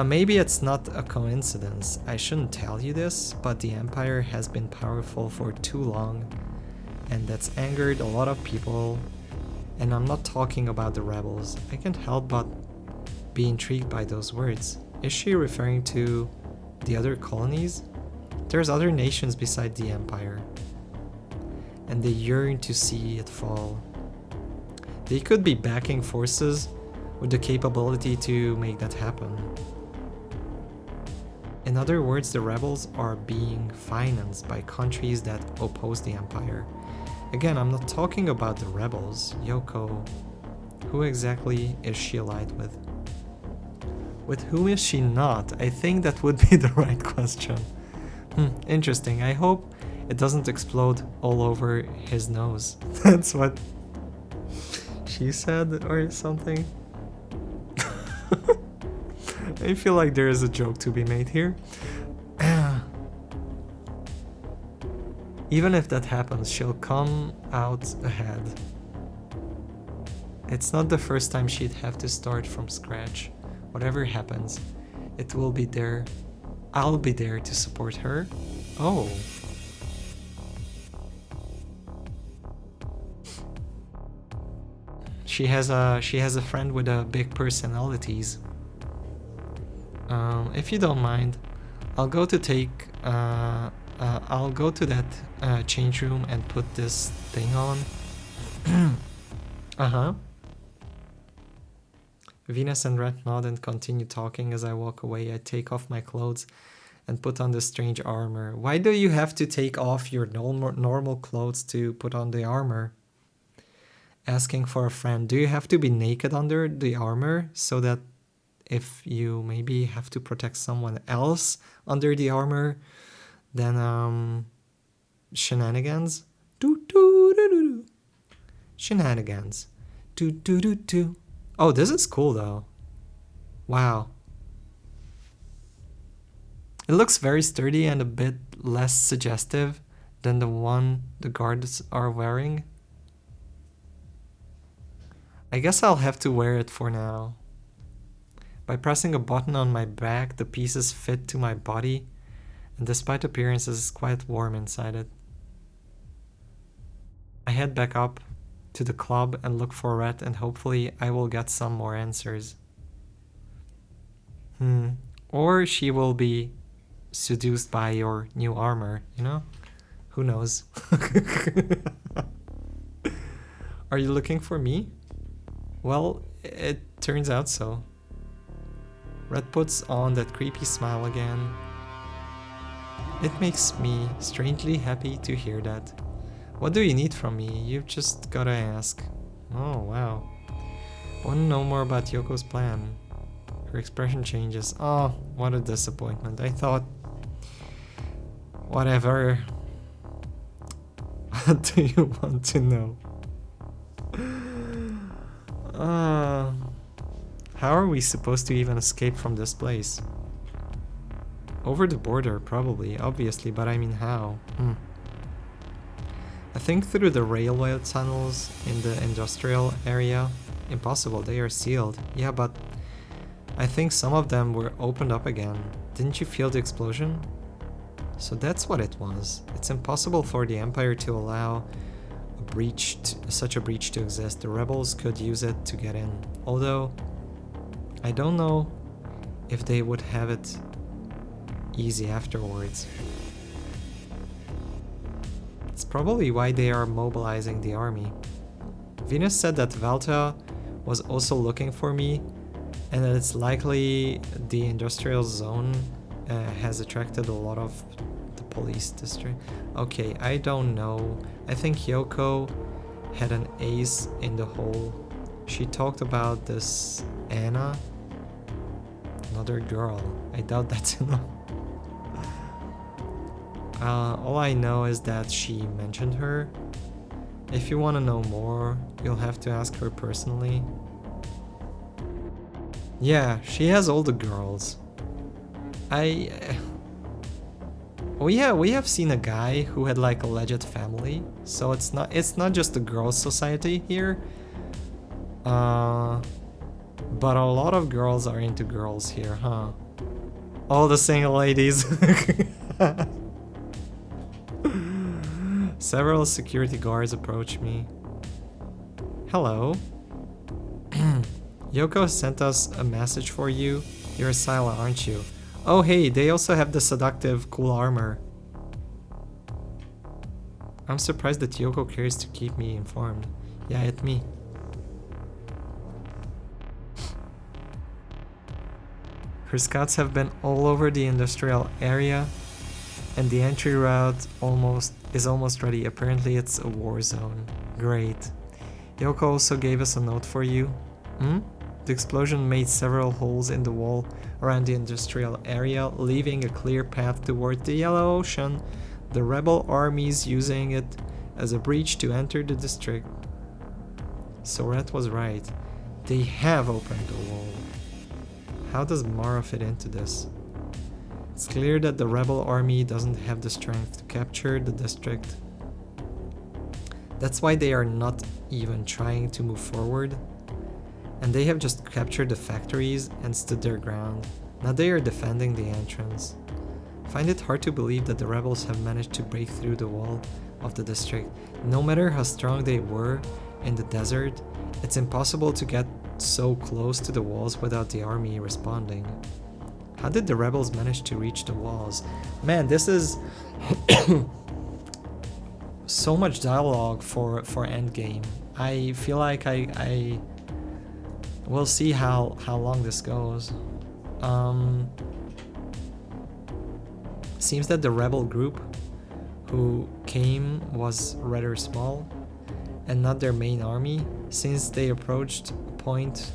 Maybe it's not a coincidence. I shouldn't tell you this, but the Empire has been powerful for too long, and that's angered a lot of people. And I'm not talking about the rebels. I can't help but be intrigued by those words. Is she referring to the other colonies? There's other nations beside the Empire, and they yearn to see it fall. They could be backing forces with the capability to make that happen. In other words, the rebels are being financed by countries that oppose the Empire. Again, I'm not talking about the rebels. Yoko, who exactly is she allied with? With whom is she not? I think that would be the right question. Interesting. I hope it doesn't explode all over his nose. That's what she said or something. I feel like there is a joke to be made here. Even if that happens, she'll come out ahead. It's not the first time she'd have to start from scratch. Whatever happens, it will be there. I'll be there to support her. Oh. She has a friend with a big personalities. If you don't mind, I'll go to that change room and put this thing on. Venus and Red nod and continue talking. As I walk away, I take off my clothes and put on the strange armor. Why do you have to take off your normal clothes to put on the armor? Asking for a friend. Do you have to be naked under the armor so that if you maybe have to protect someone else under the armor, then shenanigans? Shenanigans. Oh, this is cool though. Wow. It looks very sturdy and a bit less suggestive than the one the guards are wearing. I guess I'll have to wear it for now. By pressing a button on my back, the pieces fit to my body, and despite appearances, it's quite warm inside it. I head back up to the club and look for Red, and hopefully I will get some more answers. Or she will be seduced by your new armor, you know? Who knows? Are you looking for me? Well, it turns out so. Red puts on that creepy smile again. It makes me strangely happy to hear that. What do you need from me? You've just gotta ask. Oh, wow. Want to know more about Yoko's plan? Her expression changes. Oh, what a disappointment. I thought... Whatever. What do you want to know? How are we supposed to even escape from this place? Over the border, probably, obviously, but I mean how? I think through the railway tunnels in the industrial area. Impossible, they are sealed. Yeah, but I think some of them were opened up again. Didn't you feel the explosion? So that's what it was. It's impossible for the Empire to allow such a breach to exist. The rebels could use it to get in. Although, I don't know if they would have it easy afterwards. It's probably why they are mobilizing the army. Venus said that Valta was also looking for me, and that it's likely the industrial zone has attracted a lot of the police district. Okay, I don't know. I think Yoko had an ace in the hole. She talked about this Anna, another girl. I doubt that's enough. All I know is that she mentioned her. If you want to know more, you'll have to ask her personally. Yeah, she has all the girls. Oh yeah, we have seen a guy who had like a legit family, so it's not just a girls' society here. But a lot of girls are into girls here, huh? All the single ladies. Several security guards approach me. Hello. Yoko sent us a message for you. You're Sila, aren't you? Oh hey, they also have the seductive cool armor. I'm surprised that Yoko cares to keep me informed. Yeah, it's me. Her scouts have been all over the industrial area, and the entry route is almost ready. Apparently it's a war zone. Great. Yoko also gave us a note for you. The explosion made several holes in the wall around the industrial area, leaving a clear path toward the Yellow Ocean. The rebel armies using it as a breach to enter the district. Soret was right. They have opened the wall. How does Mara fit into this? It's clear that the rebel army doesn't have the strength to capture the district. That's why they are not even trying to move forward. And they have just captured the factories and stood their ground. Now they are defending the entrance. Find it hard to believe that the rebels have managed to break through the wall of the district. No matter how strong they were in the desert, it's impossible to get so close to the walls without the army responding. How did the rebels manage to reach the walls? Man, this is so much dialogue for endgame. I feel like I we'll see how long this goes. Seems that the rebel group who came was rather small and not their main army. Since they approached a point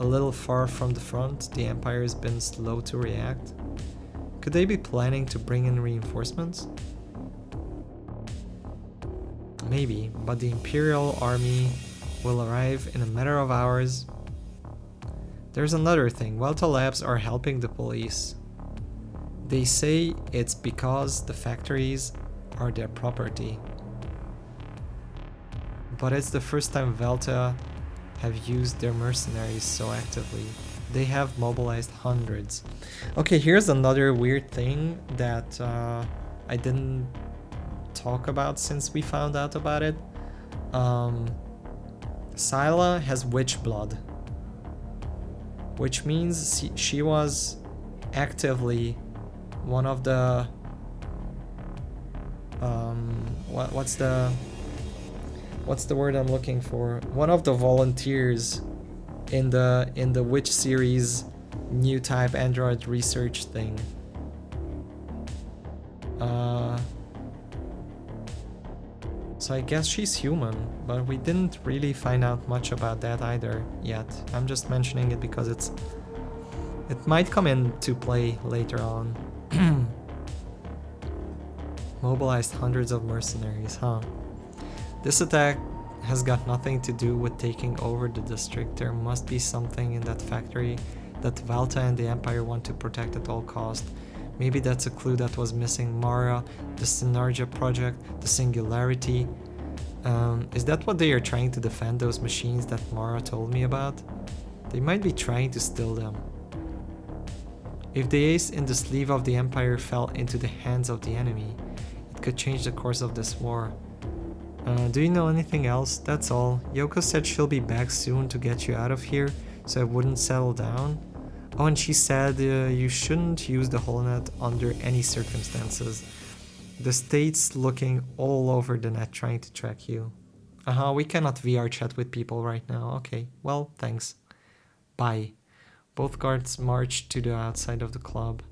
a little far from the front, the Empire has been slow to react. Could they be planning to bring in reinforcements? Maybe, but the Imperial army will arrive in a matter of hours. There's another thing. Welta Labs are helping the police. They say it's because the factories are their property. But it's the first time Velta have used their mercenaries so actively. They have mobilized hundreds. Okay, here's another weird thing that I didn't talk about since we found out about it. Sila has witch blood, which means she was actively one of the what's the word I'm looking for? One of the volunteers in the Witch series new type android research thing. So I guess she's human, but we didn't really find out much about that either yet. I'm just mentioning it because it might come into play later on. Mobilized hundreds of mercenaries, huh? This attack has got nothing to do with taking over the district. There must be something in that factory that Valta and the Empire want to protect at all cost. Maybe that's a clue that was missing. Mara, the Synergia project, the Singularity. Is that what they are trying to defend, those machines that Mara told me about? They might be trying to steal them. If the ace in the sleeve of the Empire fell into the hands of the enemy, it could change the course of this war. Do you know anything else? That's all. Yoko said she'll be back soon to get you out of here, so it wouldn't settle down. Oh, and she said you shouldn't use the hole net under any circumstances. The state's looking all over the net trying to track you. We cannot VR chat with people right now. Okay, well, thanks. Bye. Both guards march to the outside of the club.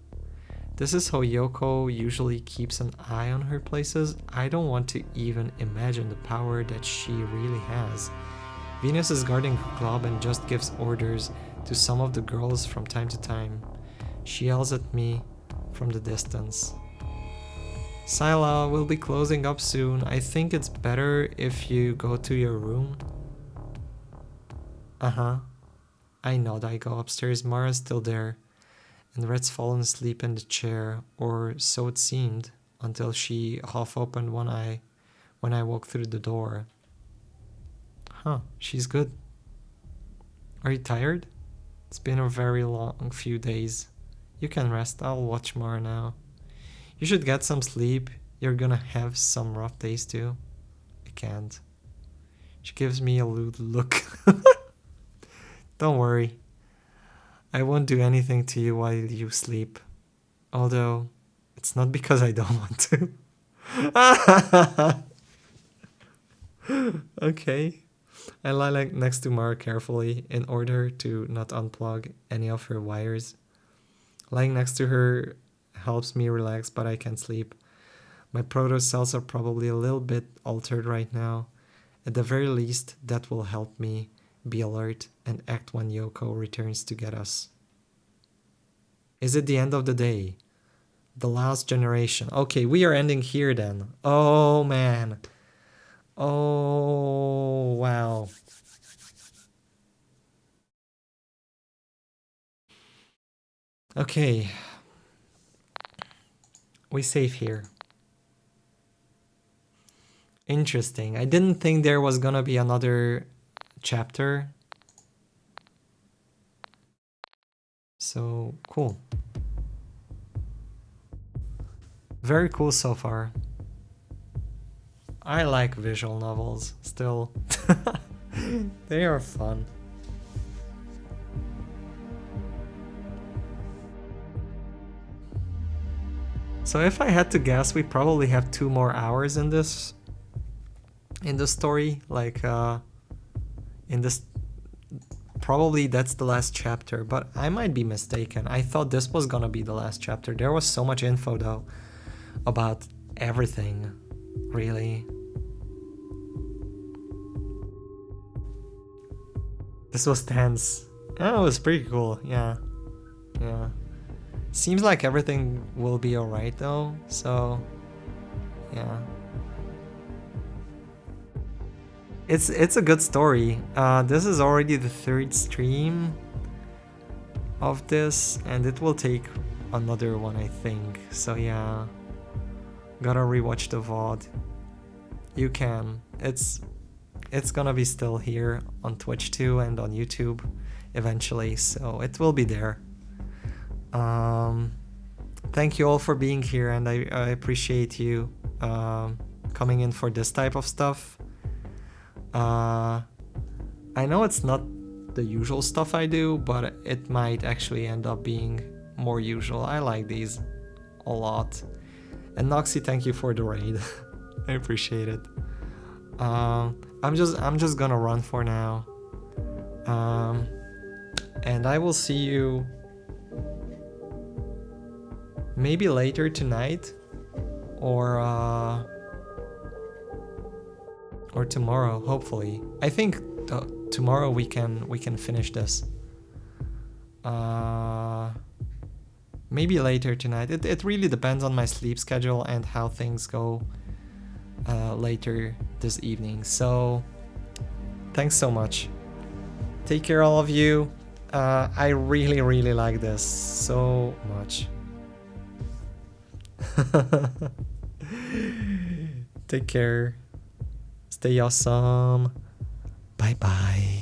This is how Yoko usually keeps an eye on her places. I don't want to even imagine the power that she really has. Venus is guarding the club and just gives orders to some of the girls from time to time. She yells at me from the distance. Sila, we'll be closing up soon. I think it's better if you go to your room. I nod. I go upstairs. Mara's still there, and Red's fallen asleep in the chair, or so it seemed, until she half opened one eye when I walked through the door. She's good. Are you tired? It's been a very long few days. You can rest. I'll watch Mara now. You should get some sleep. You're gonna have some rough days too. I can't. She gives me a lewd look. Don't worry. I won't do anything to you while you sleep. Although, it's not because I don't want to. Okay. I lie next to Mara carefully in order to not unplug any of her wires. Lying next to her helps me relax, but I can't sleep. My proto cells are probably a little bit altered right now. At the very least, that will help me be alert and act when Yoko returns to get us. Is it the end of the day? The last generation. Okay, we are ending here then. Oh man. Oh wow. Okay. We save here. Interesting. I didn't think there was gonna be another chapter. So cool. Very cool so far. I like visual novels still. They are fun. So if I had to guess, we probably have 2 more hours in this story, like in this, probably that's the last chapter, but I might be mistaken. I thought this was gonna be the last chapter. There was so much info though about everything, really. This was tense. Oh, it was pretty cool. Yeah. Seems like everything will be alright though, so yeah. It's a good story. This is already the 3rd stream of this, and it will take another one, I think. So yeah, gotta rewatch the VOD. You can. It's gonna be still here on Twitch too and on YouTube eventually, so it will be there. Thank you all for being here, and I appreciate you coming in for this type of stuff. I know it's not the usual stuff I do, but it might actually end up being more usual. I like these a lot. And Noxy, thank you for the raid. I appreciate it. I'm just gonna run for now. And I will see you maybe later tonight or tomorrow, hopefully. I think tomorrow we can finish this. Maybe later tonight. It really depends on my sleep schedule and how things go later this evening. So thanks so much. Take care, all of you. I really like this so much. Take care. Stay awesome. Bye bye.